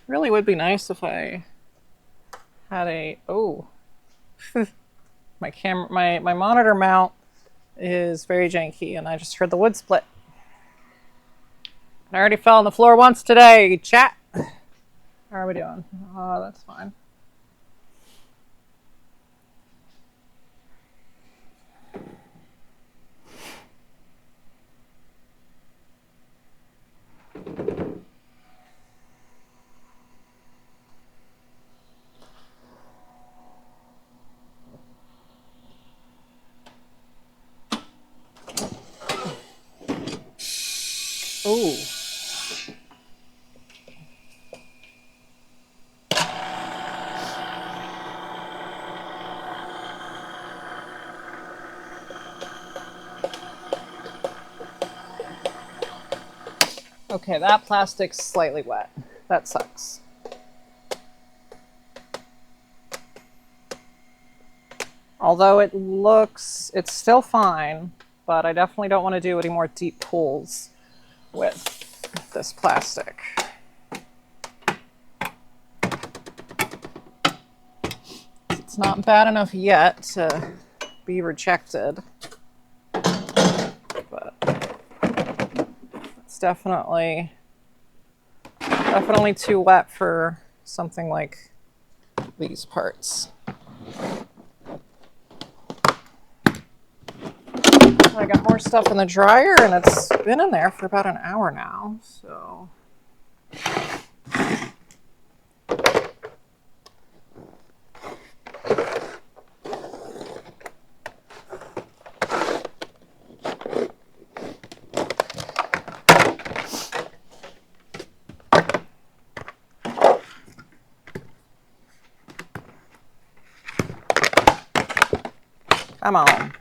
Really would be nice if I had a, oh, my camera, my monitor mount is very janky and I just heard the wood split. I already fell on the floor once today, chat. How are we doing? Oh, that's fine. Ooh. Okay, that plastic's slightly wet. That sucks. Although it's still fine, but I definitely don't want to do any more deep pulls with this plastic. It's not bad enough yet to be rejected, but it's definitely too wet for something like these parts. I got more stuff in the dryer and it's been in there for about an hour now, so. Come on.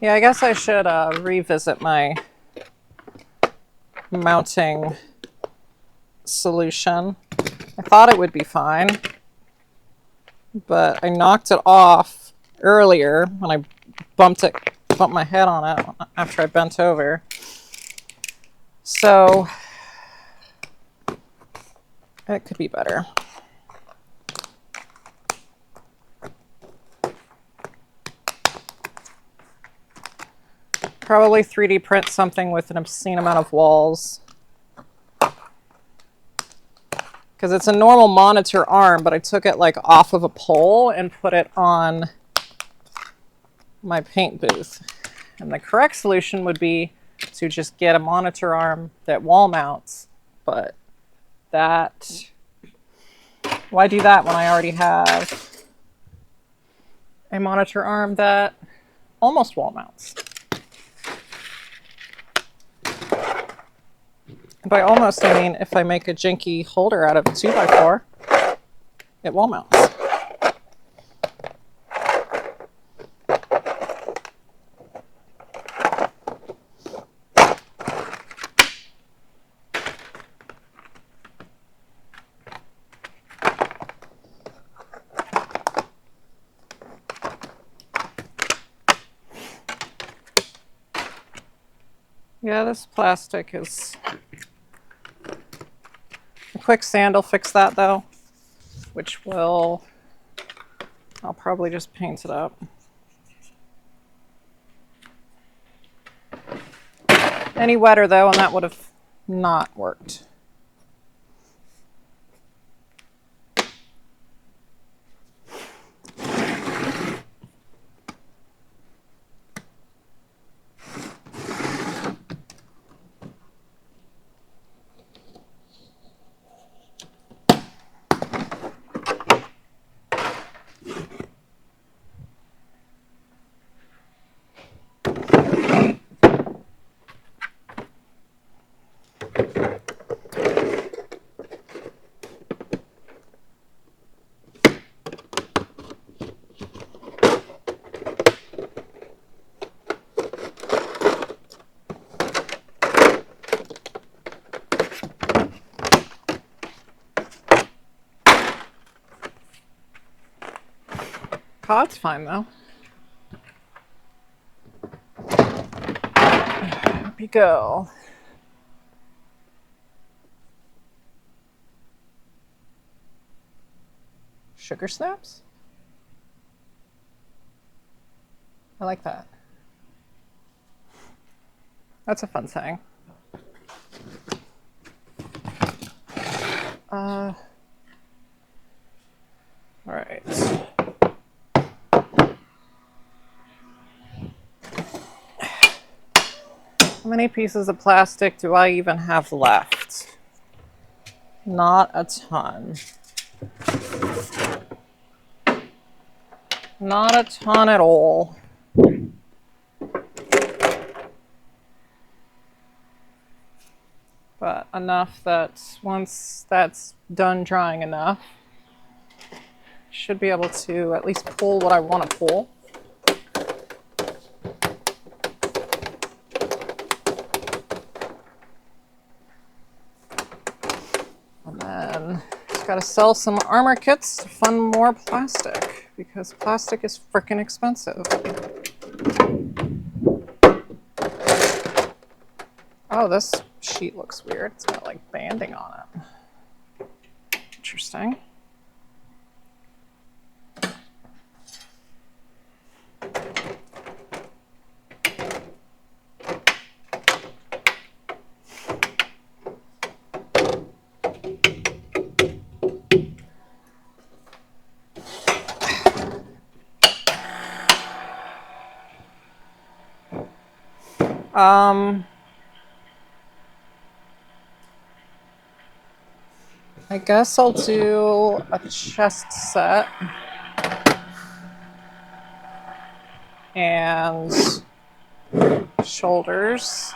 Yeah, I guess I should revisit my mounting solution. I thought it would be fine, but I knocked it off earlier when I bumped my head on it after I bent over. So it could be better. Probably 3D print something with an obscene amount of walls. Because it's a normal monitor arm, but I took it like off of a pole and put it on my paint booth. And the correct solution would be to just get a monitor arm that wall mounts. But why do that when I already have a monitor arm that almost wall mounts? By almost, I mean if I make a janky holder out of a 2x4, it wall mounts. Yeah, this plastic is... A quick sand will fix that though, which will... I'll probably just paint it up. Any wetter though, and that would have not worked. Cod's fine though. Up you go. Sugar snaps? I like that. That's a fun saying. All right. How many pieces of plastic do I even have left? Not a ton. Not a ton at all. But enough that once that's done drying enough, should be able to at least pull what I want to pull. And then just got to sell some armor kits to fund more plastic because plastic is frickin' expensive. Oh, this sheet looks weird. It's got like banding on it. Interesting. I guess I'll do a chest set and shoulders.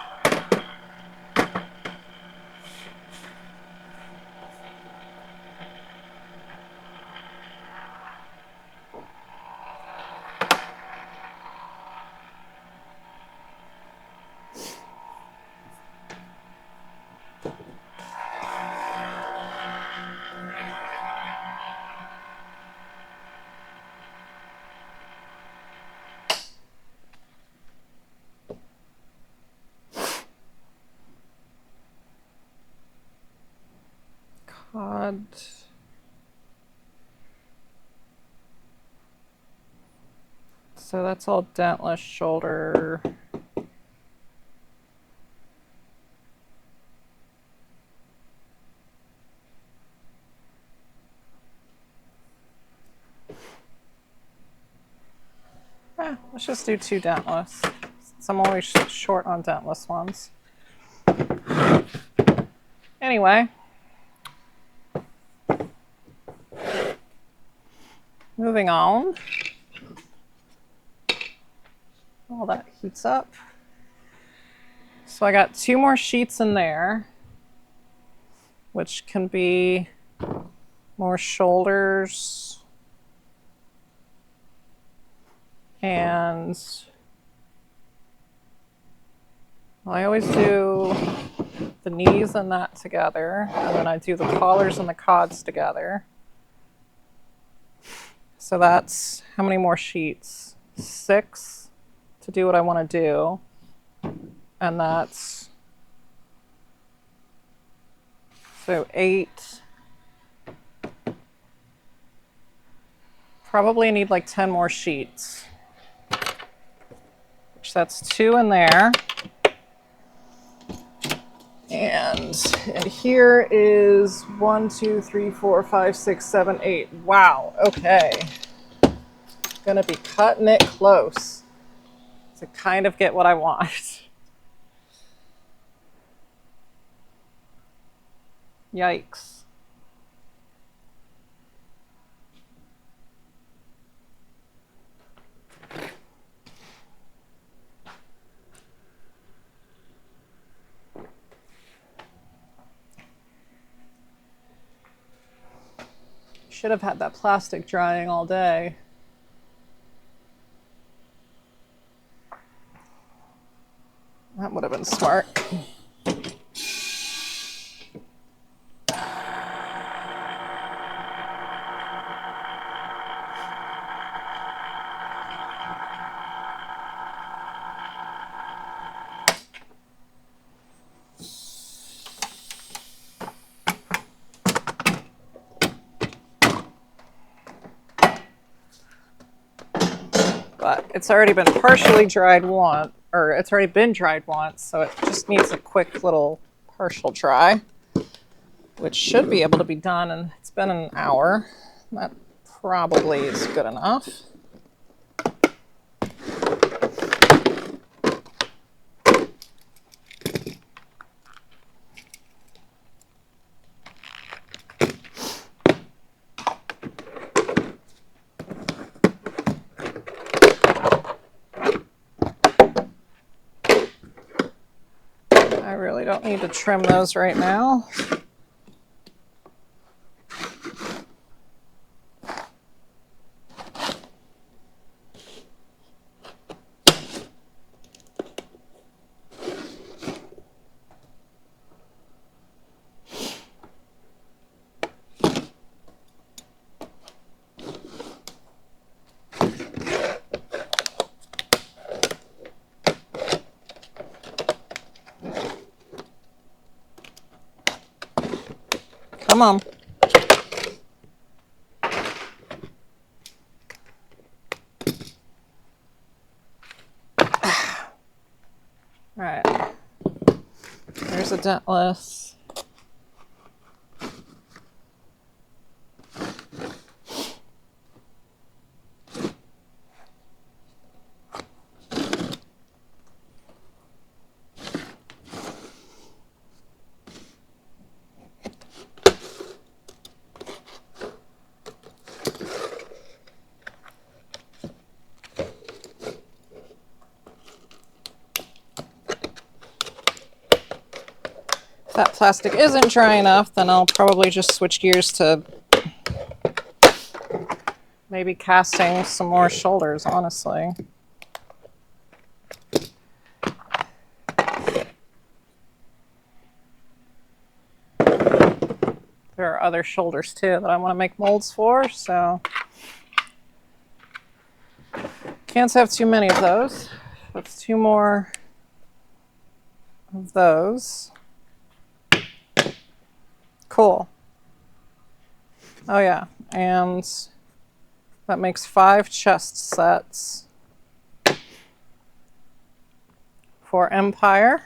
Pod. So that's all dentless shoulder. Let's just do 2 dentless. Since I'm always short on dentless ones. Anyway. Moving on. All that heats up. So I got 2 more sheets in there, which can be more shoulders and I always do the knees and that together, and then I do the collars and the cods together. So that's how many more sheets? 6 to do what I want to do. And that's so 8. Probably need like 10 more sheets. Which that's 2 in there. And here is 1, 2, 3, 4, 5, 6, 7, 8. Wow, okay. Gonna be cutting it close to kind of get what I want. Yikes. Should have had that plastic drying all day. That would have been smart. But it's already been partially dried once, or it's already been dried once, so it just needs a quick little partial dry, which should be able to be done, and it's been an hour. That probably is good enough. I really don't need to trim those right now. Come on. All right. There's a dentless. If that plastic isn't dry enough, then I'll probably just switch gears to maybe casting some more shoulders, honestly. There are other shoulders too that I want to make molds for, so can't have too many of those. That's 2 more of those. Cool. Oh yeah, and that makes 5 chest sets for Empire.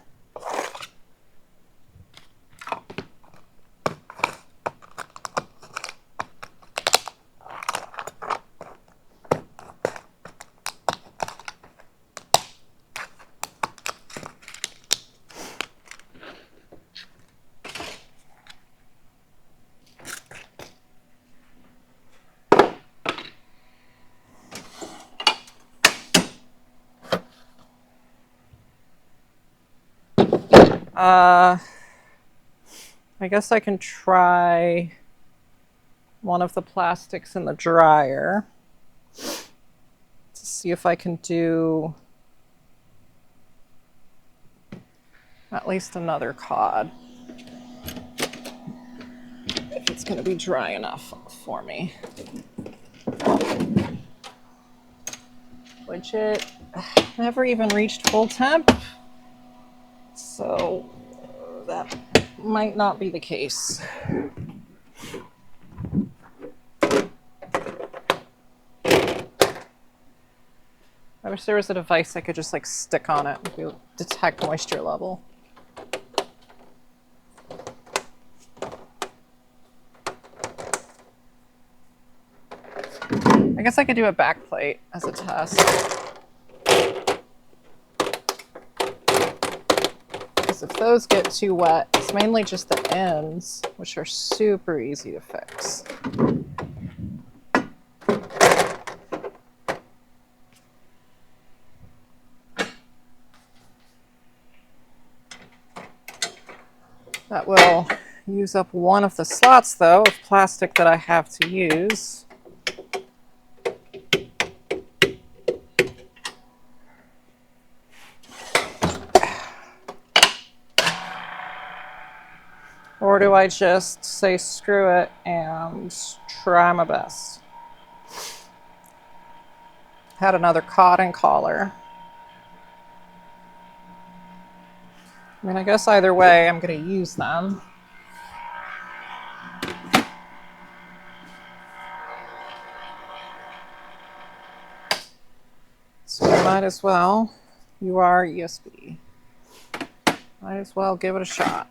I guess I can try one of the plastics in the dryer to see if I can do at least another cod. If it's going to be dry enough for me. Which it never even reached full temp. So that might not be the case. I wish there was a device I could just like stick on it and detect moisture level. I guess I could do a back plate as a test. Because if those get too wet, it's mainly just the ends, which are super easy to fix. That will use up one of the slots, though, of plastic that I have to use. Or do I just say screw it and try my best? Had another cotton collar. I mean, I guess either way, I'm going to use them. So I might as well. You are ESB. Might as well give it a shot.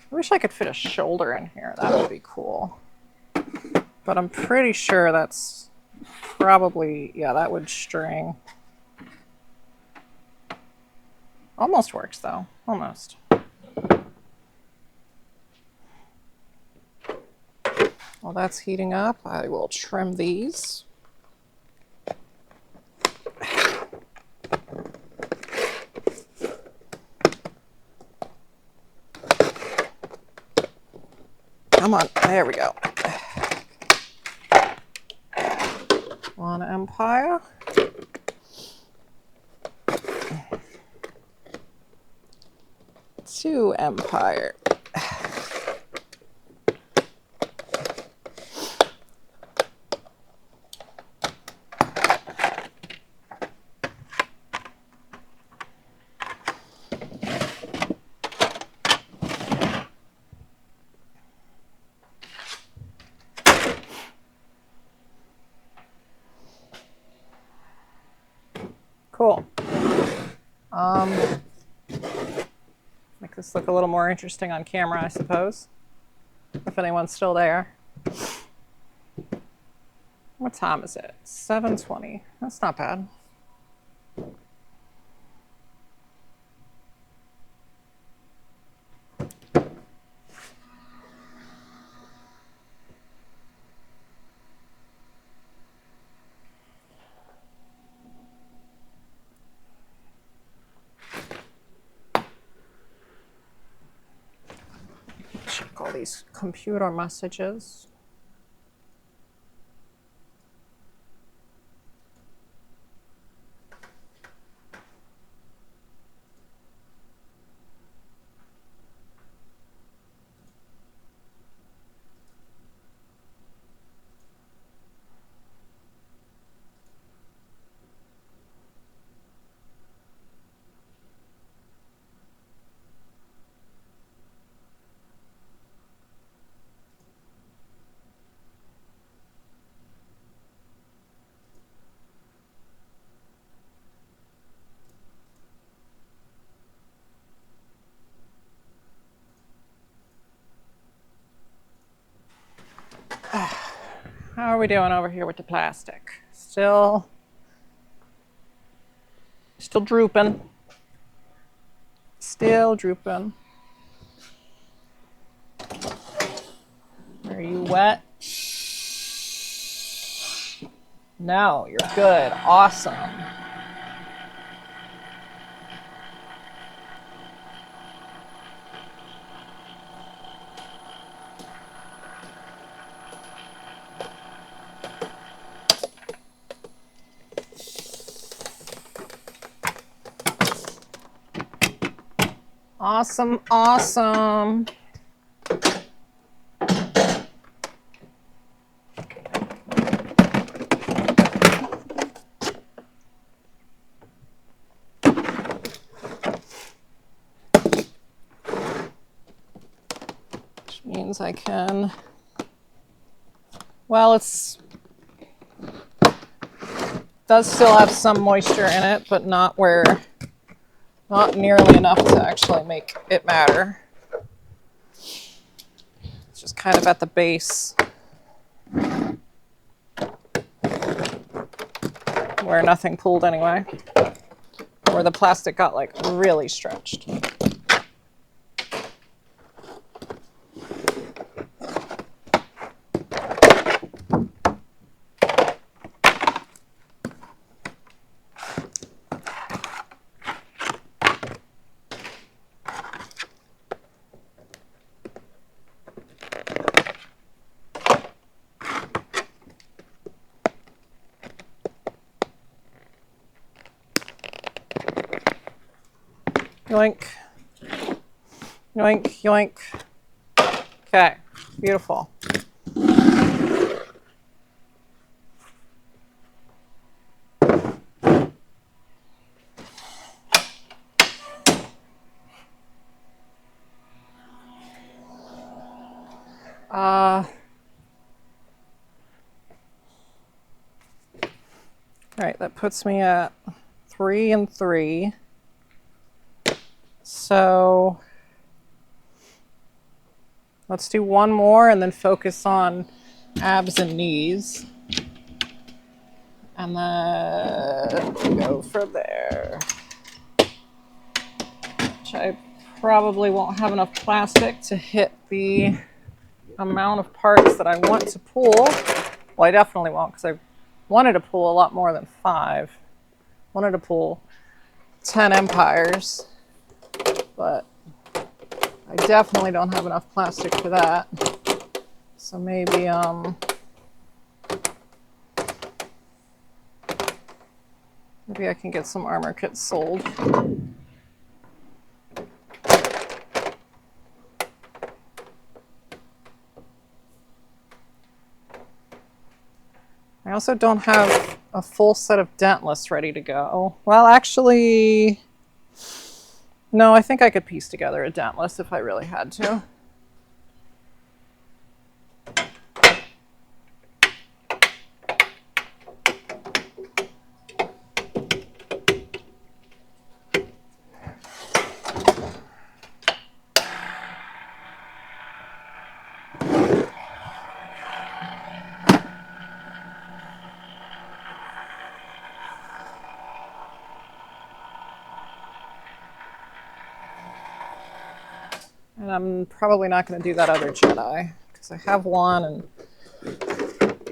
I wish I could fit a shoulder in here. That would be cool. But I'm pretty sure that's probably, yeah, that would string. Almost works though, almost. While that's heating up, I will trim these. Come on, there we go. One Empire. Two Empire. Cool. Make this look a little more interesting on camera, I suppose. If anyone's still there. What time is it? 7:20. That's not bad. Check all these computer messages. How are we doing over here with the plastic? Still drooping. Still drooping. Are you wet? No, you're good. Awesome. Awesome, awesome. Which means I can, well, does still have some moisture in it, but not nearly enough to actually make it matter. It's just kind of at the base where nothing pulled anyway, where the plastic got like really stretched. Yoink, yoink, yoink. Okay, beautiful. All right, that puts me at 3 and 3. So let's do one more and then focus on abs and knees. And then go from there. Which I probably won't have enough plastic to hit the amount of parts that I want to pull. Well, I definitely won't, because I wanted to pull a lot more than 5. Wanted to pull 10 empires, but I definitely don't have enough plastic for that. So maybe maybe I can get some armor kits sold. I also don't have a full set of dentless ready to go. Well, actually, no, I think I could piece together a dentless if I really had to. And I'm probably not going to do that other Jedi, because I have one, and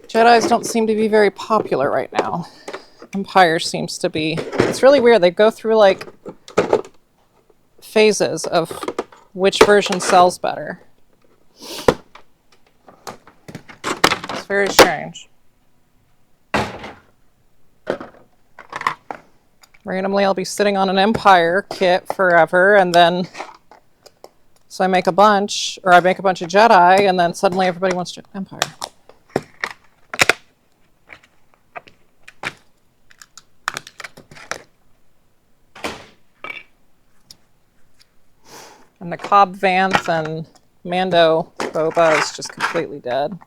Jedis don't seem to be very popular right now. Empire seems to be. It's really weird. They go through like phases of which version sells better. It's very strange. Randomly, I'll be sitting on an Empire kit forever, and then so I make a bunch, or I make a bunch of Jedi, and then suddenly everybody wants to Empire. And the Cobb Vanth and Mando Boba is just completely dead.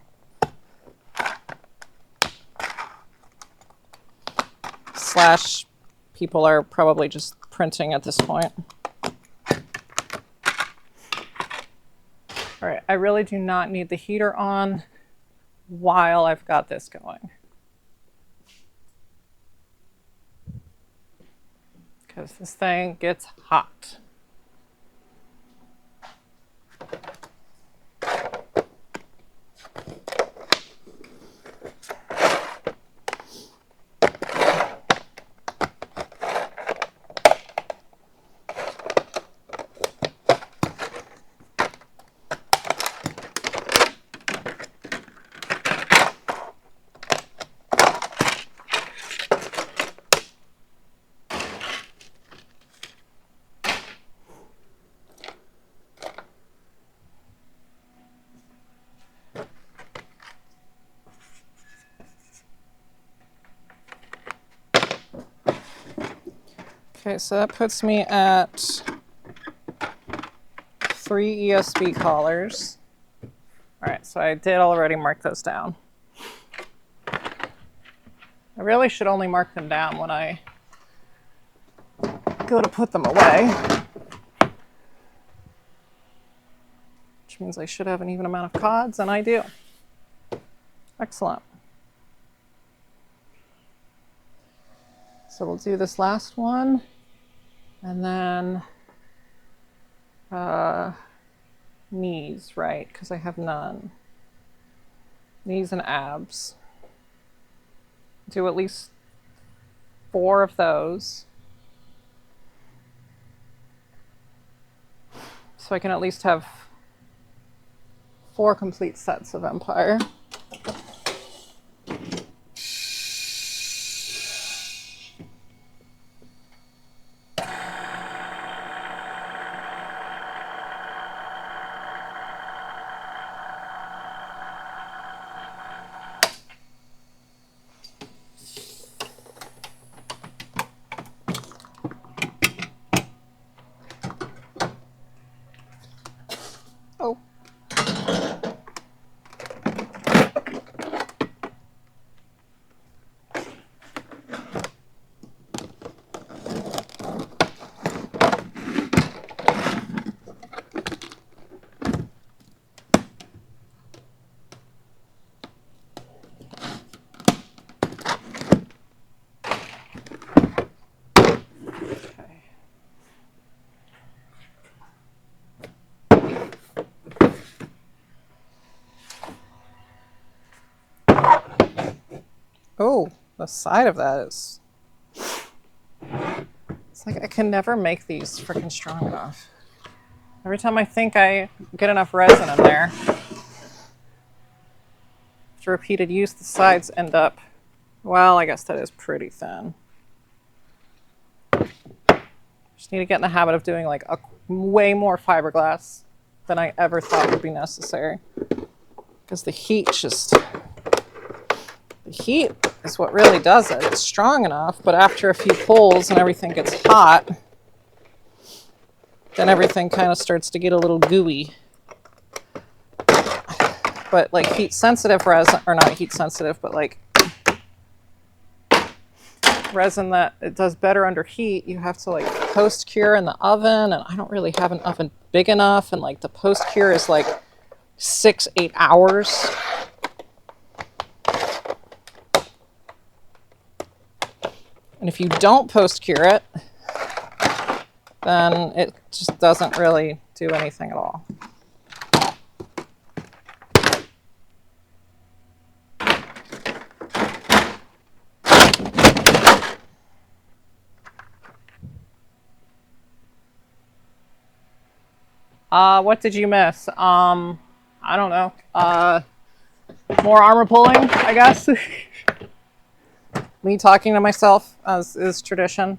Slash, people are probably just printing at this point. All right, I really do not need the heater on while I've got this going. Because this thing gets hot. Okay, so that puts me at 3 ESB collars. All right, so I did already mark those down. I really should only mark them down when I go to put them away, which means I should have an even amount of cods, and I do. Excellent. So we'll do this last one, and then knees, right? Because I have none. Knees and abs. Do at least 4 of those. So I can at least have 4 complete sets of Empire. Oh. Oh, the side of that is... It's like I can never make these freaking strong enough. Every time I think I get enough resin in there, after repeated use, the sides end up... Well, I guess that is pretty thin. Just need to get in the habit of doing like a way more fiberglass than I ever thought would be necessary. Because the heat just... The heat is what really does it. It's strong enough, but after a few pulls and everything gets hot, then everything kind of starts to get a little gooey. But like heat sensitive resin, or not heat sensitive, but like resin that it does better under heat, you have to like post cure in the oven, and I don't really have an oven big enough, and like the post cure is like 6-8 hours. And if you don't post cure it, then it just doesn't really do anything at all. What did you miss? I don't know. More armor pulling, I guess. Me talking to myself, as is tradition.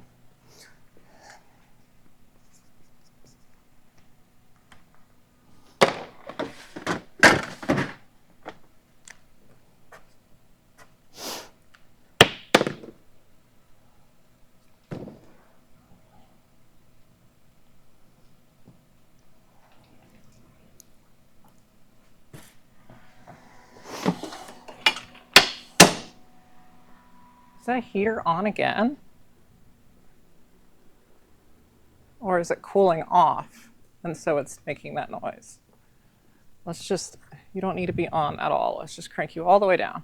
Is that heater on again? Or is it cooling off? And so it's making that noise. Let's just You don't need to be on at all. Let's just crank you all the way down.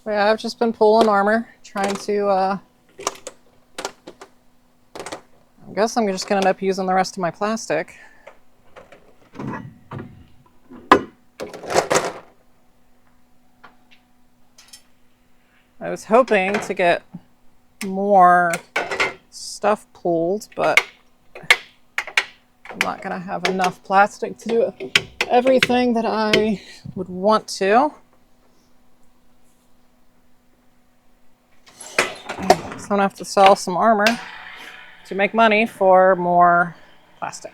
Yeah, I've just been pulling armor, trying to, I guess I'm just going to end up using the rest of my plastic. I was hoping to get more stuff pulled, but I'm not going to have enough plastic to do everything that I would want to. So I'm going to have to sell some armor to make money for more plastic.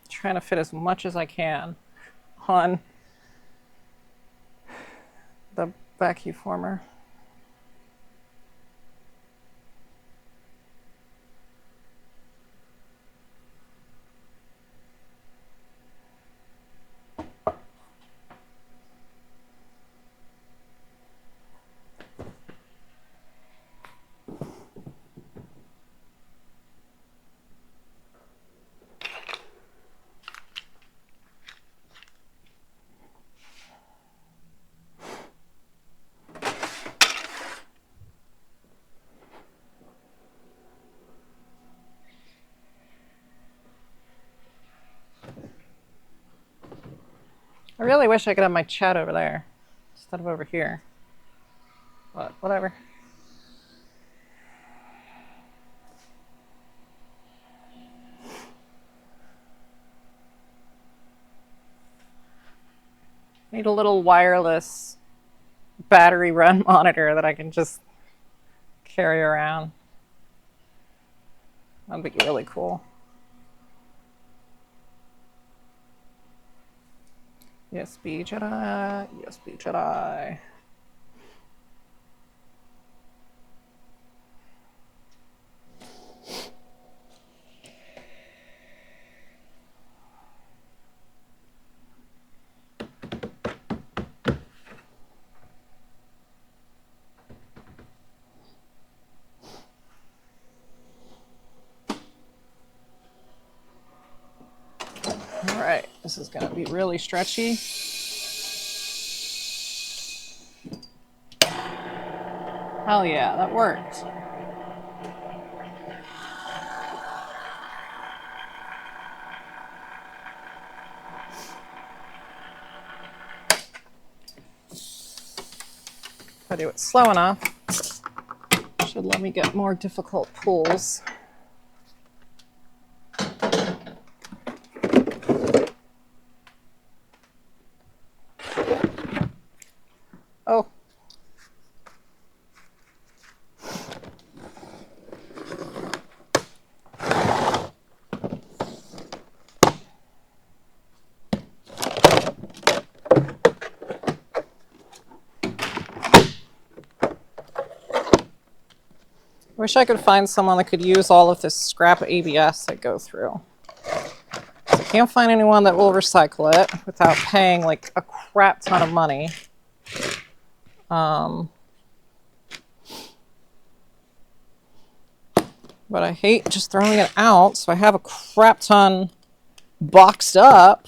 Trying to fit as much as I can on the vacuum former. I really wish I could have my chat over there instead of over here, but whatever. Need a little wireless battery run monitor that I can just carry around. That'd be really cool. USB Jedi, USB Jedi. All right, this is gonna be really stretchy. Hell yeah, that worked. If I do it slow enough, it should let me get more difficult pulls. Oh. wish I could find someone that could use all of this scrap ABS I go through. I can't find anyone that will recycle it without paying like a crap ton of money. But I hate just throwing it out, so I have a crap ton boxed up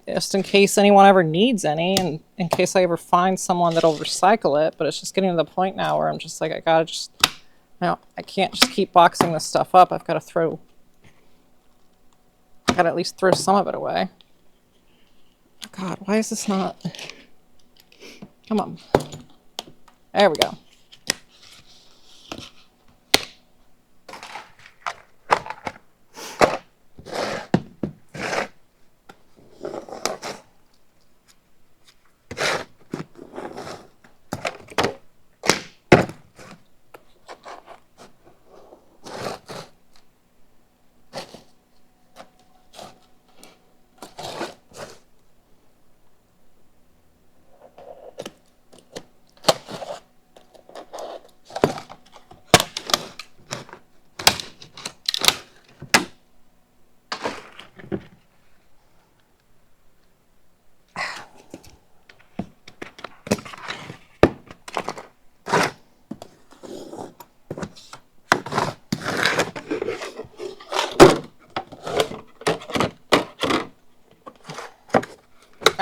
just in case anyone ever needs any, and in case I ever find someone that'll recycle it. But it's just getting to the point now where I'm just like, I can't just keep boxing this stuff up. I've got to at least throw some of it away. God, why is this not? Come on. There we go.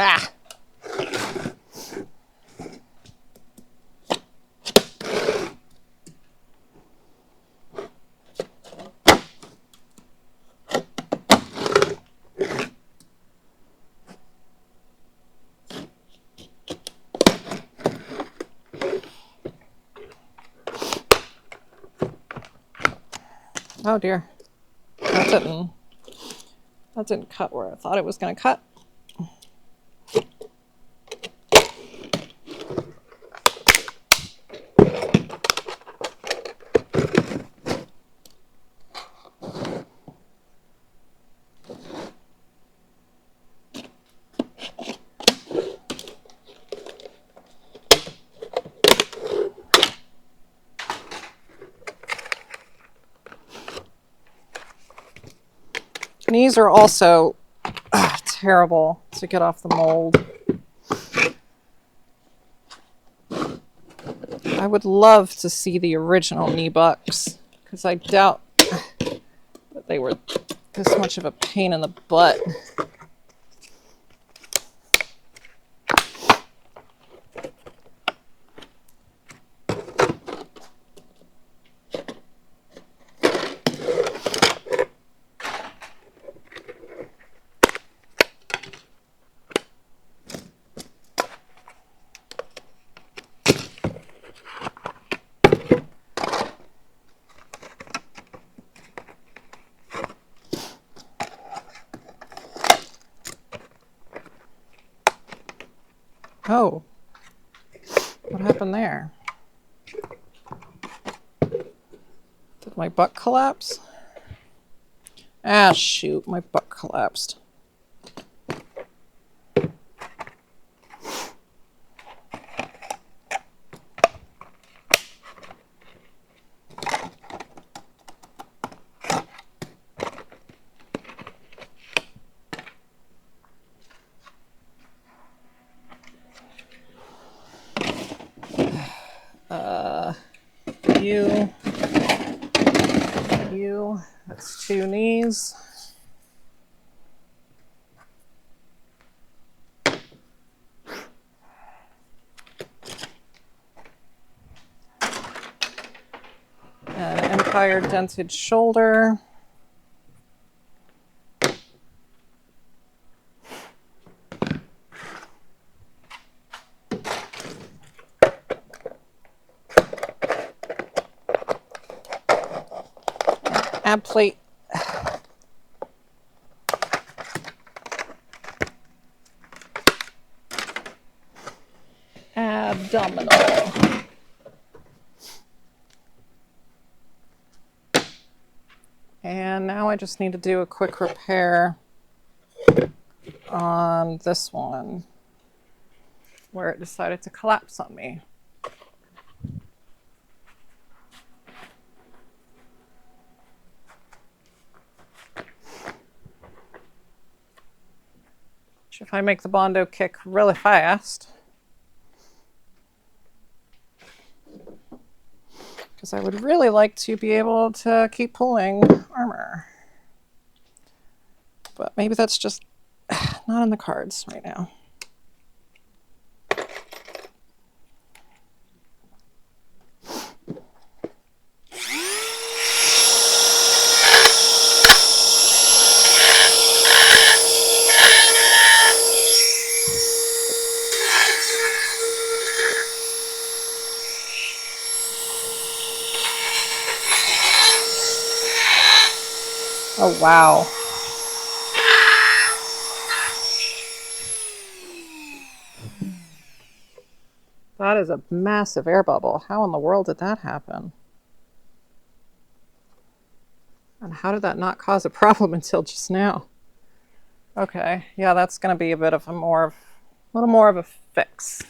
Ah. Oh dear. That didn't cut where I thought it was going to cut. These are also terrible to get off the mold. I would love to see the original knee bucks, because I doubt that they were this much of a pain in the butt. Oh, what happened there? Did my butt collapse? Ah, shoot, my butt collapsed. That's 2 knees. An Empire dented shoulder. Ab plate. Abdominal. And now I just need to do a quick repair on this one where it decided to collapse on me. if I make the Bondo kick really fast, because I would really like to be able to keep pulling armor. But maybe that's just not in the cards right now. Oh, wow. That is a massive air bubble. How in the world did that happen? And how did that not cause a problem until just now? Okay, yeah, that's going to be a bit of a little more of a fix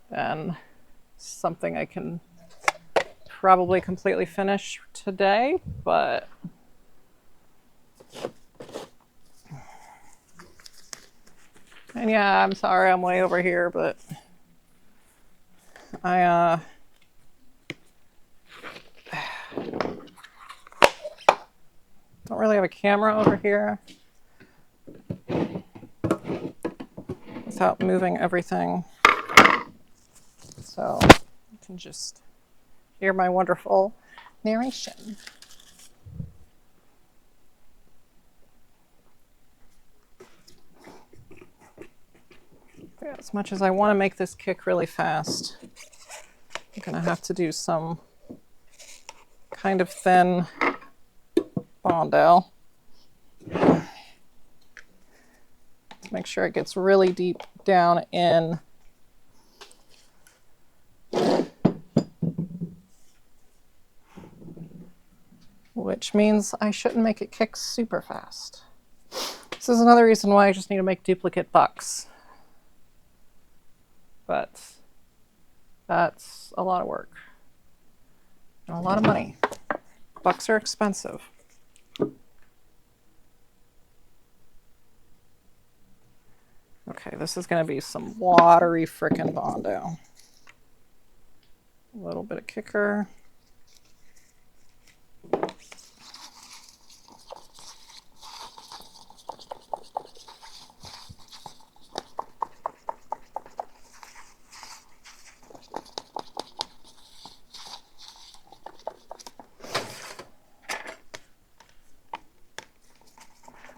than something I can probably completely finish today, but and yeah, I'm sorry I'm way over here, but I don't really have a camera over here without moving everything, so you can just hear my wonderful narration. As much as I want to make this kick really fast, I'm going to have to do some kind of thin Bondo to make sure it gets really deep down in. Which means I shouldn't make it kick super fast. This is another reason why I just need to make duplicate bucks. But that's a lot of work and a lot of money. Bucks are expensive. Okay, this is going to be some watery frickin' Bondo. A little bit of kicker.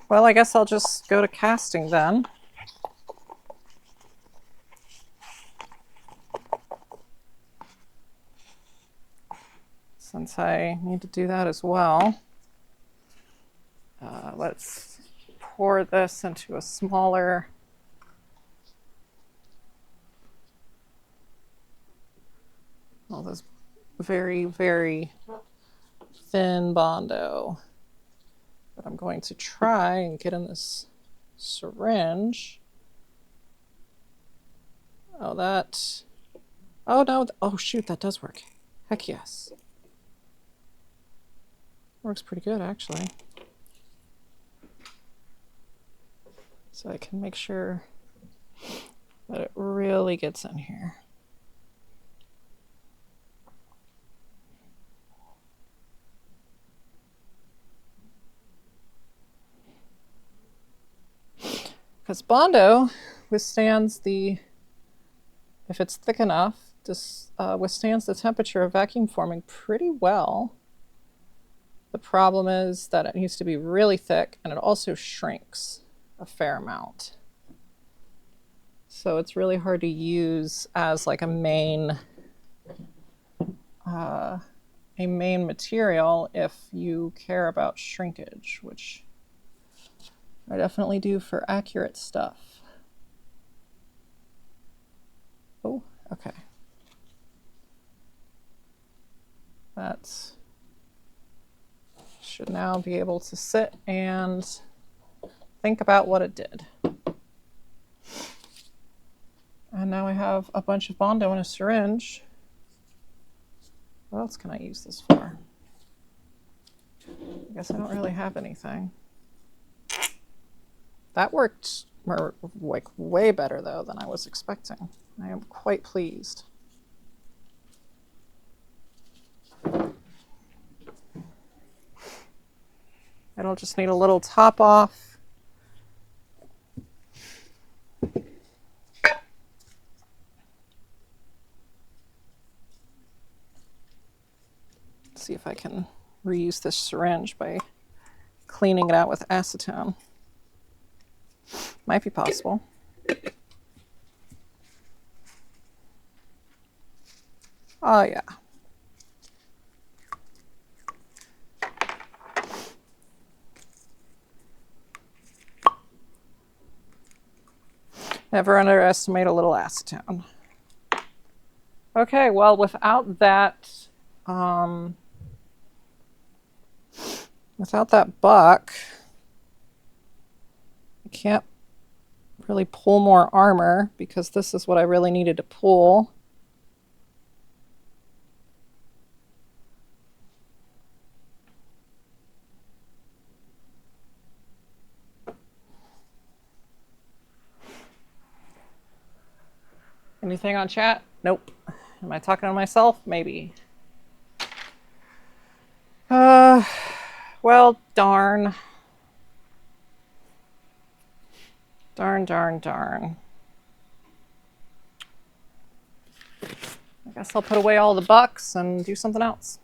Well, I guess I'll just go to casting then. Since I need to do that as well. Let's pour this into a smaller this very, very thin Bondo that I'm going to try and get in this syringe. Oh, no, oh shoot, that does work. Heck yes. Works pretty good, actually. So I can make sure that it really gets in here. Because Bondo withstands if it's thick enough, this withstands the temperature of vacuum forming pretty well. The problem is that it needs to be really thick, and it also shrinks a fair amount. So it's really hard to use as like a main material if you care about shrinkage, which I definitely do for accurate stuff. Oh, okay. That should now be able to sit and think about what it did. And now I have a bunch of Bondo in a syringe. What else can I use this for? I guess I don't really have anything. That worked like way better though than I was expecting. I am quite pleased. It'll just need a little top off. See if I can reuse this syringe by cleaning it out with acetone. Might be possible. Oh yeah. Never underestimate a little acetone. Okay, well, without that buck, I can't really pull more armor because this is what I really needed to pull. Anything on chat? Nope. Am I talking to myself? Maybe. Well, darn. Darn. I guess I'll put away all the bucks and do something else.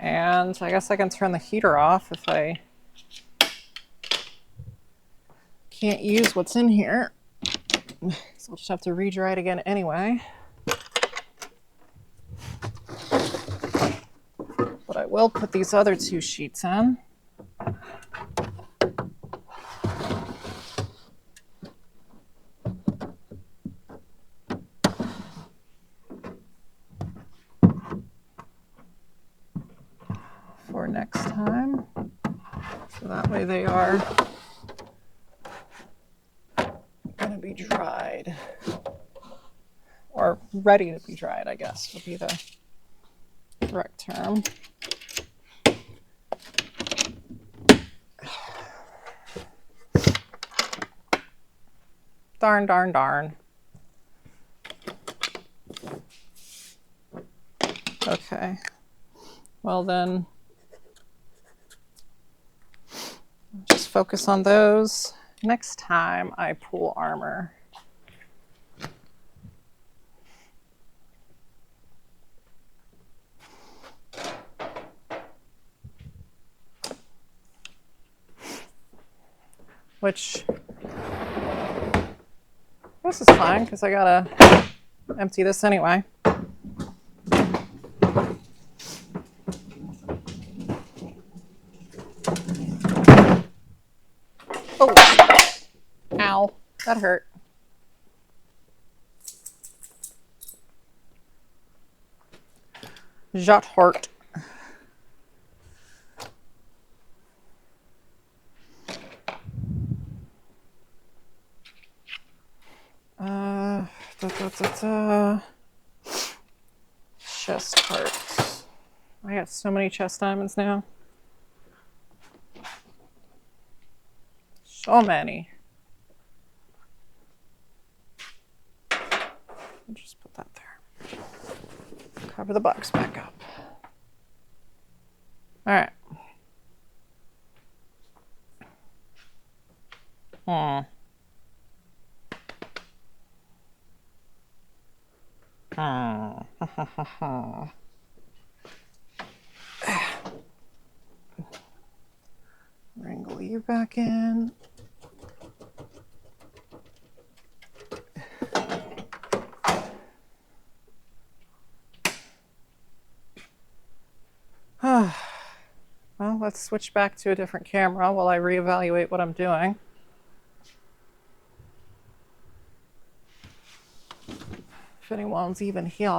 And I guess I can turn the heater off if I can't use what's in here. So I'll just have to redry it again anyway. But I will put these other two sheets in. For next time. So that way they are going to be dried. Or ready to be dried, I guess, would be the correct term. Darn. Okay. Well then, just focus on those next time I pull armor. Which, this is fine because I gotta empty this anyway. Oh, ow, that hurt. That hurt. Chest heart. I got so many chest diamonds now. So many. I'll just put that there. Cover the box back up. All right. Wrangle you back in. Well, let's switch back to a different camera while I reevaluate what I'm doing. If anyone's even here.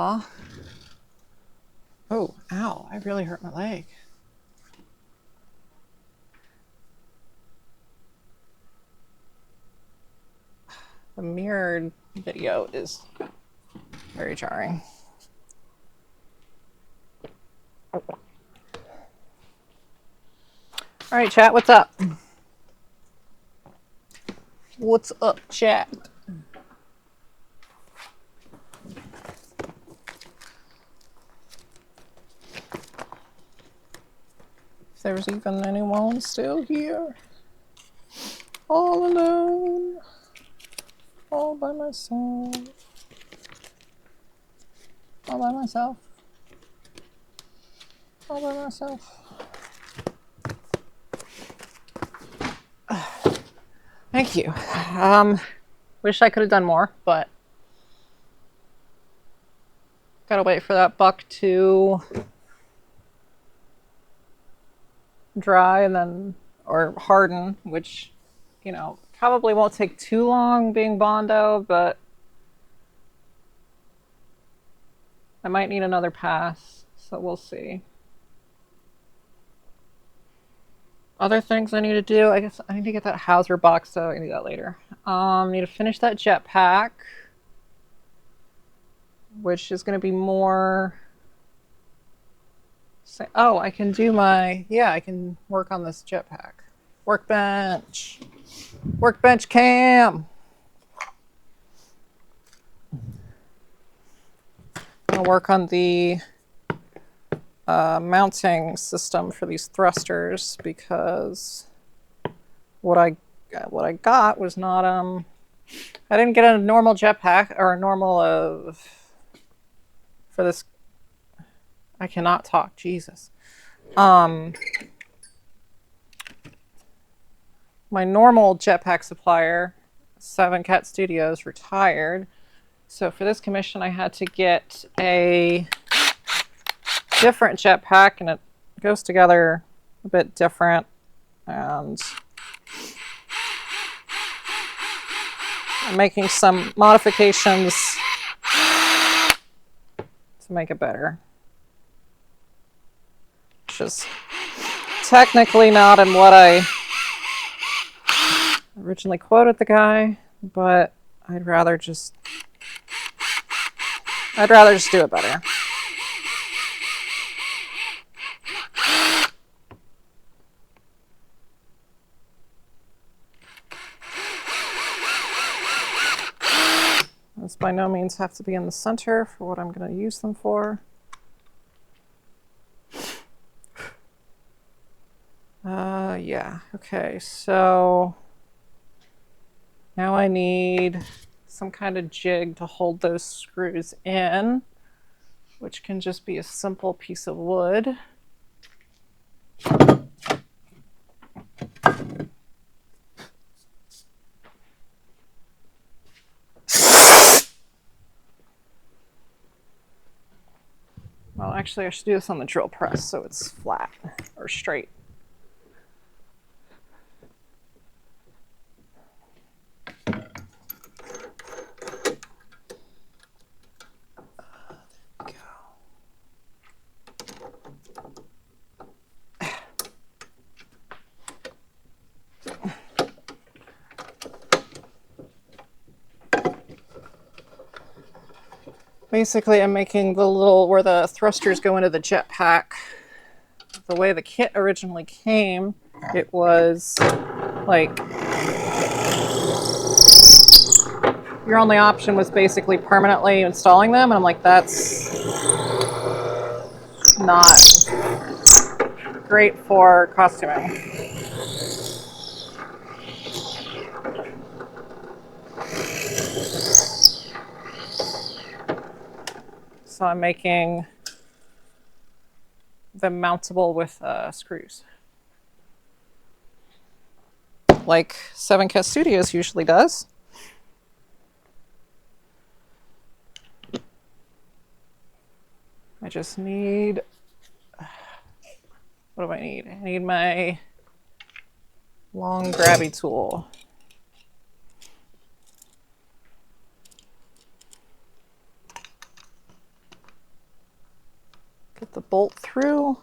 Oh, ow, I really hurt my leg. The mirrored video is very jarring. All right, chat, what's up? What's up, chat? If there's even anyone still here. All alone. All by myself. All by myself. All by myself. Thank you. Wish I could have done more, but gotta wait for that buck to dry and then, or harden, which, you know, probably won't take too long being Bondo, but I might need another pass, so we'll see. Other things I need to do, I guess I need to get that Hauser box, so I can do that later. Need to finish that jetpack, which is going to be more... Oh, I can do my... Yeah, I can work on this jetpack. Workbench. Workbench cam. I'll work on the mounting system for these thrusters, because what I got was not I didn't get a normal jetpack or a normal for this. I cannot talk, Jesus. My normal jetpack supplier, 7 Cat Studios, retired. So for this commission, I had to get a different jetpack, and it goes together a bit different. And I'm making some modifications to make it better. Which is technically not in what I originally quoted the guy, but I'd rather just do it better. Those by no means have to be in the center for what I'm going to use them for. Yeah, okay, so now I need some kind of jig to hold those screws in, which can just be a simple piece of wood. Well, actually, I should do this on the drill press so it's flat or straight. Basically, I'm making the little, where the thrusters go into the jetpack. The way the kit originally came, it was like, your only option was basically permanently installing them. And I'm like, that's not great for costuming. So I'm making them mountable with screws, like 7K Studios usually does. I just need, what do I need? I need my long grabby tool. Get the bolt through,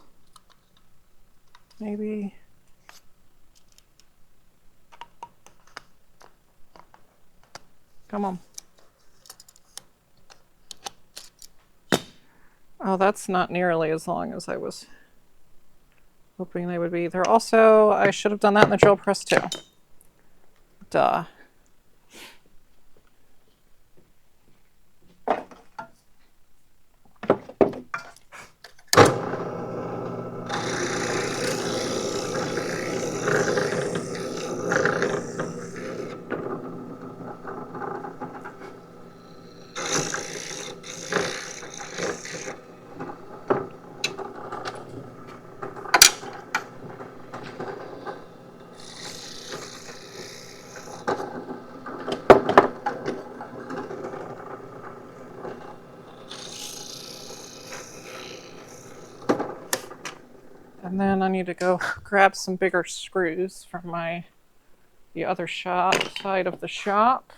maybe. Come on. Oh, that's not nearly as long as I was hoping they would be. They're also, I should have done that in the drill press too. Duh. And then I need to go grab some bigger screws from the other side of the shop.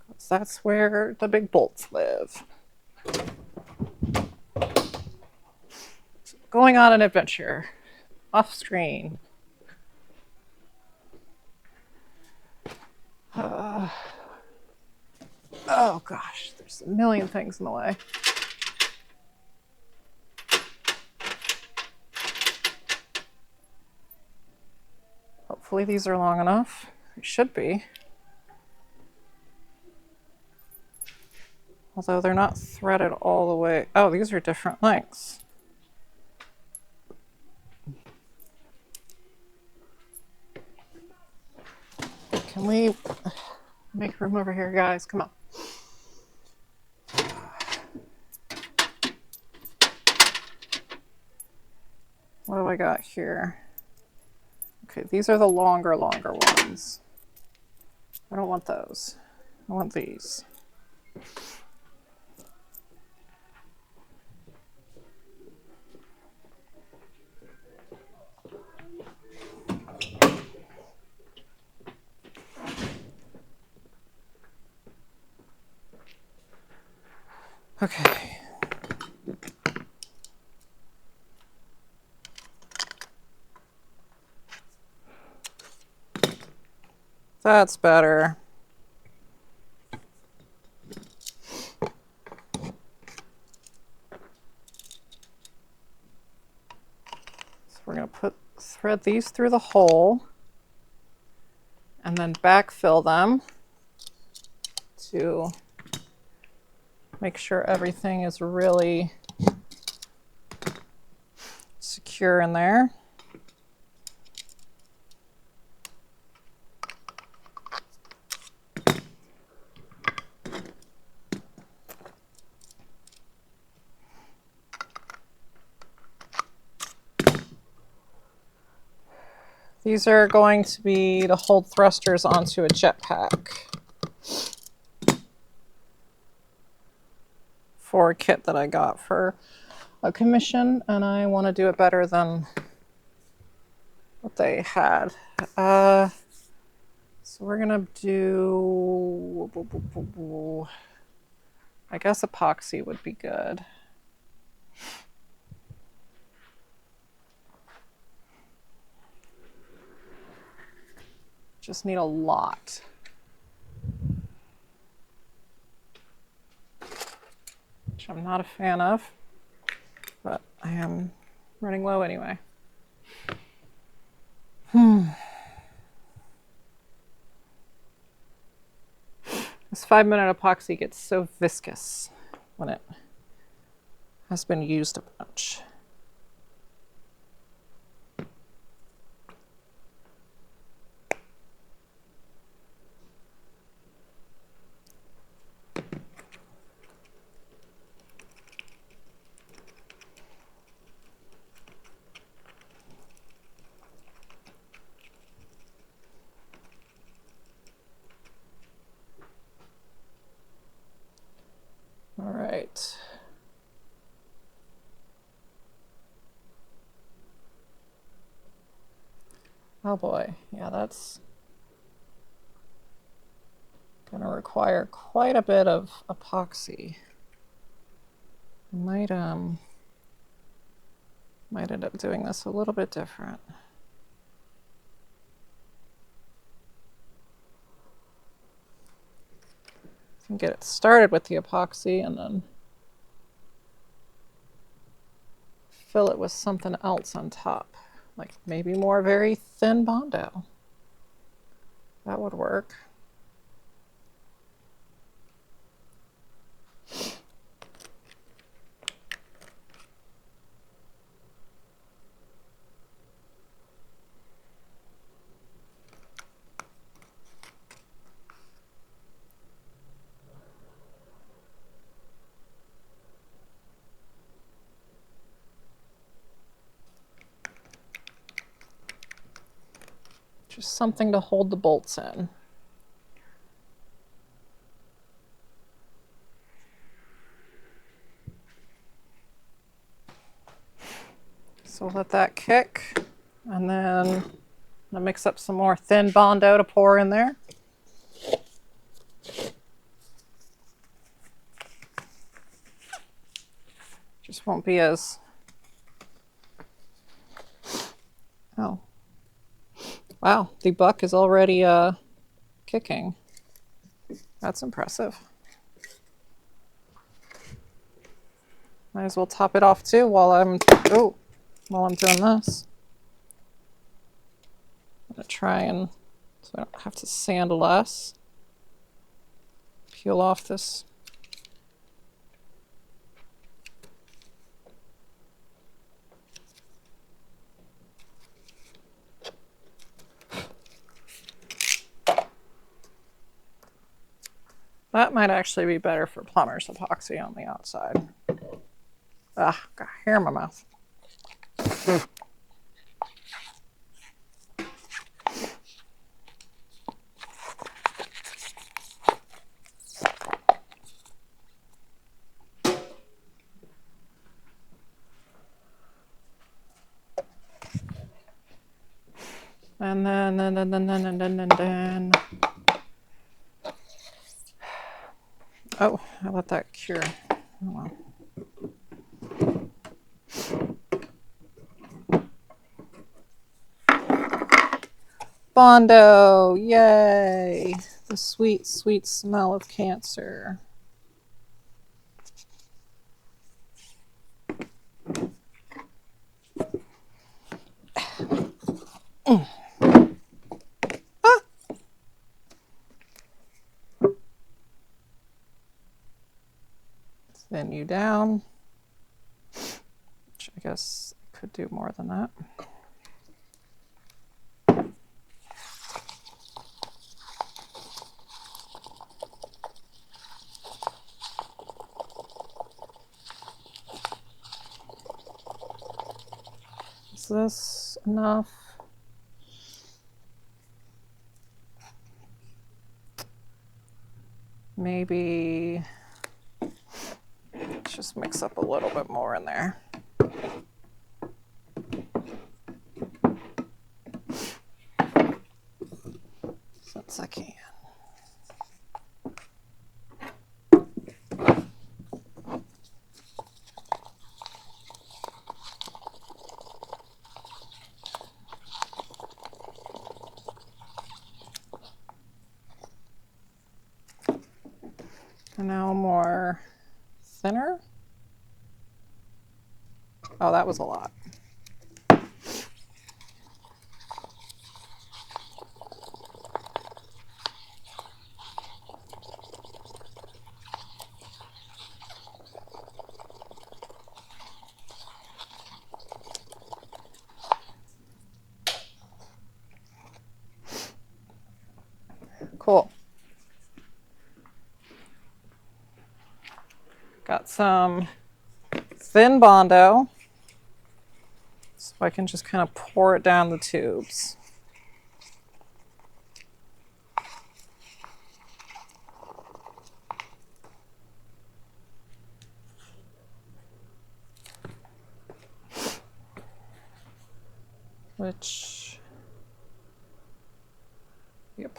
Because that's where the big bolts live. Going on an adventure. Off screen. Oh gosh, there's a million things in the way. Hopefully these are long enough. It should be. Although they're not threaded all the way. Oh, these are different lengths. Can we make room over here, guys? Come on. What do I got here? Okay, these are the longer ones. I don't want those. I want these. Okay. That's better. So we're going to thread these through the hole and then backfill them to make sure everything is really secure in there. These are going to be to hold thrusters onto a jetpack for a kit that I got for a commission, and I want to do it better than what they had. So we're gonna do, I guess epoxy would be good. Just need a lot. Which I'm not a fan of, but I am running low anyway. This 5-minute epoxy gets so viscous when it has been used a bunch. Oh boy, yeah, that's gonna require quite a bit of epoxy. Might end up doing this a little bit different. And get it started with the epoxy and then fill it with something else on top, like maybe more very thin Bondo. That would work. Just something to hold the bolts in. So let that kick, and then I'll mix up some more thin Bondo to pour in there. Just won't be as, oh, wow, the buck is already kicking. That's impressive. Might as well top it off too while I'm doing this. I'm gonna try and, so I don't have to sand less. Peel off this. That might actually be better for plumber's epoxy on the outside. Ah, got hair in my mouth. And then. Oh, I let that cure. Oh, well. Bondo, yay! The sweet, sweet smell of cancer. Thin you down, which I guess I could do more than that. Is this enough? Maybe let's just mix up a little bit more in there. Since I can. And now more thinner. Oh, that was a lot. Cool. Got some thin Bondo, so I can just kind of pour it down the tubes. Which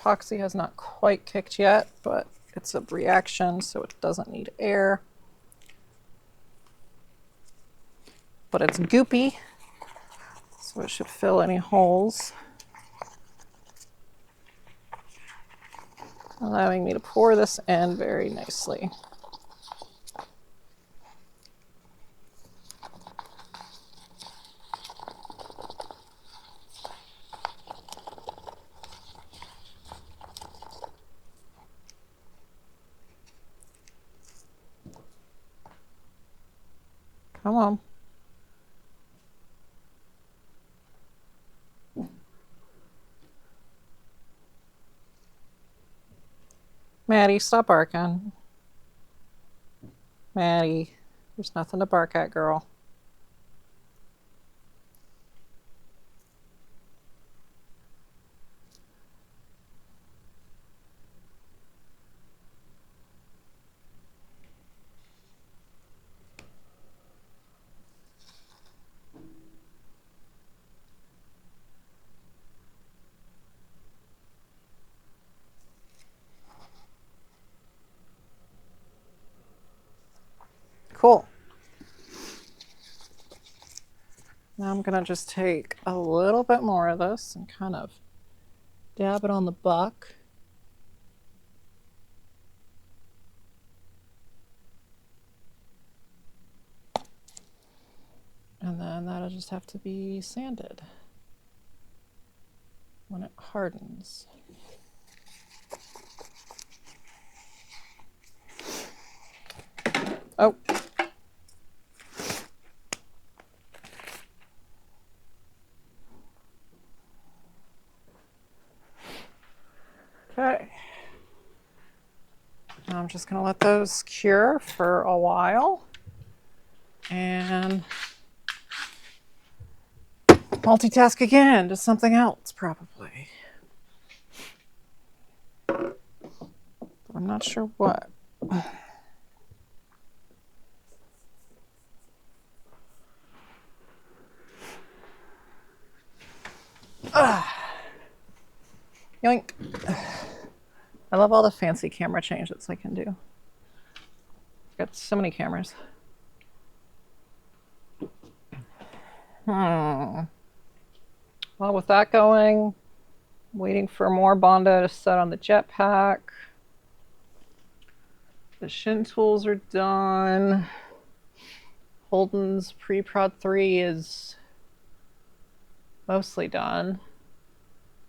epoxy has not quite kicked yet, but it's a reaction, so it doesn't need air. But it's goopy, so it should fill any holes, allowing me to pour this in very nicely. Come on. Maddie, stop barking. Maddie, there's nothing to bark at, girl. Cool. Now I'm gonna just take a little bit more of this and kind of dab it on the buck. And then that'll just have to be sanded when it hardens. Oh. Okay. Now I'm just going to let those cure for a while and multitask again to something else probably. But I'm not sure what. Yoink. I love all the fancy camera changes I can do. I've got so many cameras. Well, with that going, waiting for more Bondo to set on the jetpack. The shin tools are done. Holden's pre-prod 3 is mostly done.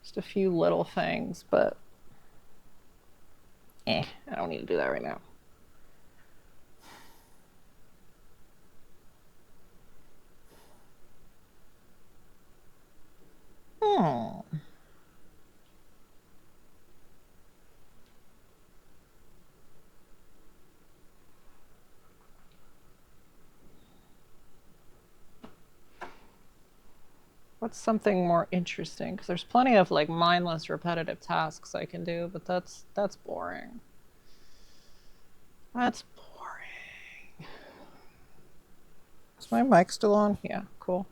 Just a few little things, but I don't need to do that right now. What's something more interesting? Because there's plenty of like mindless repetitive tasks I can do, but that's boring. That's boring. Is my mic still on? Yeah, cool.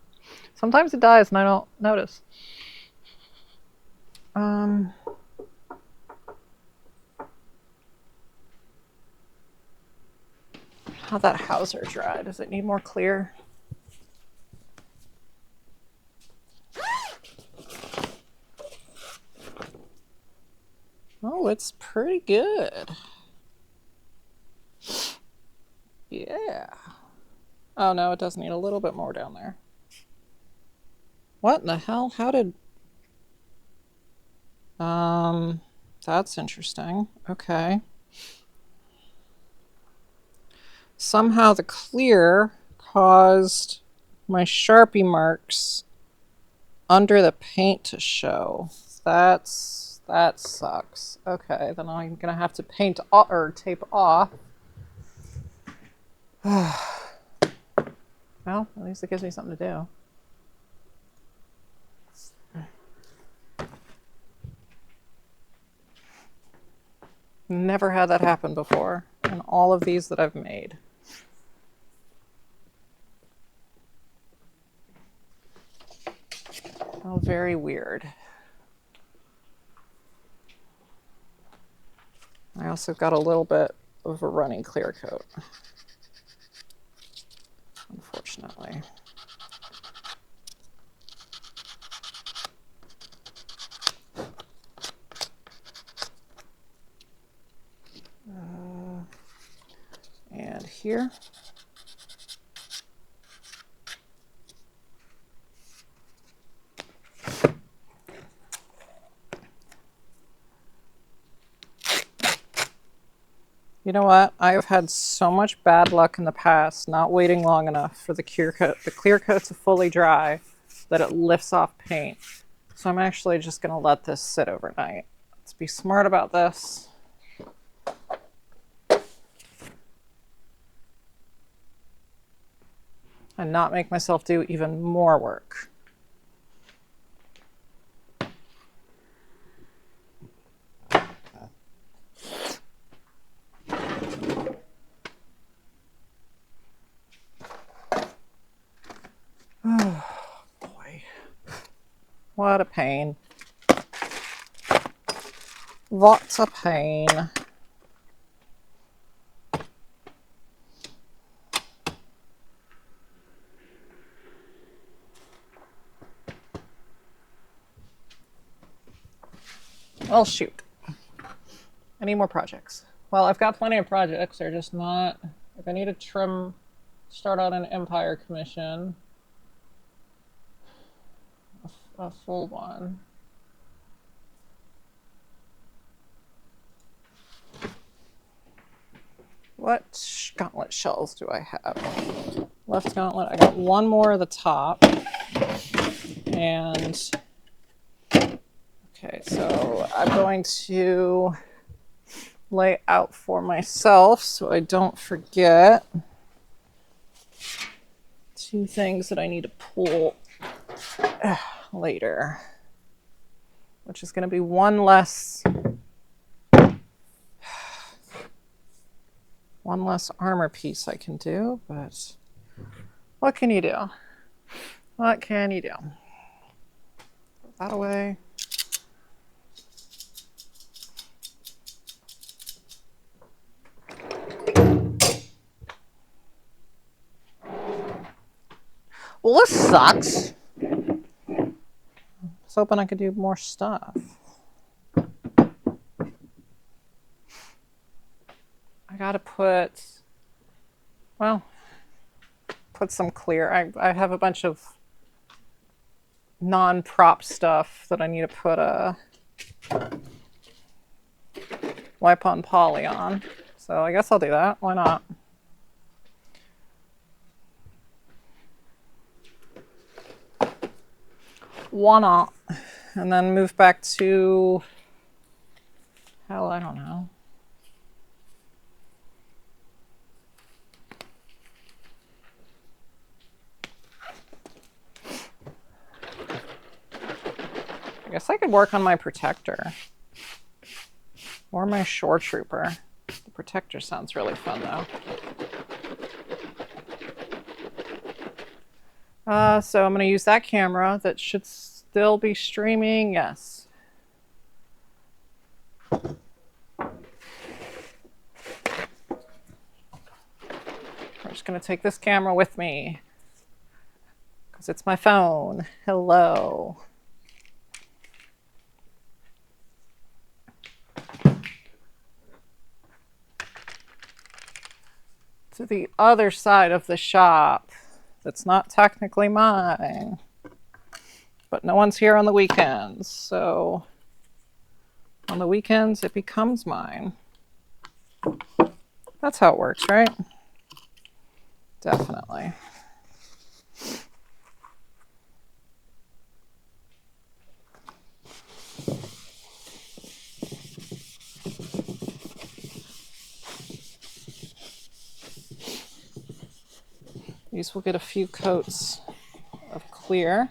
Sometimes it dies and I don't notice. How that Hauser dry? Does it need more clear? Oh, it's pretty good. Yeah. Oh no, it does need a little bit more down there. What in the hell? How did... That's interesting. Okay. Somehow the clear caused my Sharpie marks under the paint to show. That sucks. Okay, then I'm gonna have to paint or tape off. Well, at least it gives me something to do. Never had that happen before in all of these that I've made. Oh, very weird. also got a little bit of a runny clear coat, unfortunately. And here. You know what? I have had so much bad luck in the past not waiting long enough for the clear coat to fully dry that it lifts off paint. So I'm actually just going to let this sit overnight. Let's be smart about this. And not make myself do even more work. Oh, boy. What a pain. What a pain. Well, shoot. Any more projects? Well, I've got plenty of projects. They're just not... If I need to trim, start on an Empire commission, a full one. What gauntlet shells do I have? Left gauntlet, I got one more at the top. And, okay, so I'm going to lay out for myself so I don't forget two things that I need to pull later, which is going to be one less armor piece I can do, but what can you do? What can you do? Put that away. Well, this sucks. I was hoping I could do more stuff. I gotta put some clear. I have a bunch of non-prop stuff that I need to put a wipe on poly on. So I guess I'll do that. Why not? Why not? And then move back to, hell, I don't know. I guess I could work on my protector. Or my shore trooper. The protector sounds really fun though. So I'm going to use that camera that should still be streaming. Yes. I'm just going to take this camera with me because it's my phone. Hello. To the other side of the shop that's not technically mine, but no one's here on the weekends, so on the weekends it becomes mine. That's how it works, right? Definitely. These will get a few coats of clear.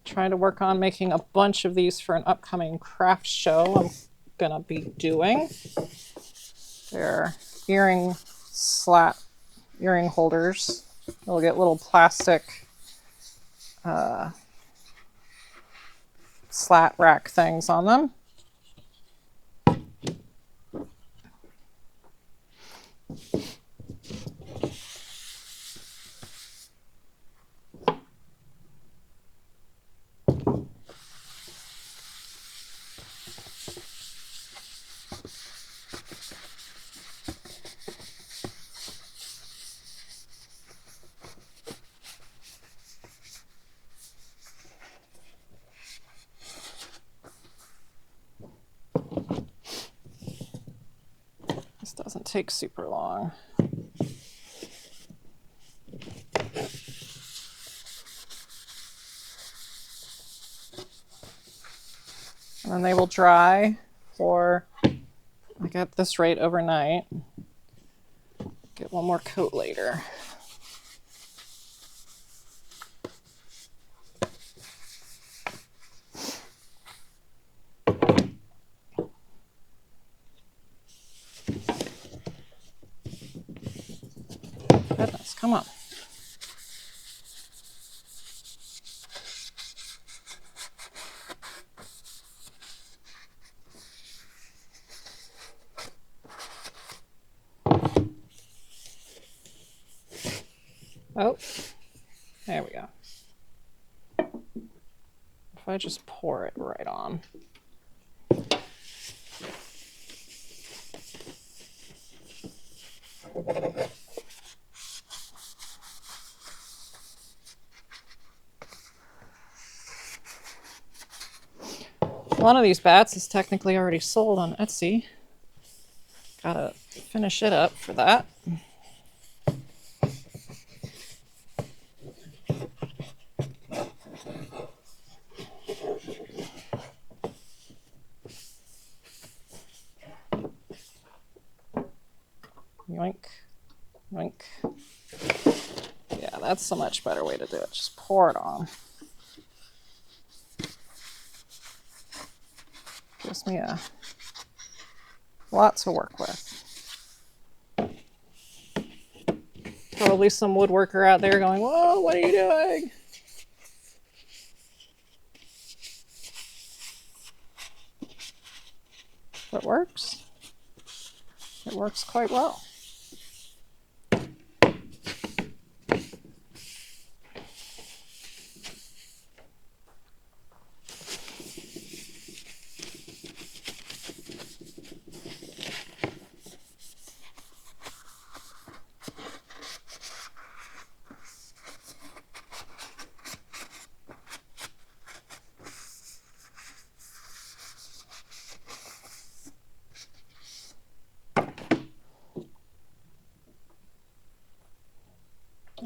Trying to work on making a bunch of these for an upcoming craft show I'm gonna be doing. They're earring holders. They'll get little plastic slat rack things on them. This doesn't take super long. And then they will dry for, like at this rate, overnight. Get one more coat later. Goodness, come on. Oh, there we go. If I just pour it right on. One of these bats is technically already sold on Etsy. Gotta finish it up for that. Yoink, yoink. Yeah, that's a much better way to do it. Just pour it on. Gives me a lot to work with. Probably some woodworker out there going, whoa, what are you doing? It works. It works quite well.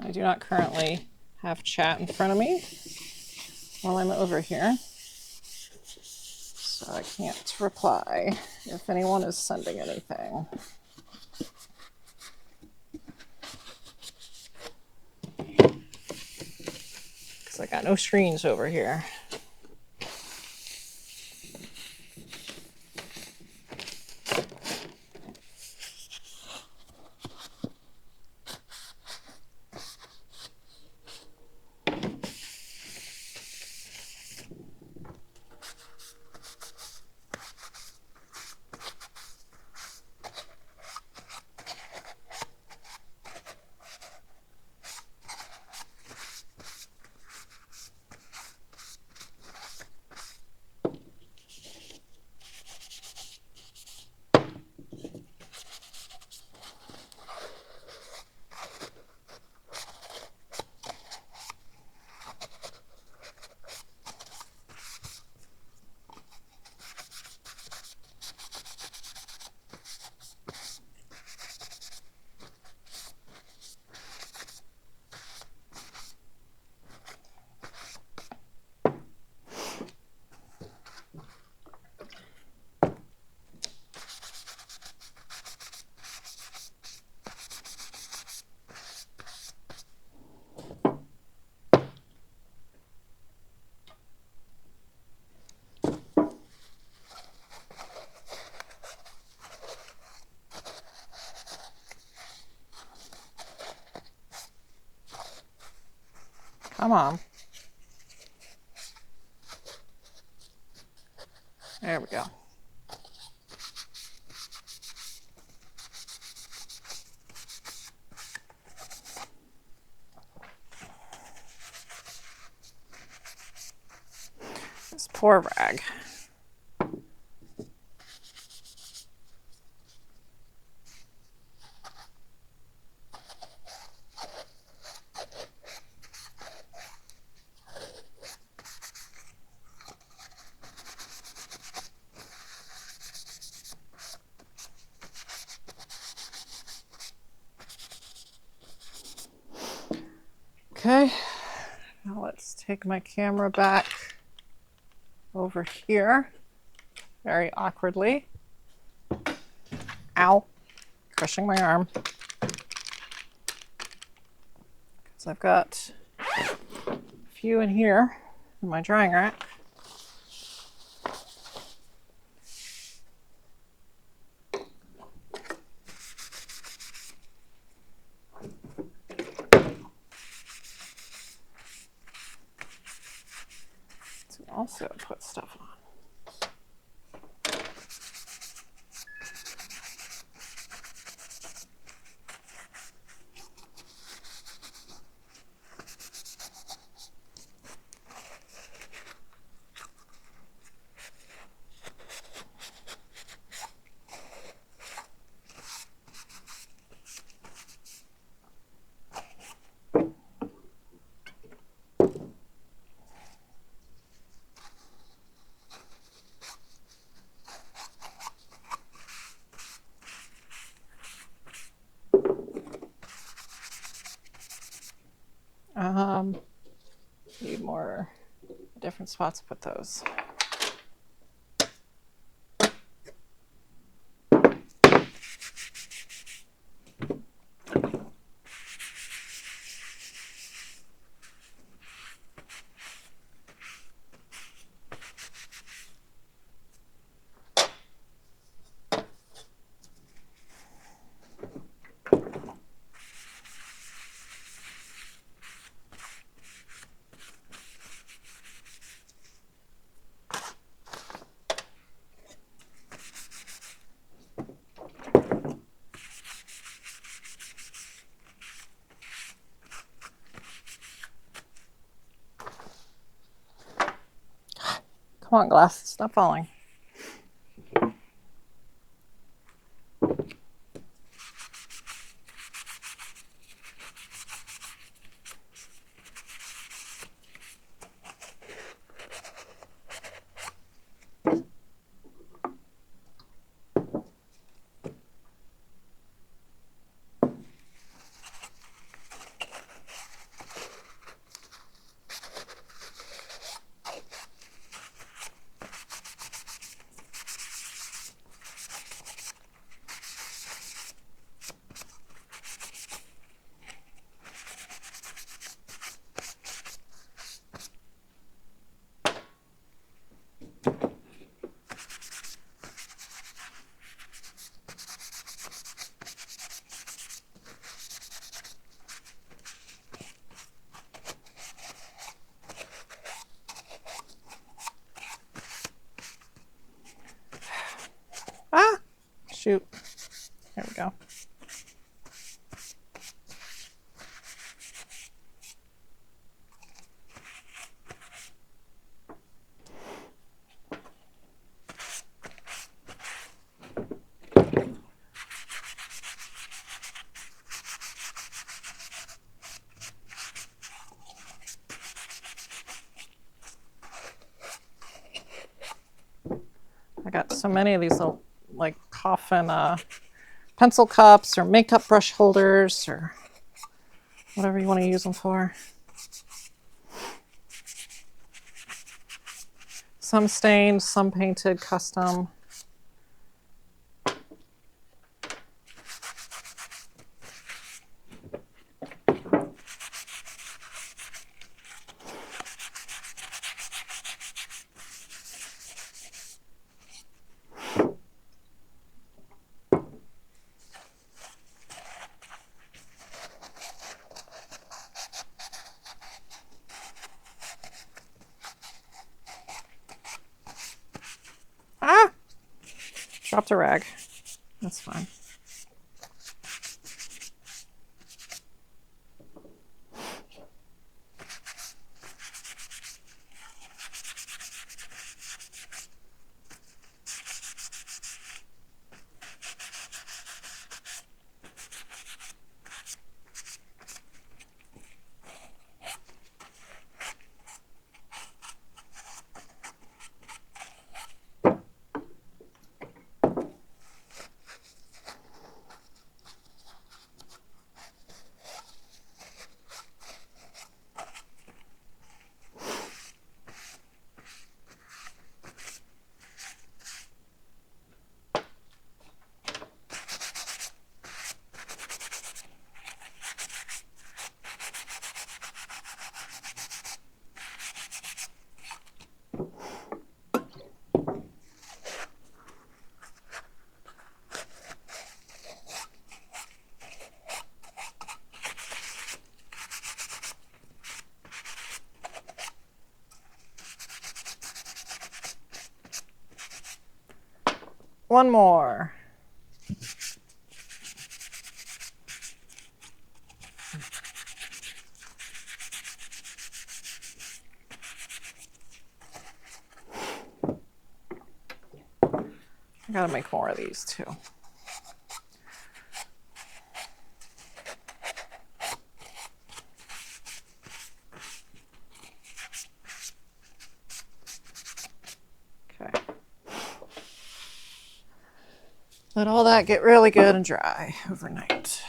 I do not currently have chat in front of me while I'm over here, so I can't reply if anyone is sending anything. Because I got no screens over here. Come on. There we go. This poor rag. Okay, now let's take my camera back over here, very awkwardly. Ow, crushing my arm. Because I've got a few in here in my drying rack. To also put stuff on. Need more different spots to put those. Come on, glass, stop falling. Ah, shoot. There we go. I got so many of these little, like, coffin pencil cups or makeup brush holders or whatever you want to use them for. Some stained, some painted, custom. Dropped a rag. That's fine. One more. I gotta make more of these too. Okay. Let all that get really good and dry overnight.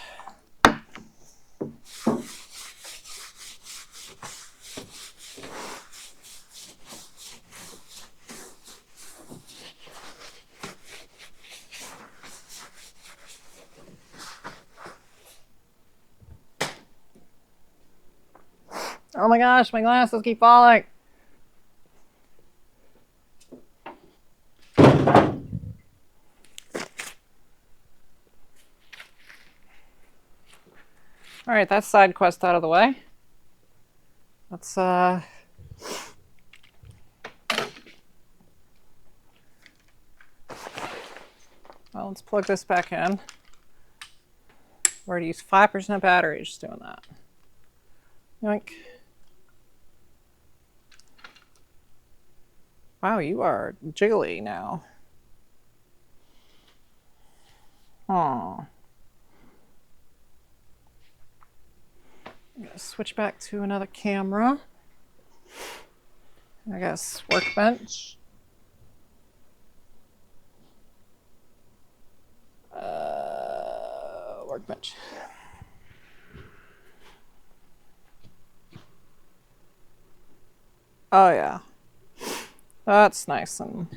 Oh my gosh, my glasses keep falling. All right, that's side quest out of the way. Let's well, let's plug this back in. We're going to use 5% battery just doing that. Yoink. Wow, you are jiggly now. Oh. I'm going to switch back to another camera. I guess workbench. Workbench. Oh yeah. That's nice and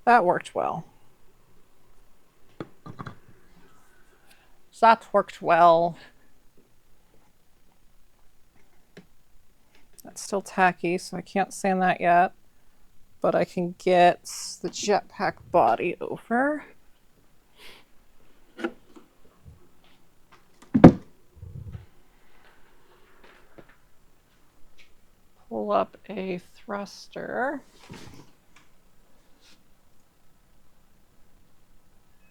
that worked well. So that worked well. That's still tacky, so I can't sand that yet. But I can get the jetpack body over. Pull up a thruster.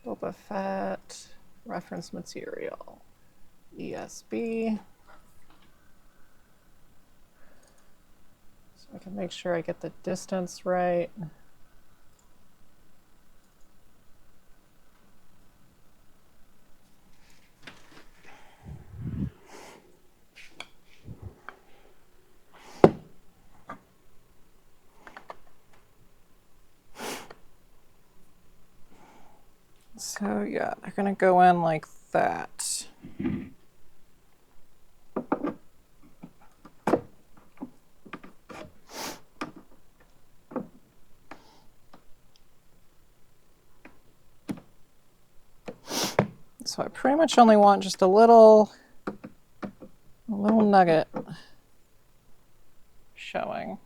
Boba Fett, reference material, ESB. So I can make sure I get the distance right. So yeah, they're gonna go in like that. So I pretty much only want just a little nugget showing.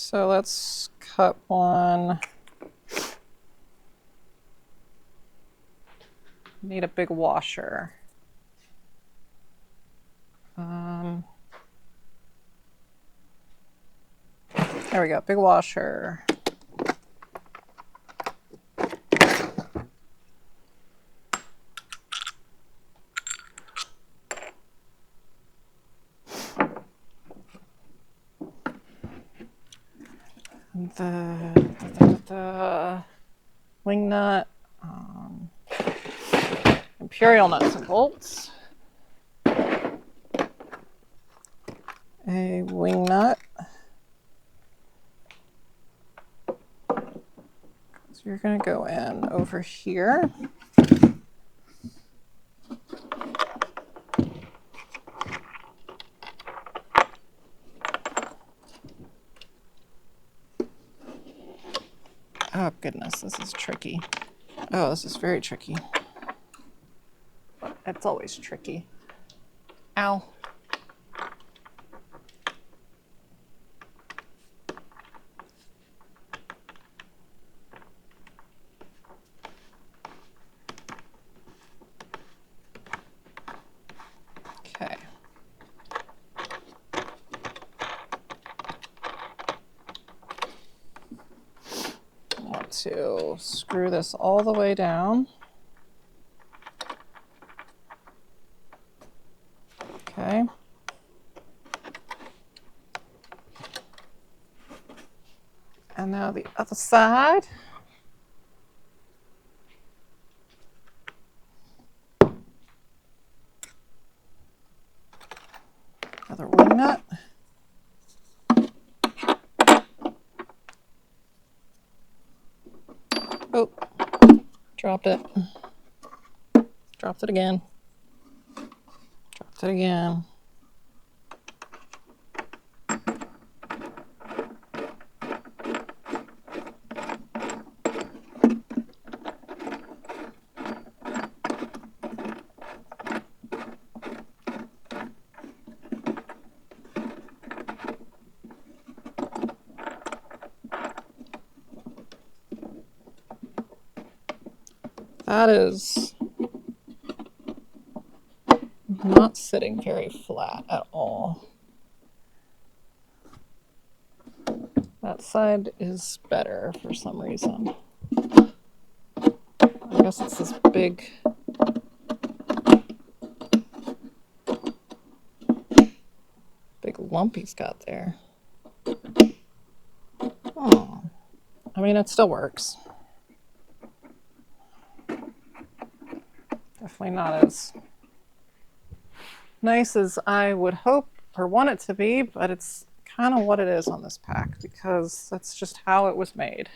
So let's cut one. Need a big washer. There we go, big washer. The wing nut, imperial nuts and bolts, a wing nut. So you're going to go in over here. Oh goodness, this is tricky. Oh, this is very tricky. It's always tricky. Ow. Okay. I want to screw this all the way down. Okay. And now the other side. Another wing nut. Oh, dropped it. Dropped it again. Dropped it again. That is not sitting very flat at all. That side is better for some reason. I guess it's this big lump he's got there. Oh, I mean, it still works. Definitely not as nice as I would hope or want it to be, but it's kind of what it is on this pack because that's just how it was made.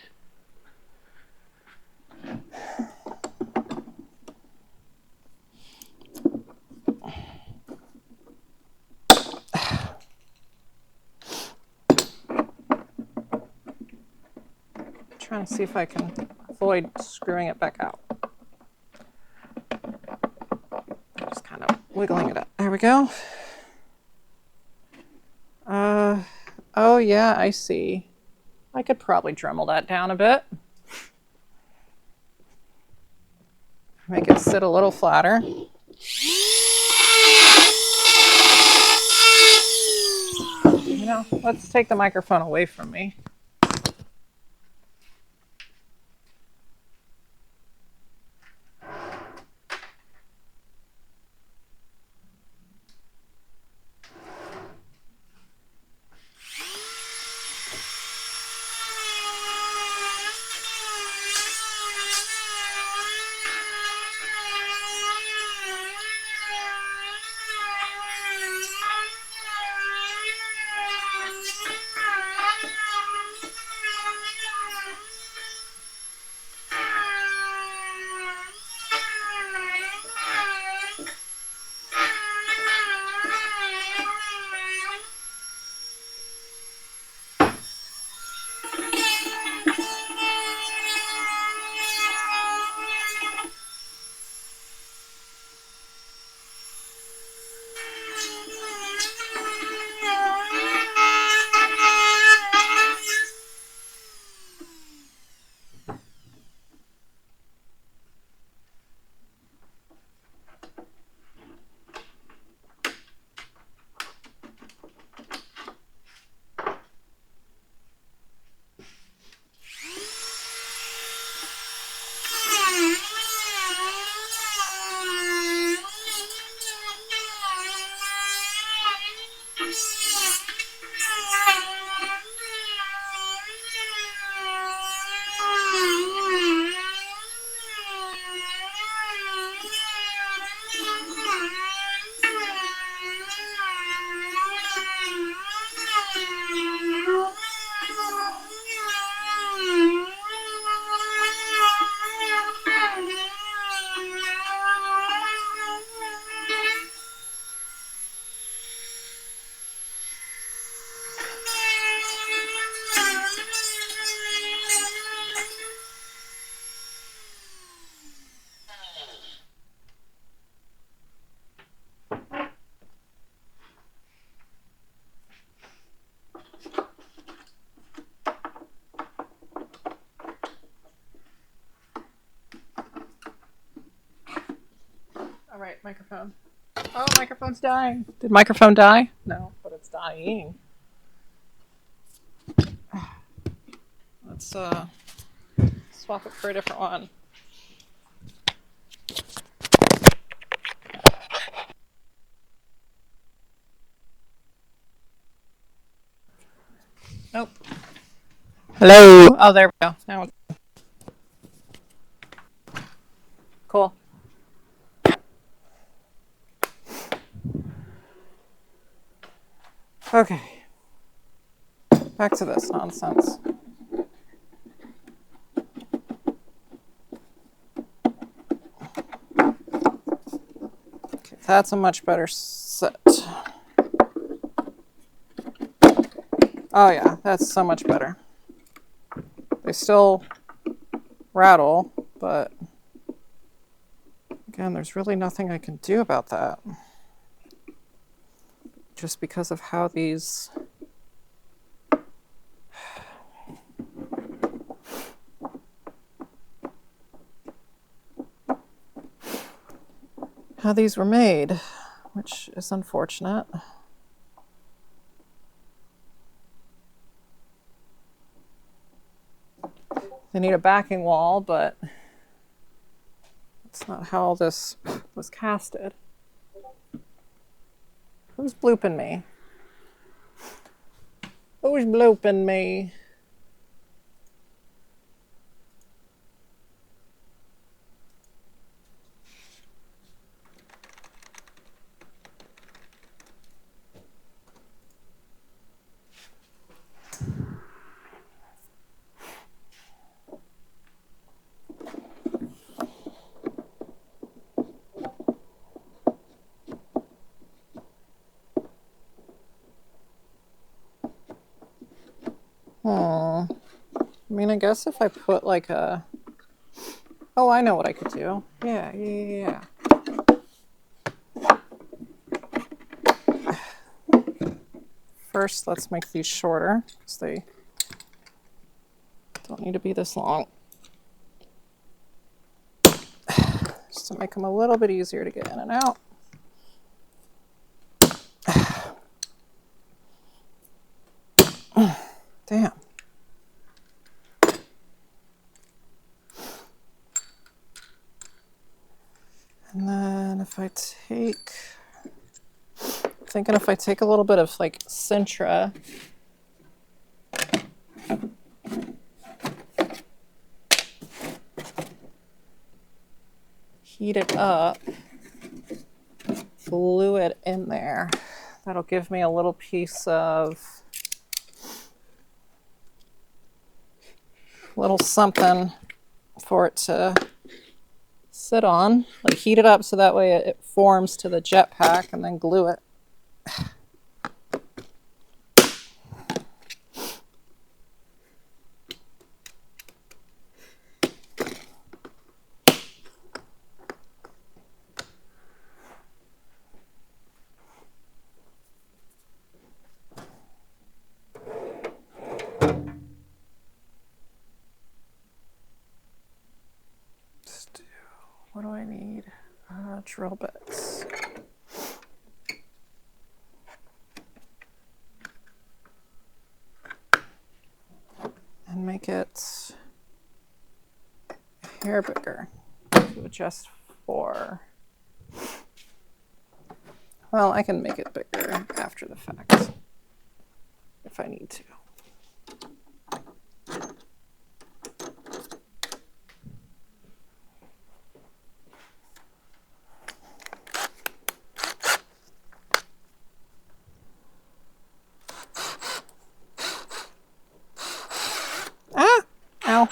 Trying to see if I can avoid screwing it back out. Just kind of wiggling it up. There we go. Oh yeah, I see. I could probably Dremel that down a bit. Make it sit a little flatter. You know, let's take the microphone away from me. Microphone. Oh, microphone's dying. Did microphone die? No, but it's dying. Let's swap it for a different one. Nope. Hello. Oh, there we go. Now it's cool. Okay. Back to this nonsense. Okay, that's a much better set. Oh yeah, that's so much better. They still rattle, but again, there's really nothing I can do about that. Just because of how these were made, which is unfortunate. They need a backing wall, but that's not how this was casted. Who's blooping me? Who's blooping me? I mean, I guess if I put like a... Oh, I know what I could do. Yeah. First, let's make these shorter, because they don't need to be this long. Just to make them a little bit easier to get in and out. Damn. And then if I take... I'm thinking if I take a little bit of like Sintra, heat it up, glue it in there. That'll give me a little piece of, little something for it to sit on. Like heat it up so that way it forms to the jetpack, and then glue it. What do I need? Drill bits. And make it a hair bigger to adjust for. Well, I can make it bigger after the fact if I need to. Ow.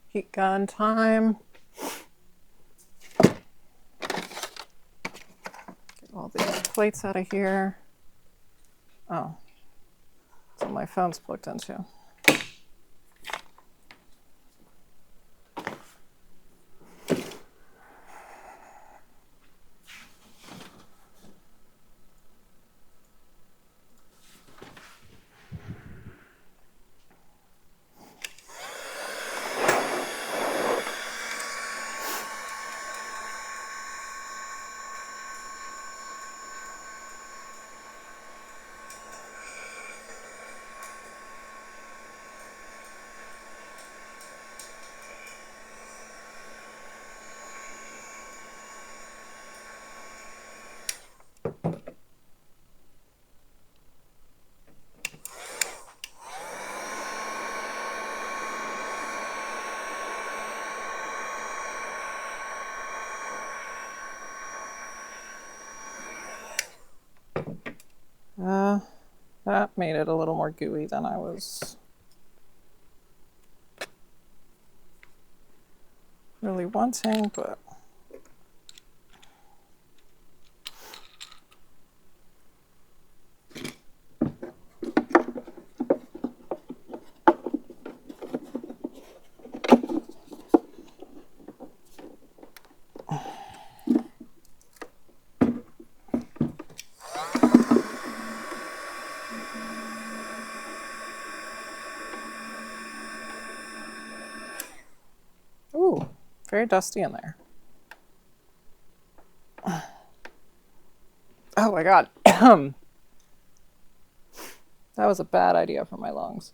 Heat gun time. Get all these plates out of here. Oh, that's what my phone's plugged into. That made it a little more gooey than I was really wanting, but ooh, very dusty in there. Oh my God. That was a bad idea for my lungs.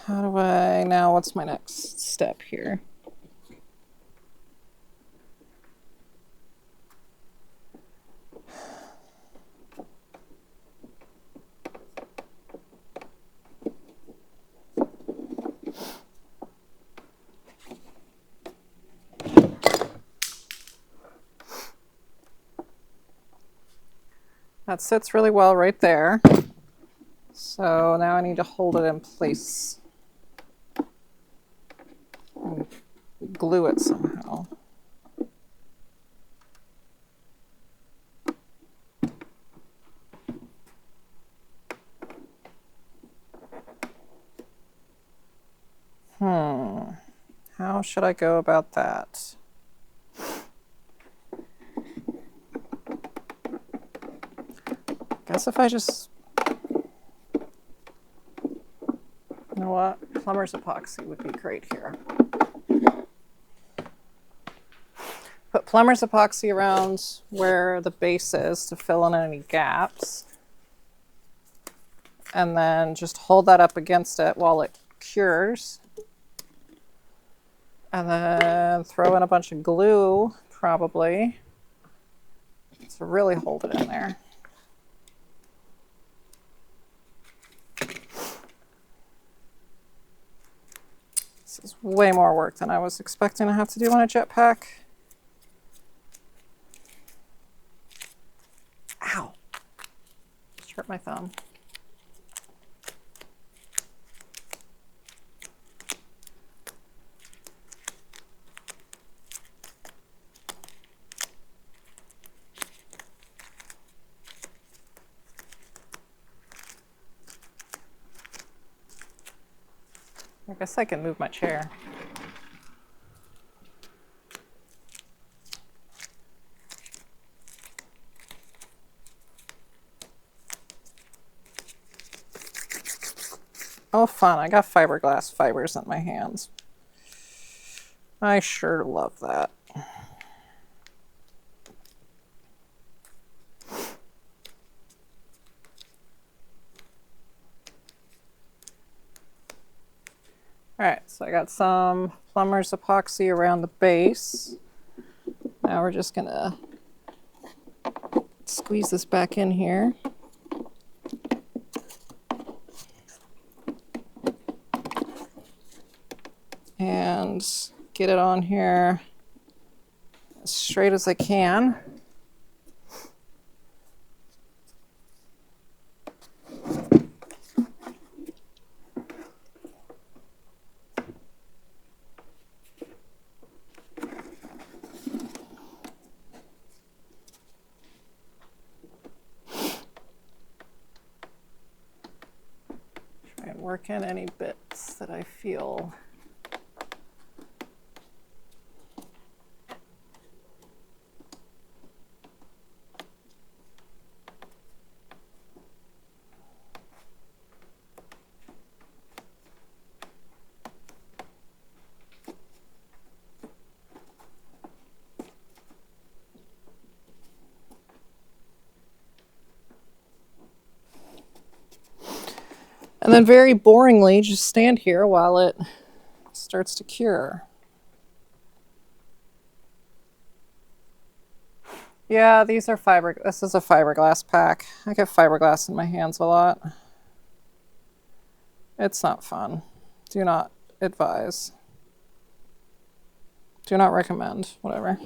How do I, now what's my next step here? That sits really well right there. So now I need to hold it in place and glue it somehow. How should I go about that? Guess if I just, you know what, plumber's epoxy would be great here. Put plumber's epoxy around where the base is to fill in any gaps. And then just hold that up against it while it cures. And then throw in a bunch of glue, probably, to really hold it in there. This is way more work than I was expecting to have to do on a jetpack. Ow. Just hurt my thumb. I guess I can move my chair. Oh, fun. I got fiberglass fibers in my hands. I sure love that. All right, so I got some plumber's epoxy around the base. Now we're just gonna squeeze this back in here. And get it on here as straight as I can. Try and work in any bits that I feel And then very boringly, just stand here while it starts to cure. Yeah, these are this is a fiberglass pack. I get fiberglass in my hands a lot. It's not fun. Do not advise. Do not recommend, whatever.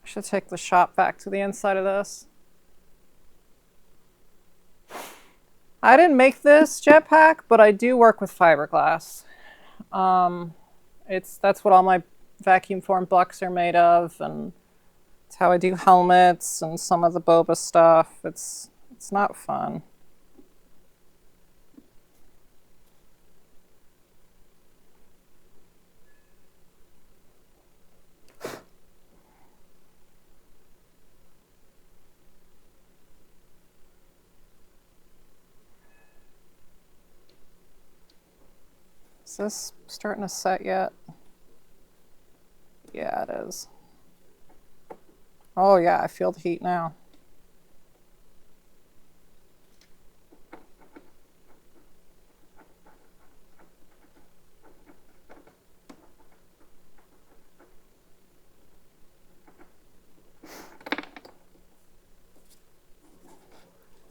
I should take the shop vac to the inside of this. I didn't make this jetpack, but I do work with fiberglass. That's what all my vacuum formed bucks are made of, and it's how I do helmets and some of the Boba stuff. It's not fun. Is this starting to set yet? Yeah, it is. Oh yeah, I feel the heat now.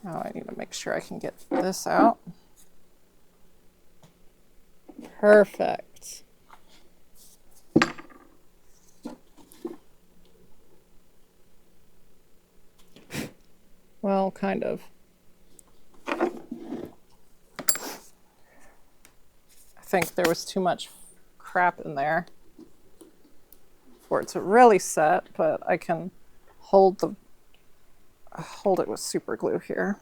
Oh, I need to make sure I can get this out. Perfect. Well, kind of. I think there was too much crap in there for it to really set, but I can hold it with super glue here.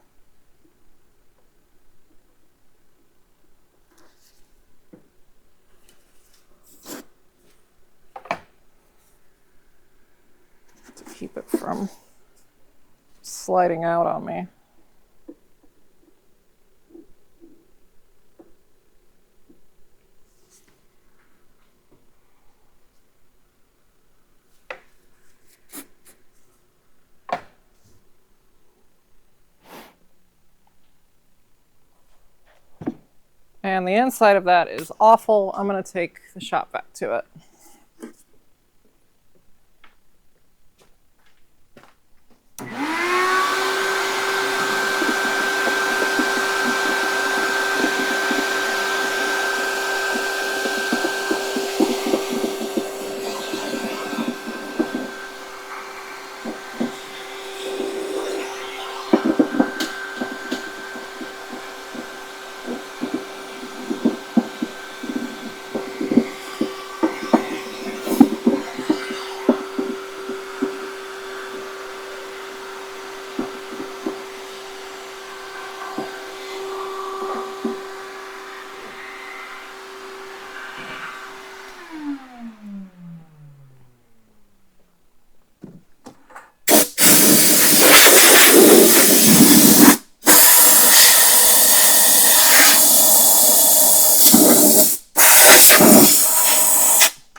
To keep it from sliding out on me. And the inside of that is awful. I'm going to take the shop vac to it.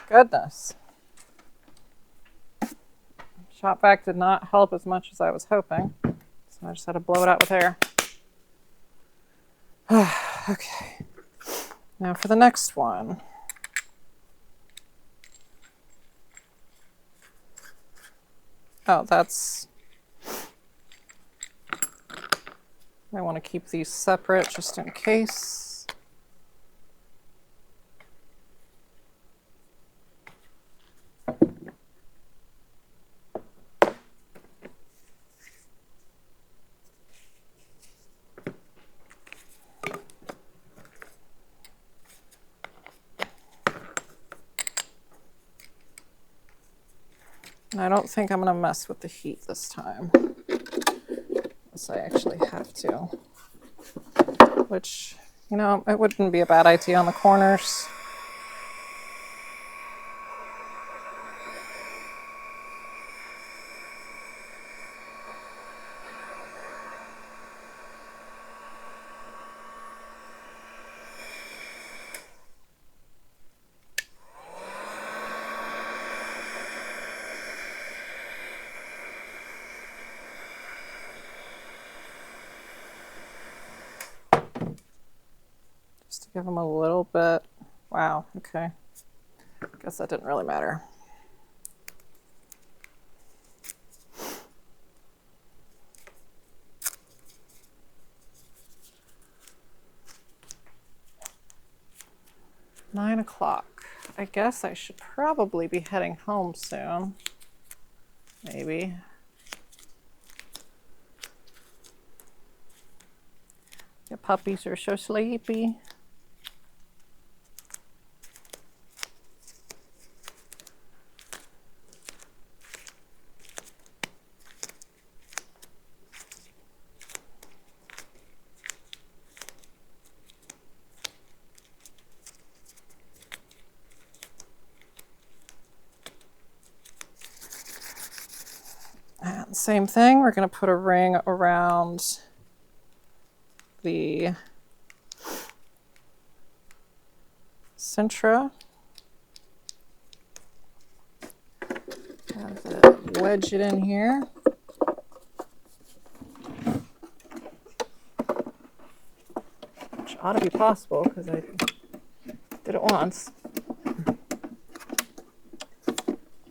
Goodness. Shop vac did not help as much as I was hoping, so I just had to blow it out with air. Okay. Now for the next one. Oh, I want to keep these separate just in case. And I don't think I'm going to mess with the heat this time, unless I actually have to. Which, you know, it wouldn't be a bad idea on the corners. Give them a little bit. Wow, okay. Guess that didn't really matter. $9 o'clock. I guess I should probably be heading home soon. Maybe. The puppies are so sleepy. And same thing, we're going to put a ring around the cintra. Wedge it in here. Which ought to be possible because I did it once.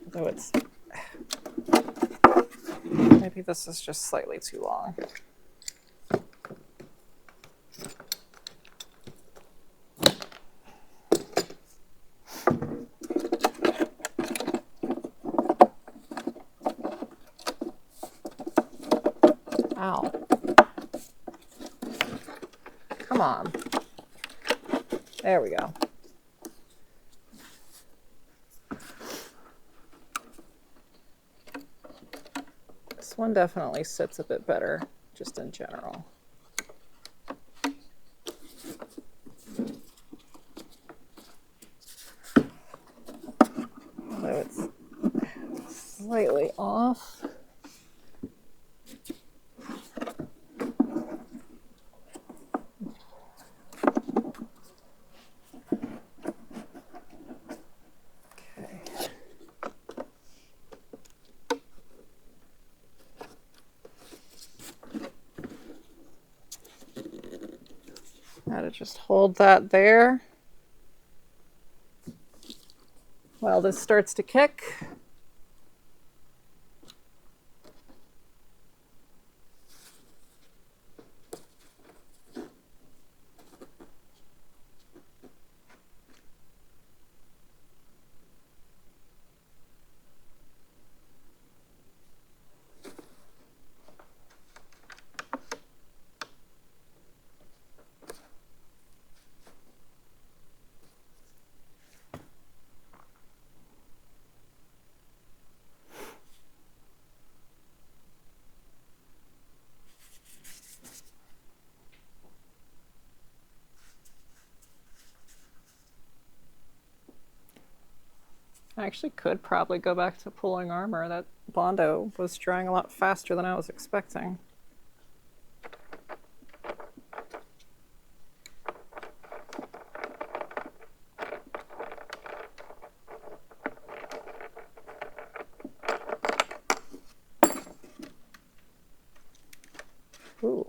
Although it's... maybe this is just slightly too long. Ow. Come on. There we go. This one definitely sits a bit better, just in general. Although it's slightly off. Now to just hold that there while this starts to kick. I actually could probably go back to pulling armor. That Bondo was drying a lot faster than I was expecting. Ooh.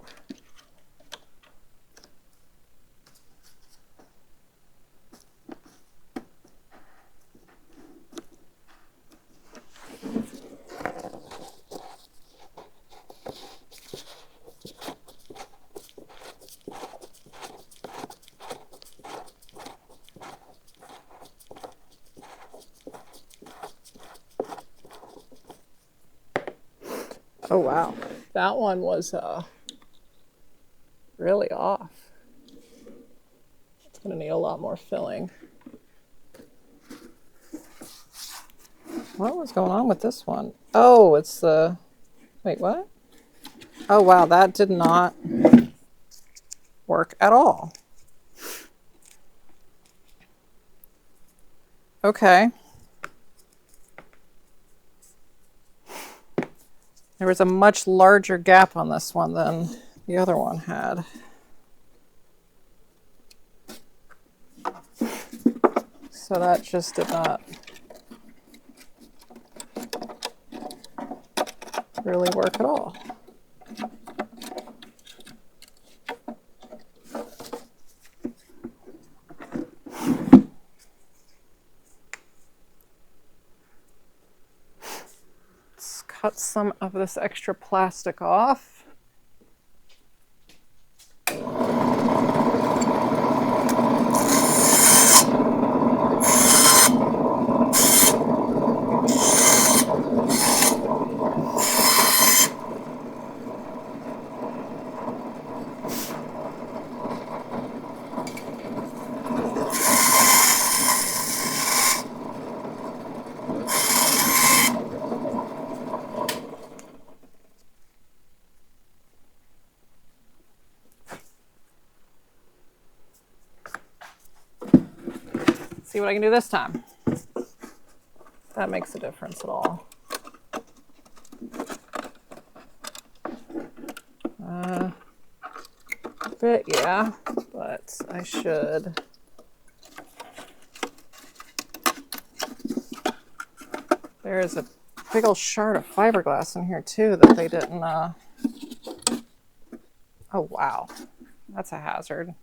Oh wow, that one was really off. It's going to need a lot more filling. What was going on with this one? Oh, it's the... wait, what? Oh wow, that did not work at all. Okay. There was a much larger gap on this one than the other one had. So that just did not really work at all. cut some of this extra plastic off. See what I can do this time. That makes a difference at all. A bit, yeah, but I should. There is a big old shard of fiberglass in here too that they didn't, oh wow, that's a hazard.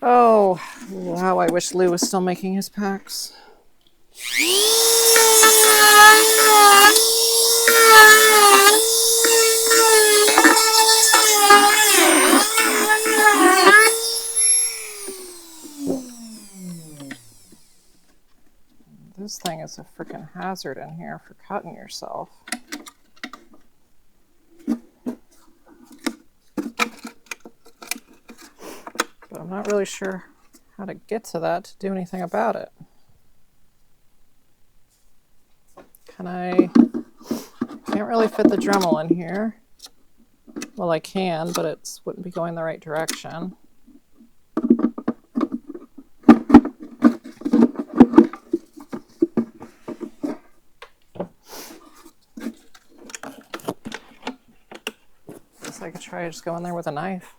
Oh, wow, I wish Lou was still making his packs. This thing is a freaking hazard in here for cutting yourself. But I'm not really sure how to get to that to do anything about it. Can't really fit the Dremel in here. Well, I can, but it wouldn't be going the right direction. Guess I could try just go in there with a knife.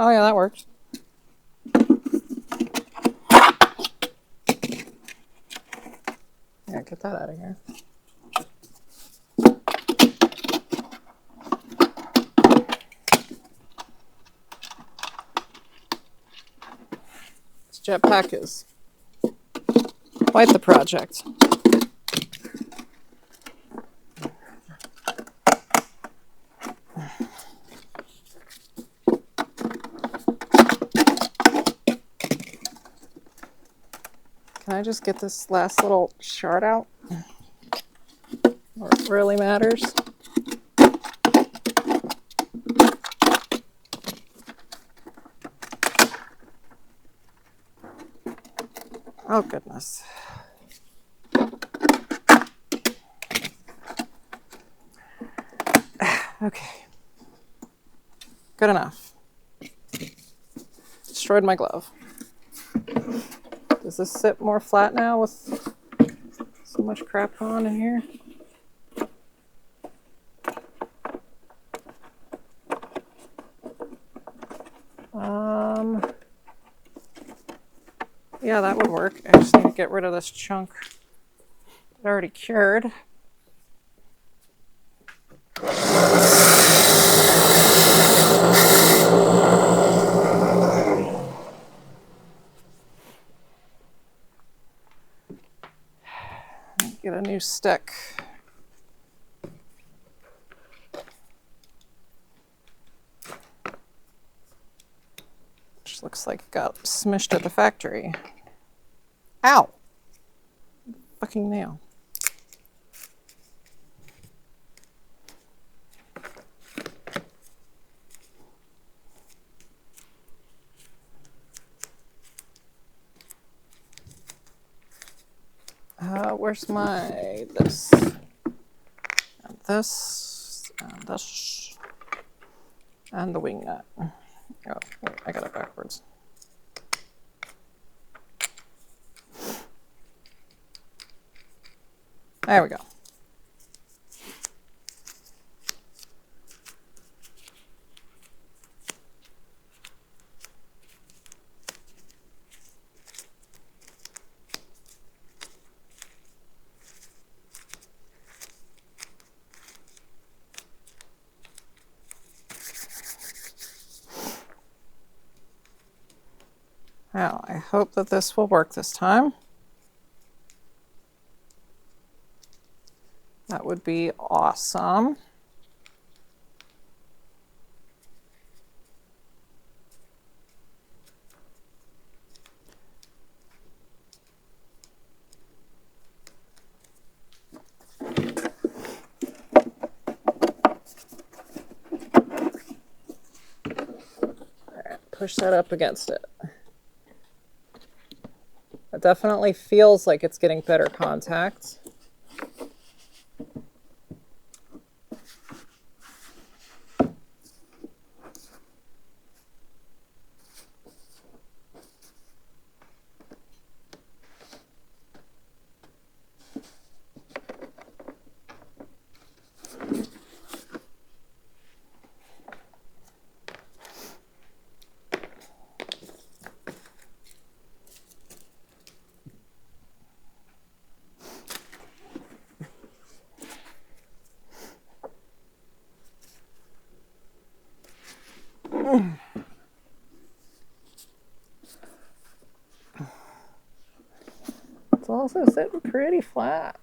Oh yeah, that works. Yeah, get that out of here. This jetpack is quite the project. Can I just get this last little shard out? Where it really matters. Oh, goodness. Okay. Good enough. Destroyed my glove. Does this sit more flat now with so much crap on in here? Yeah, that would work. I just need to get rid of this chunk that I already cured. Get a new stick. Which looks like it got smushed at the factory. Ow! Fucking nail. Where's my this? And this, and this, and the wing nut. Oh, wait, I got it backwards. There we go. Now, I hope that this will work this time. That would be awesome. Push that up against it. It definitely feels like it's getting better contact. It's also sitting pretty flat.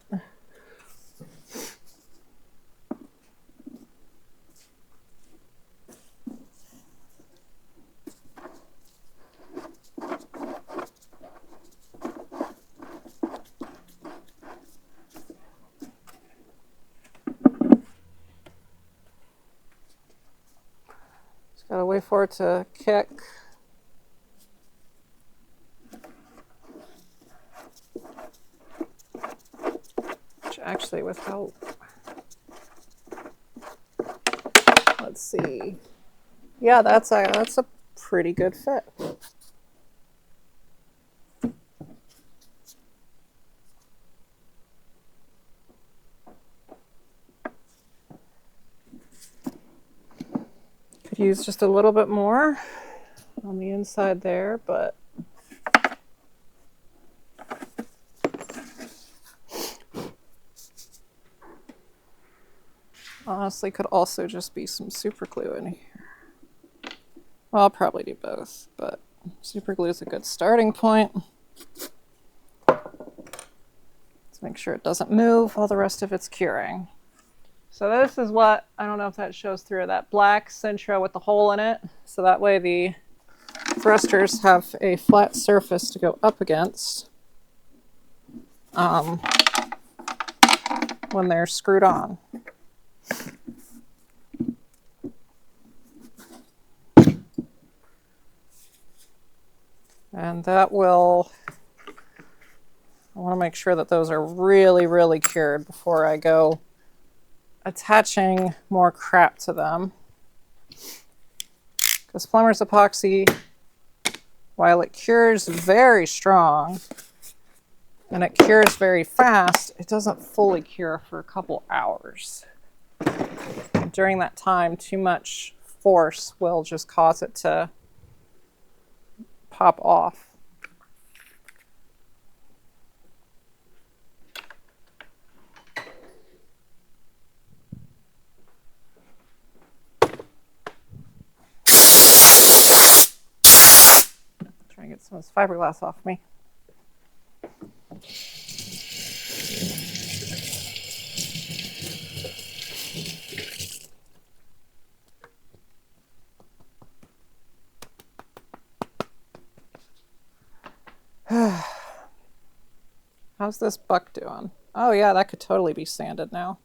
Just gotta wait for it to kick. Which actually, with how, let's see. Yeah, that's a pretty good fit. Could use just a little bit more on the inside there, but honestly could also just be some super glue in here. Well, I'll probably do both, but super glue is a good starting point. Let's make sure it doesn't move while the rest of it's curing. So this is what, I don't know if that shows through, that black Sintra with the hole in it. So that way the thrusters have a flat surface to go up against when they're screwed on. And that will, I want to make sure that those are really, really cured before I go attaching more crap to them. Because plumber's epoxy, while it cures very strong and it cures very fast, it doesn't fully cure for a couple hours. During that time, too much force will just cause it to pop off. Try and get some of this fiberglass off me. How's this buck doing? Oh yeah, that could totally be sanded now.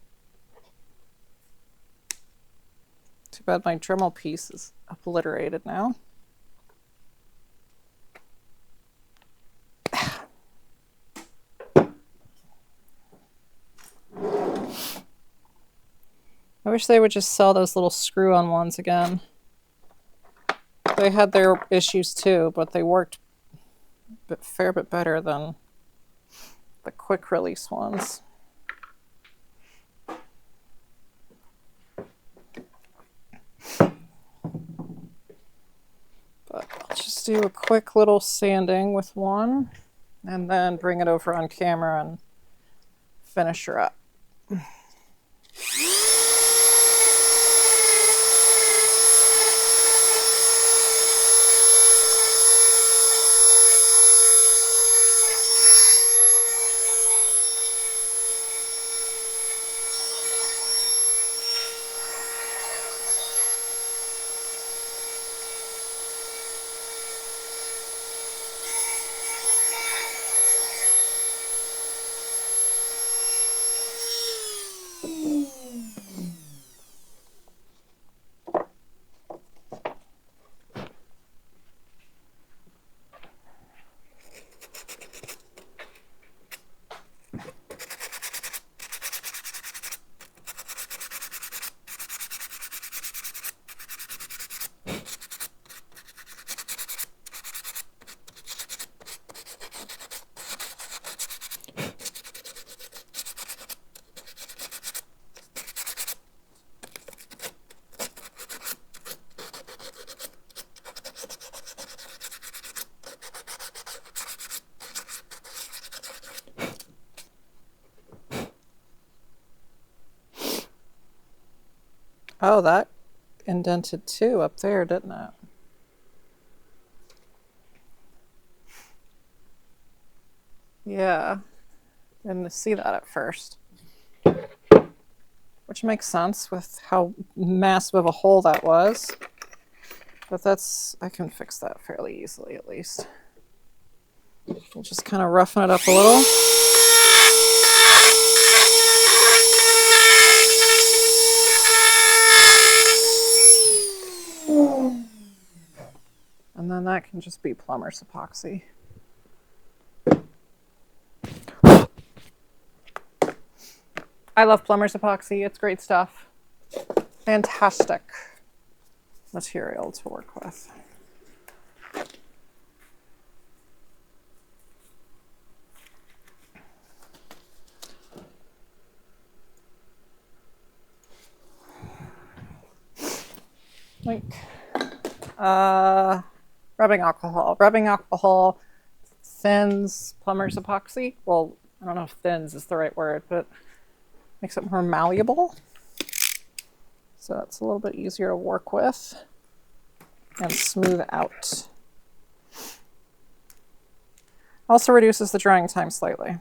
Too bad my Dremel piece is obliterated now. I wish they would just sell those little screw-on ones again. They had their issues too, but they worked a fair bit better than the quick release ones. But I'll just do a quick little sanding with one and then bring it over on camera and finish her up. Oh, that indented too up there, didn't it? Yeah, didn't see that at first. Which makes sense with how massive of a hole that was. But I can fix that fairly easily at least. We'll just kind of roughen it up a little. And then that can just be plumber's epoxy. I love plumber's epoxy. It's great stuff. Fantastic material to work with. Like rubbing alcohol. Rubbing alcohol thins plumber's epoxy. Well, I don't know if thins is the right word, but makes it more malleable. So it's a little bit easier to work with and smooth out. Also reduces the drying time slightly.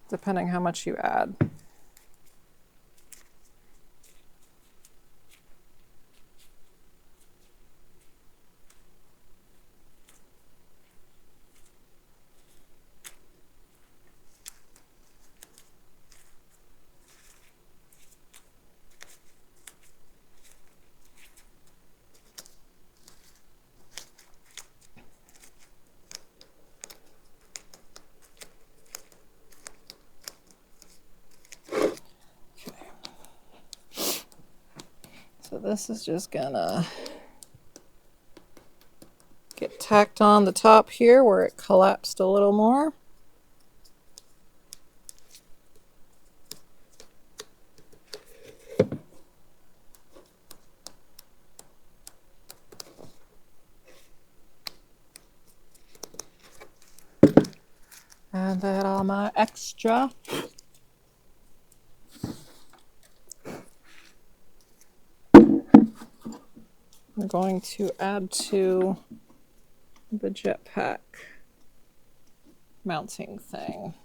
Depending how much you add. So this is just gonna get tacked on the top here where it collapsed a little more. And that all my extra. We're going to add to the jetpack mounting thing.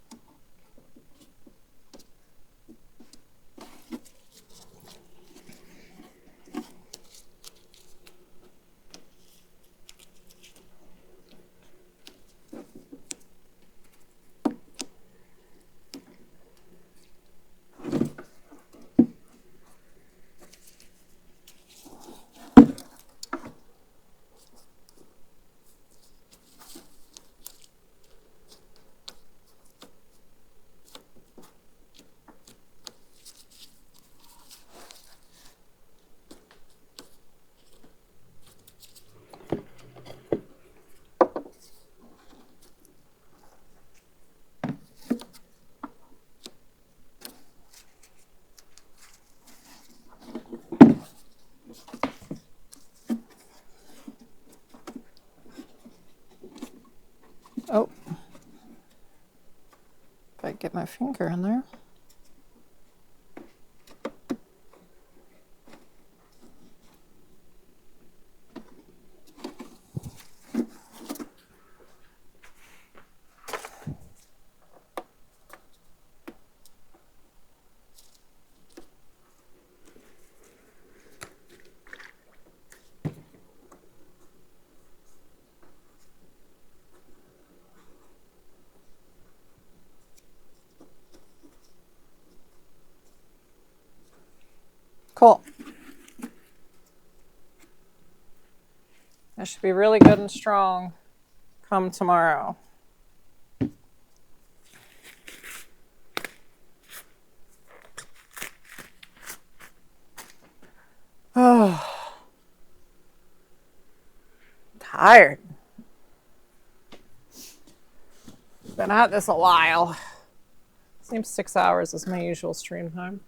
Oh, if I get my finger in there. Cool. That should be really good and strong come tomorrow. Oh, tired. Been at this a while. Seems 6 hours is my usual stream time.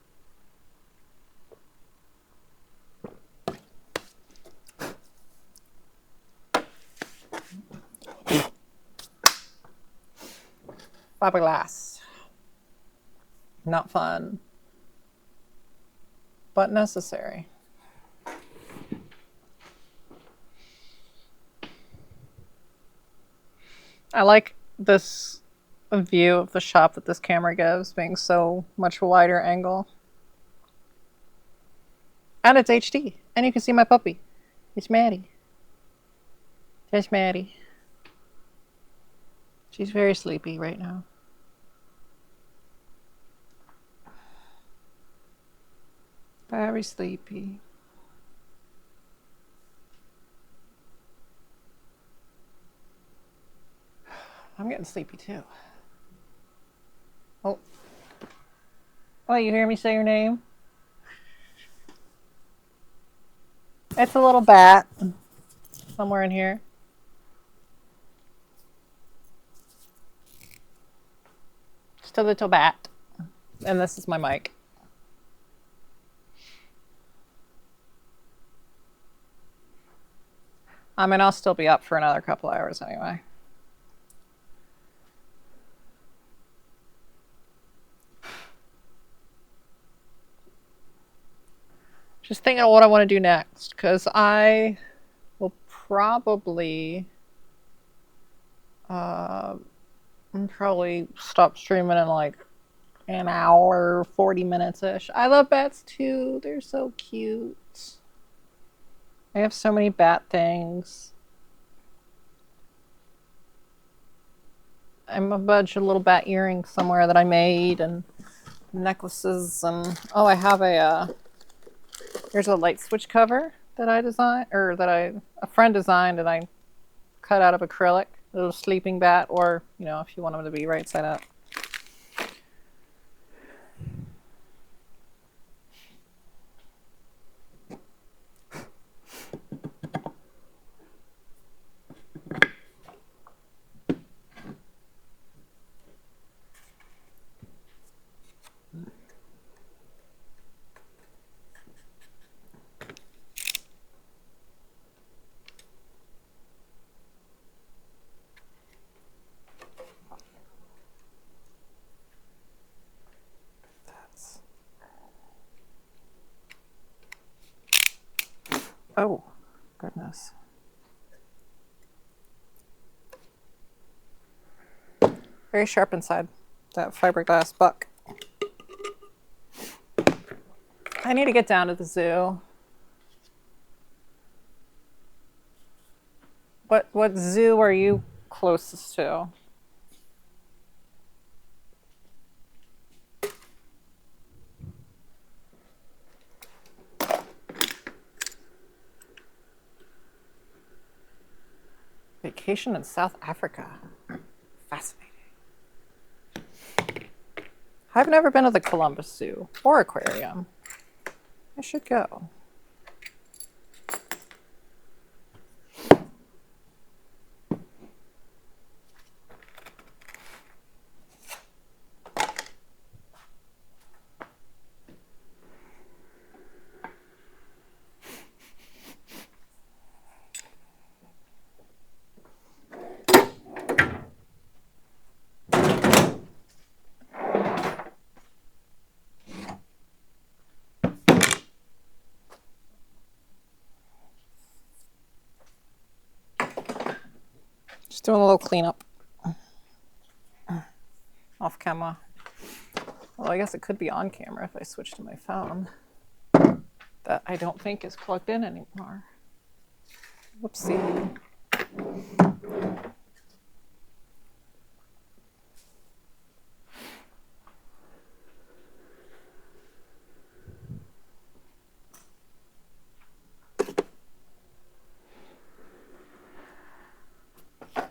Fabulous. Not fun, but necessary. I like this view of the shop that this camera gives, being so much wider angle. And it's HD. And you can see my puppy. It's Maddie. There's Maddie. She's very sleepy right now. Very sleepy. I'm getting sleepy too. Oh. Oh, you hear me say your name? It's a little bat somewhere in here. Just a little bat. And this is my mic. I mean, I'll still be up for another couple hours anyway. Just thinking of what I want to do next, because I will probably stop streaming in like an hour, 40 minutes-ish. I love bats too. They're so cute. I have so many bat things. I have a bunch of little bat earrings somewhere that I made, and necklaces, and oh, I have here's a light switch cover that I designed, or that a friend designed, and I cut out of acrylic. A little sleeping bat, or, you know, if you want them to be right side up. Oh, goodness. Very sharp inside, that fiberglass buck. I need to get down to the zoo. What zoo are you closest to? Vacation in South Africa. Fascinating. I've never been to the Columbus Zoo or aquarium. I should go. Just doing a little cleanup off camera. Well, I guess it could be on camera if I switch to my phone. That I don't think is plugged in anymore. Whoopsie.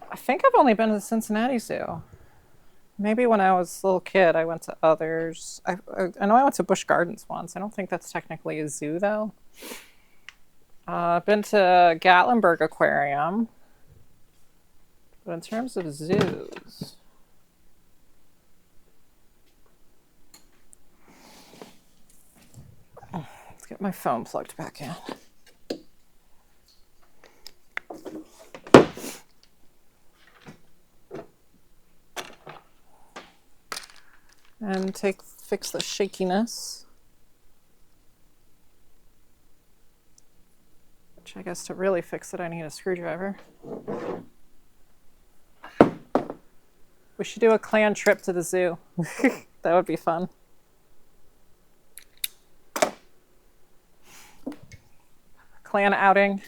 I think I've only been to the Cincinnati Zoo. Maybe when I was a little kid, I went to others. I know I went to Busch Gardens once. I don't think that's technically a zoo, though. I've been to Gatlinburg Aquarium. But in terms of zoos... Let's get my phone plugged back in. And take fix the shakiness. Which I guess to really fix it, I need a screwdriver. We should do a clan trip to the zoo. That would be fun. Clan outing.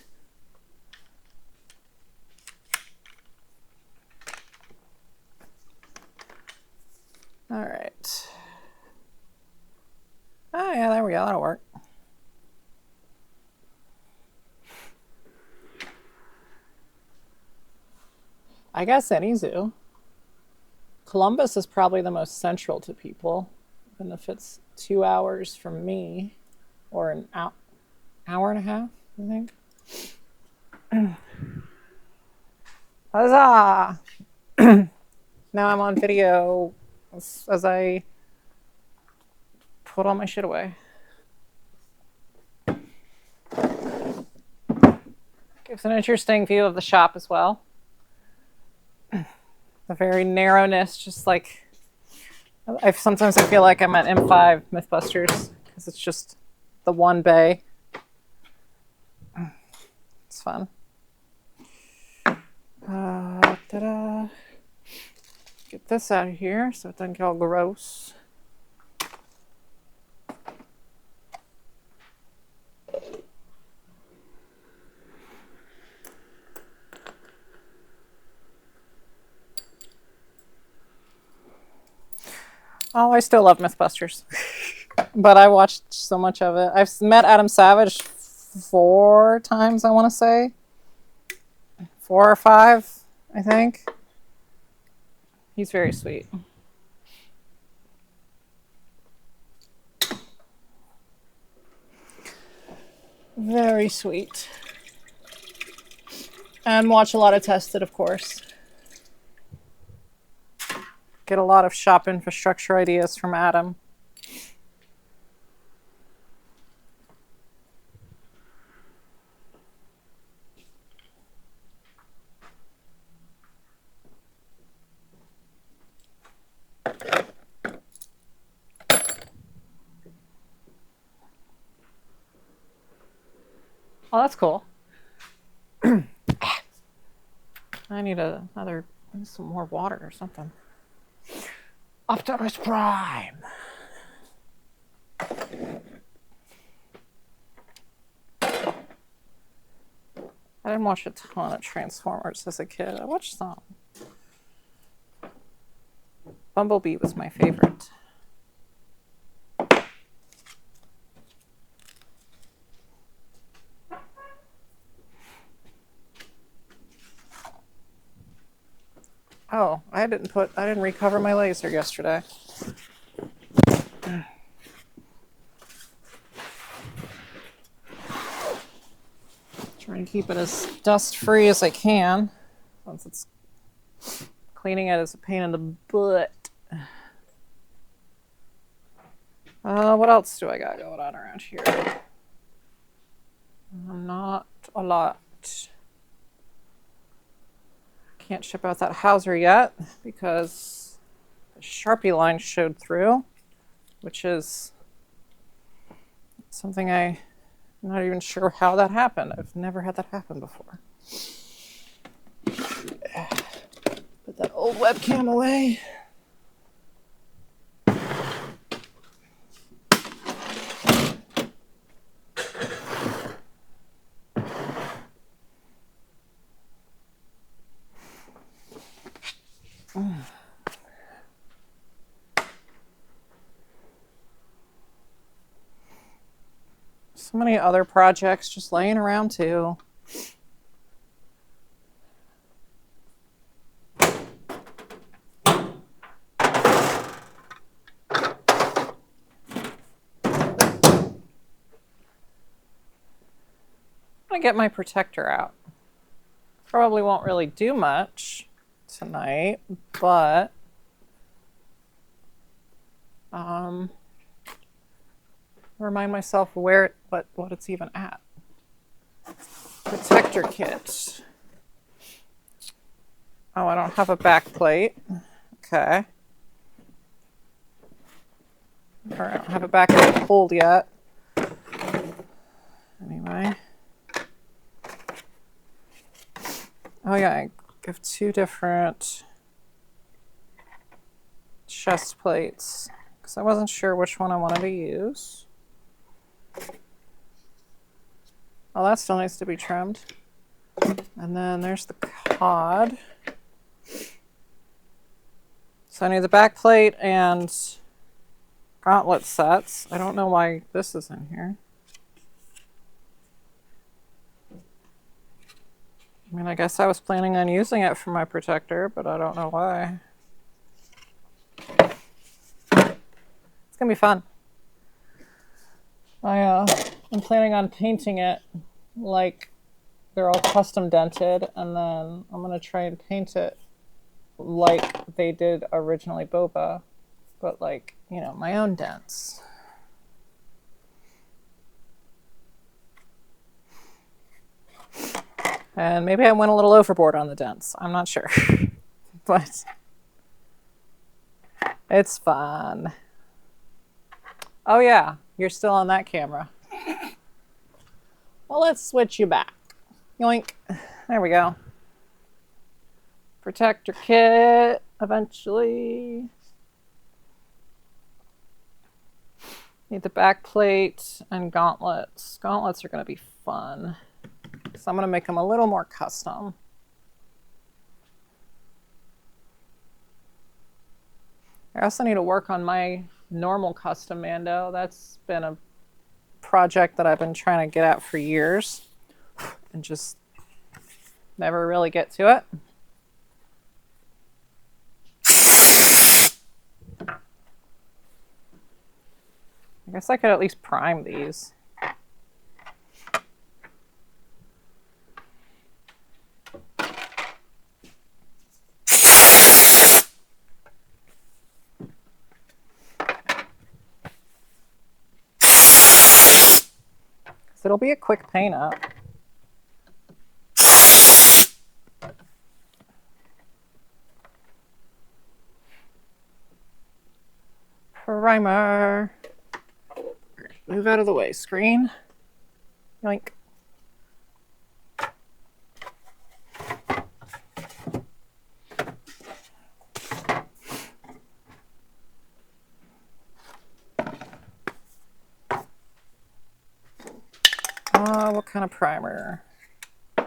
All right. Oh yeah, there we go, that'll work. I guess any zoo. Columbus is probably the most central to people, even if it's 2 hours from me, or an hour and a half, I think. Huzzah! Now I'm on video as I put all my shit away. Gives an interesting view of the shop as well. The very narrowness, just like sometimes I feel like I'm at M5 Mythbusters because it's just the one bay. It's fun. Ta-da. Get this out of here so it doesn't get all gross. Oh, I still love Mythbusters. But I watched so much of it. I've met Adam Savage 4 times, I want to say. 4 or 5, I think. He's very sweet. Very sweet. And watch a lot of Tested, of course. Get a lot of shop infrastructure ideas from Adam. Oh, that's cool. I need some more water or something. Optimus Prime. I didn't watch a ton of Transformers as a kid. I watched some. Bumblebee was my favorite. Oh, I didn't recover my laser yesterday. Trying to keep it as dust free as I can, since it's cleaning it is a pain in the butt. What else do I got going on around here? Not a lot. Can't ship out that Hauser yet because the Sharpie line showed through, which is something I'm not even sure how that happened. I've never had that happen before. Put that old webcam away. So many other projects just laying around too. I'm gonna get my protector out. Probably won't really do much tonight, but remind myself what it's even at. Protector kit. Oh, I don't have a back plate. Okay. Or I don't have it back pulled yet. Anyway. Oh yeah, I have two different chest plates because I wasn't sure which one I wanted to use. Oh, that still needs to be trimmed. And then there's the cod. So I need the back plate and gauntlet sets. I don't know why this is in here. I mean, I guess I was planning on using it for my protector, but I don't know why. It's gonna be fun. I'm planning on painting it like they're all custom dented, and then I'm gonna try and paint it like they did originally Boba, but like, you know, my own dents. And maybe I went a little overboard on the dents. I'm not sure. But it's fun. Oh yeah, you're still on that camera. Well, let's switch you back. Yoink. There we go. Protector kit, eventually. Need the back plate and gauntlets. Gauntlets are going to be fun. So I'm going to make them a little more custom. I also need to work on my normal custom Mando. That's been a project that I've been trying to get at for years and just never really get to it. I guess I could at least prime these. It'll be a quick paint up. Primer. Move out of the way, screen. Yoink. What kind of primer? I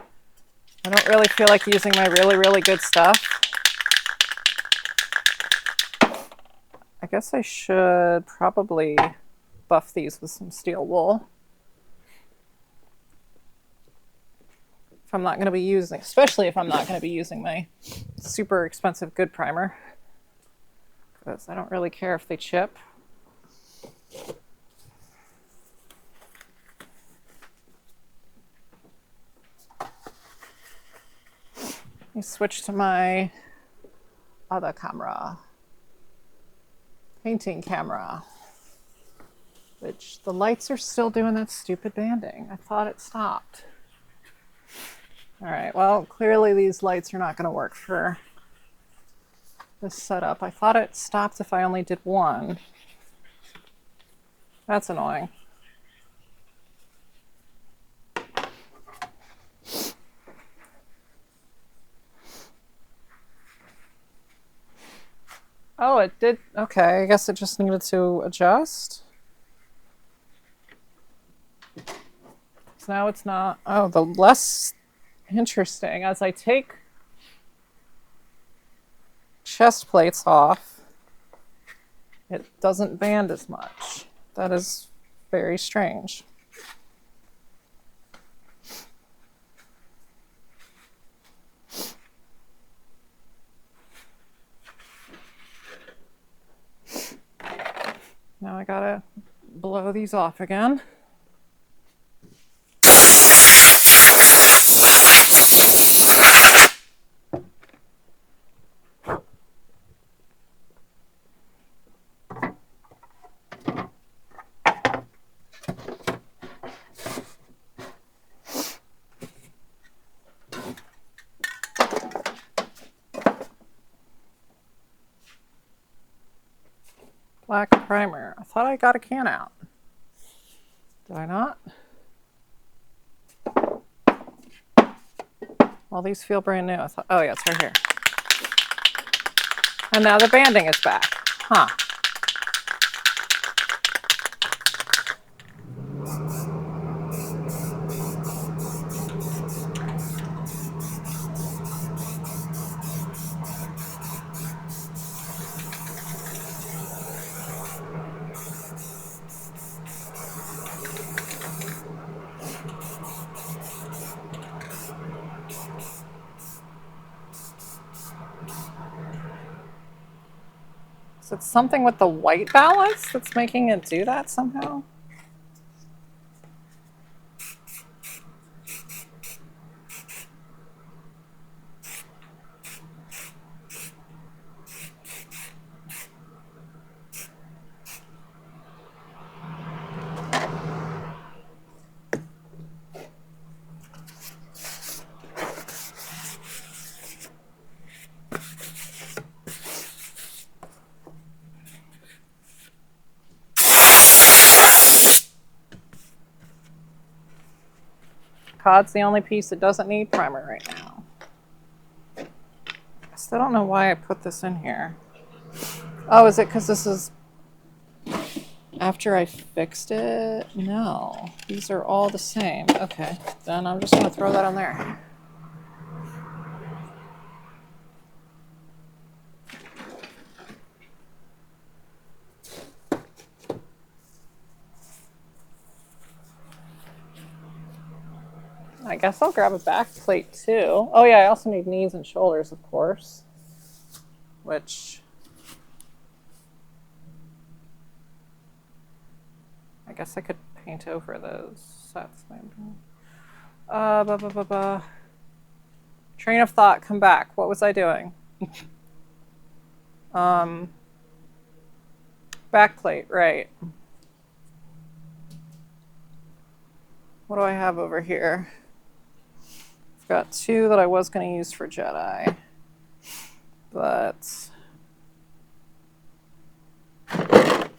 don't really feel like using my really good stuff. I guess I should probably buff these with some steel wool. If I'm not going to be using, especially if I'm not going to be using my super expensive good primer. Because I don't really care if they chip. Let me switch to my other camera. Painting camera. Which the lights are still doing that stupid banding. I thought it stopped. All right, well, clearly these lights are not going to work for this setup. I thought it stopped if I only did one. That's annoying. Oh, it did. Okay, I guess it just needed to adjust. So now it's not. Oh, the less interesting. As I take chest plates off, it doesn't band as much. That is very strange. Now I gotta blow these off again. Black. primer. I thought I got a can out. Did I not? Well, these feel brand new. I thought, oh yeah, it's right here. And now the banding is back. Huh. So it's something with the white balance that's making it do that somehow? Cod's the only piece that doesn't need primer right now. I still don't know why I put this in here. Oh, is it because this is after I fixed it? No, these are all the same. Okay, then I'm just gonna throw that on there. I guess I'll grab a back plate too. Oh yeah, I also need knees and shoulders, of course. Which I guess I could paint over those sets maybe. Train of thought, come back. What was I doing? Back plate, right. What do I have over here? I've got two that I was going to use for Jedi, but I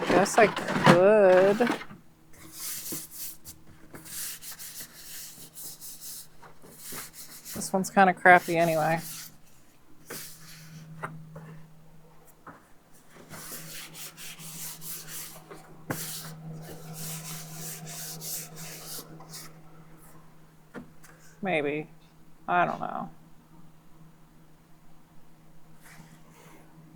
guess I could. This one's kind of crappy anyway. Maybe. I don't know.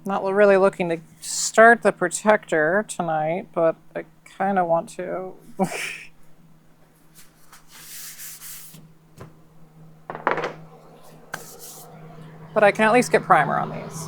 Not really looking to start the protector tonight, but I kind of want to. But I can at least get primer on these.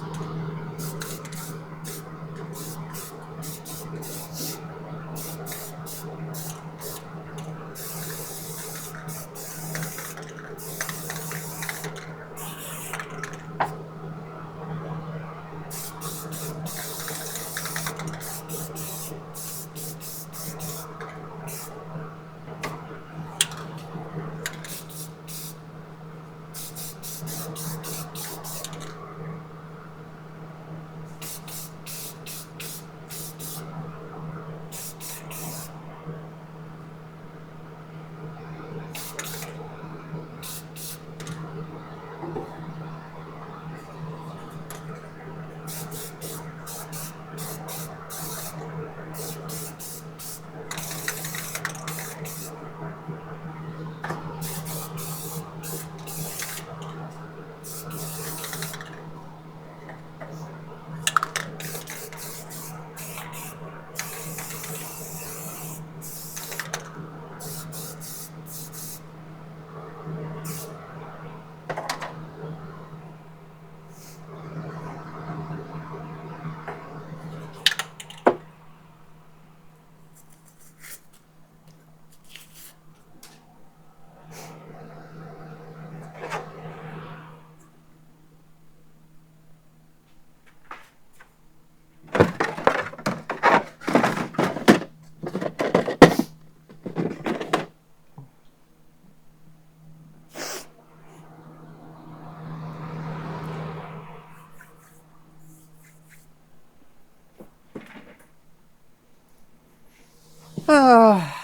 Oh,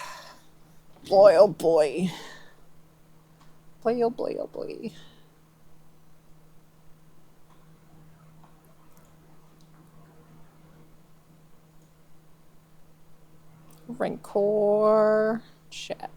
boy, oh boy. Boy, oh boy, oh boy. Rancor chat.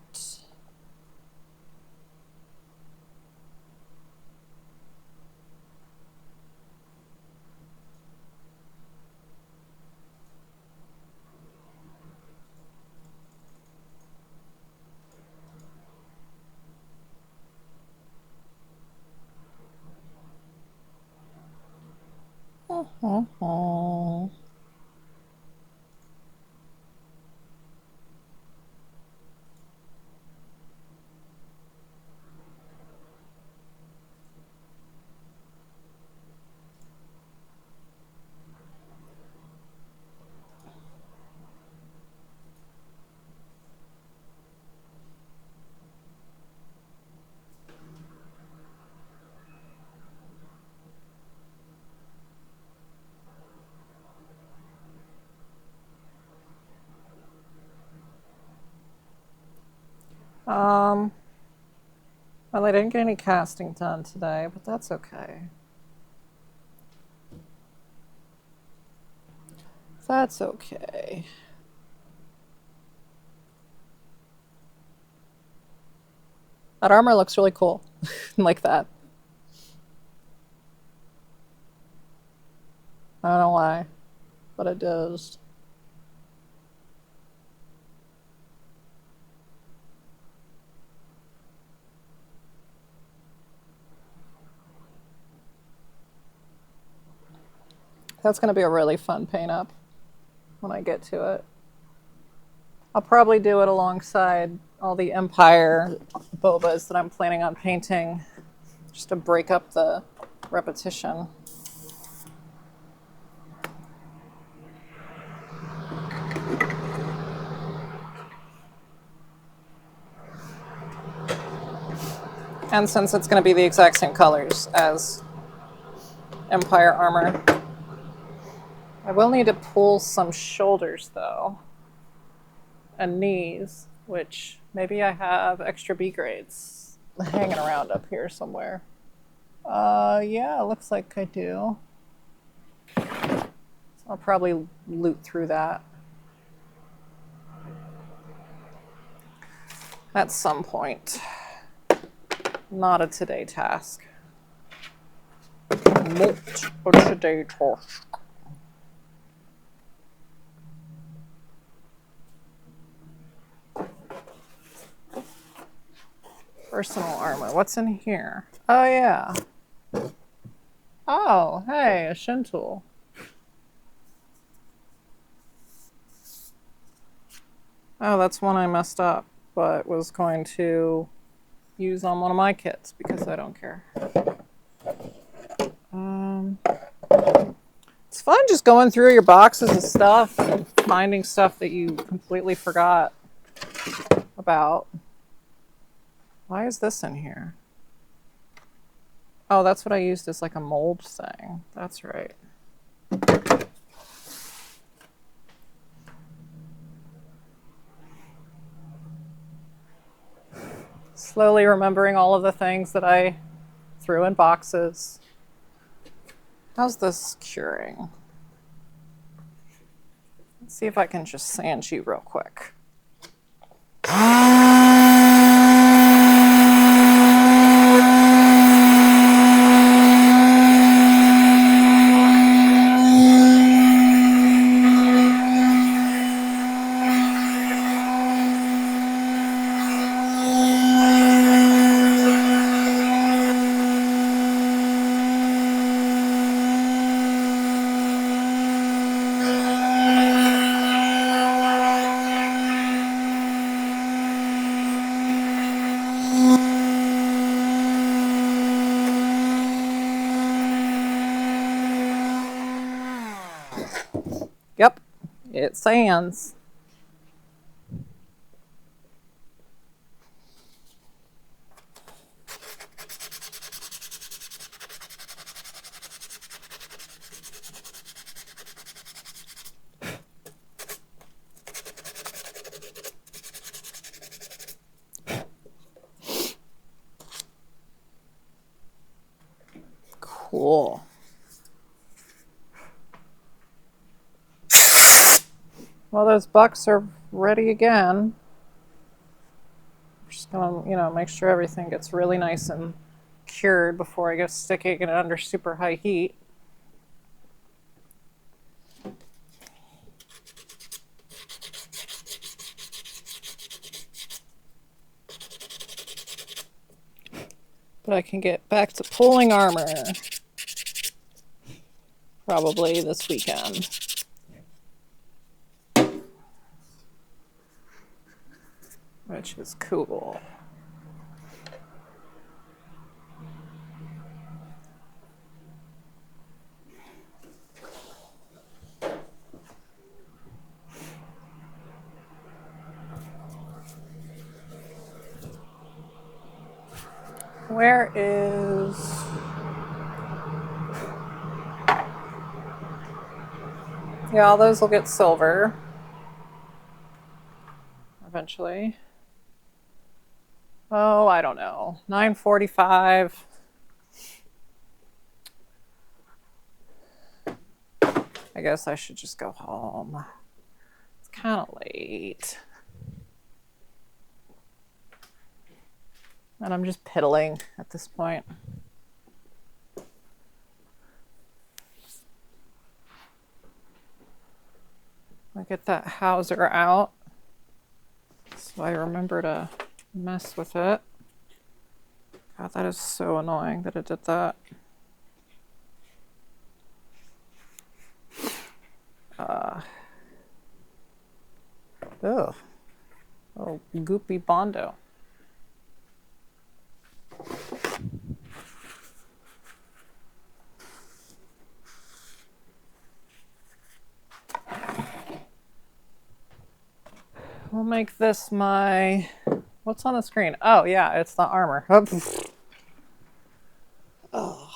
Well, I didn't get any casting done today, but that's okay. That's okay. That armor looks really cool. Like that. I don't know why, but it does. That's going to be a really fun paint up when I get to it. I'll probably do it alongside all the Empire Bobas that I'm planning on painting, just to break up the repetition. And since it's going to be the exact same colors as Empire armor, I will need to pull some shoulders though, and knees, which maybe I have extra B grades hanging around up here somewhere. Yeah, looks like I do. So I'll probably loot through that at some point. Not a today task. Not a today task. Personal armor. What's in here? Oh, yeah. Oh, hey, a shin tool. Oh, that's one I messed up, but was going to use on one of my kits because I don't care. It's fun just going through your boxes of stuff and finding stuff that you completely forgot about. Why is this in here? Oh, that's what I used as like a mold thing. That's right. Slowly remembering all of the things that I threw in boxes. How's this curing? Let's see if I can just sand you real quick. Yep, it sands. Cool. Well, those bucks are ready again. Just gonna, make sure everything gets really nice and cured before I go sticking it under super high heat. But I can get back to pulling armor probably this weekend. Which is cool. Where is... Yeah, those will get silver eventually. Oh, I don't know. 9:45. I guess I should just go home. It's kind of late. And I'm just piddling at this point. I get that Hauser out so I remember to mess with it. God, that is so annoying that it did that. Ugh. Oh, goopy Bondo. We'll make this my... What's on the screen? Oh, yeah, it's the armor. Oh.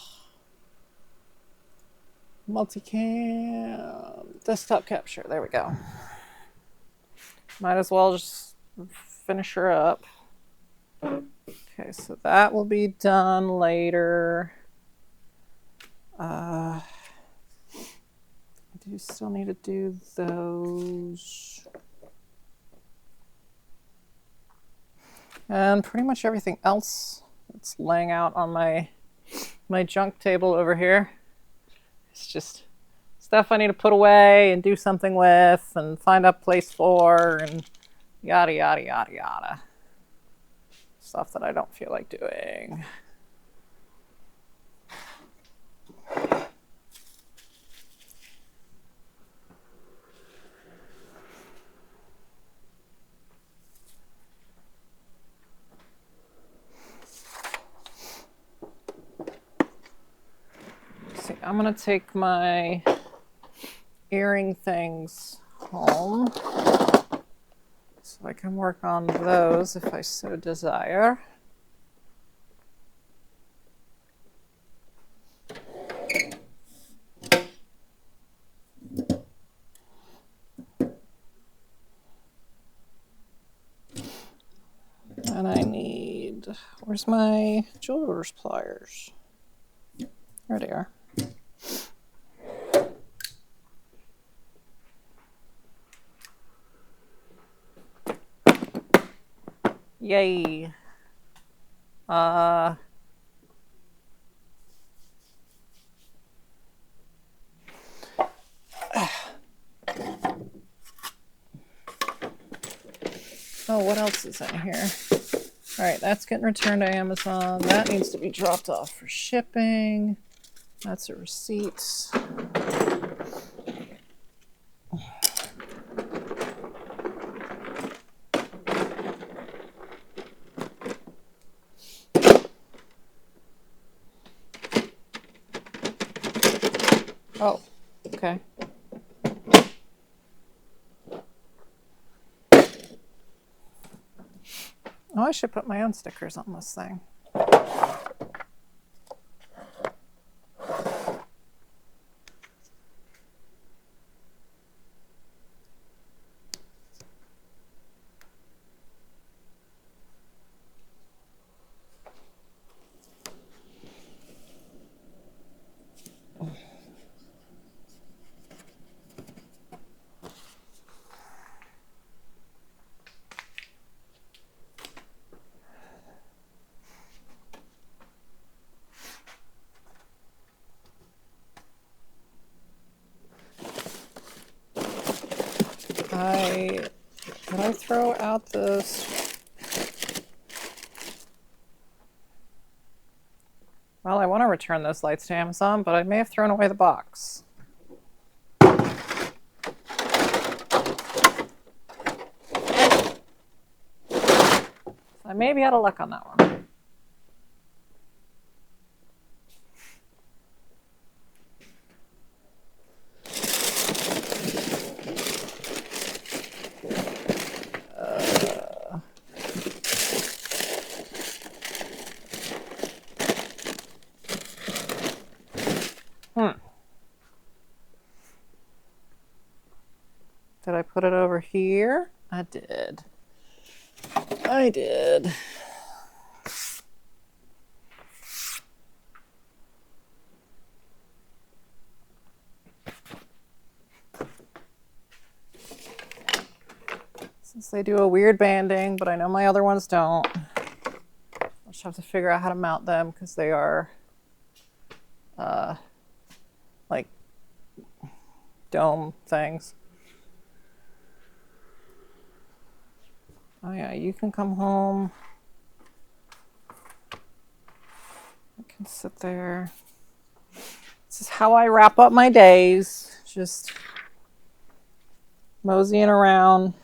Multicam. Desktop capture. There we go. Might as well just finish her up. Okay, so that will be done later. I do still need to do those. And pretty much everything else that's laying out on my junk table over here. It's just stuff I need to put away and do something with and find a place for and yada, yada, yada, yada. Stuff that I don't feel like doing. See, I'm gonna take my earring things home so I can work on those if I so desire. And I need, where's my jeweler's pliers? There they are. Yay. Oh, what else is in here? All right, that's getting returned to Amazon. That needs to be dropped off for shipping. That's a receipt. Oh, okay. Oh, I should put my own stickers on this thing. Did I throw out this? Well, I want to return those lights to Amazon, but I may have thrown away the box. I may be out of luck on that one. Did I put it over here? I did. I did. Since they do a weird banding, but I know my other ones don't. I'll just have to figure out how to mount them because they are like dome things. Oh yeah, you can come home. I can sit there. This is how I wrap up my days. Just moseying around.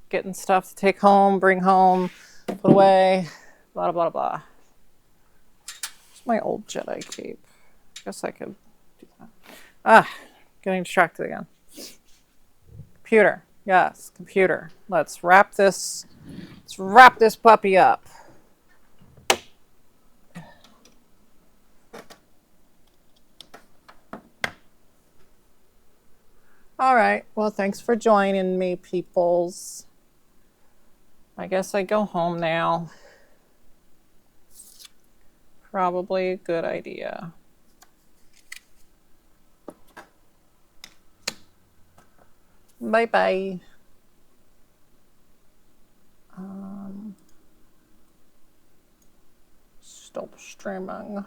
Getting stuff to take home, bring home, put away, blah, blah, blah, blah. It's my old Jedi cape. I guess I could do that. Getting distracted again. Computer. Yes, computer. Let's wrap this puppy up. All right. Well, thanks for joining me, peoples. I guess I go home now. Probably a good idea. Bye-bye. Stop streaming.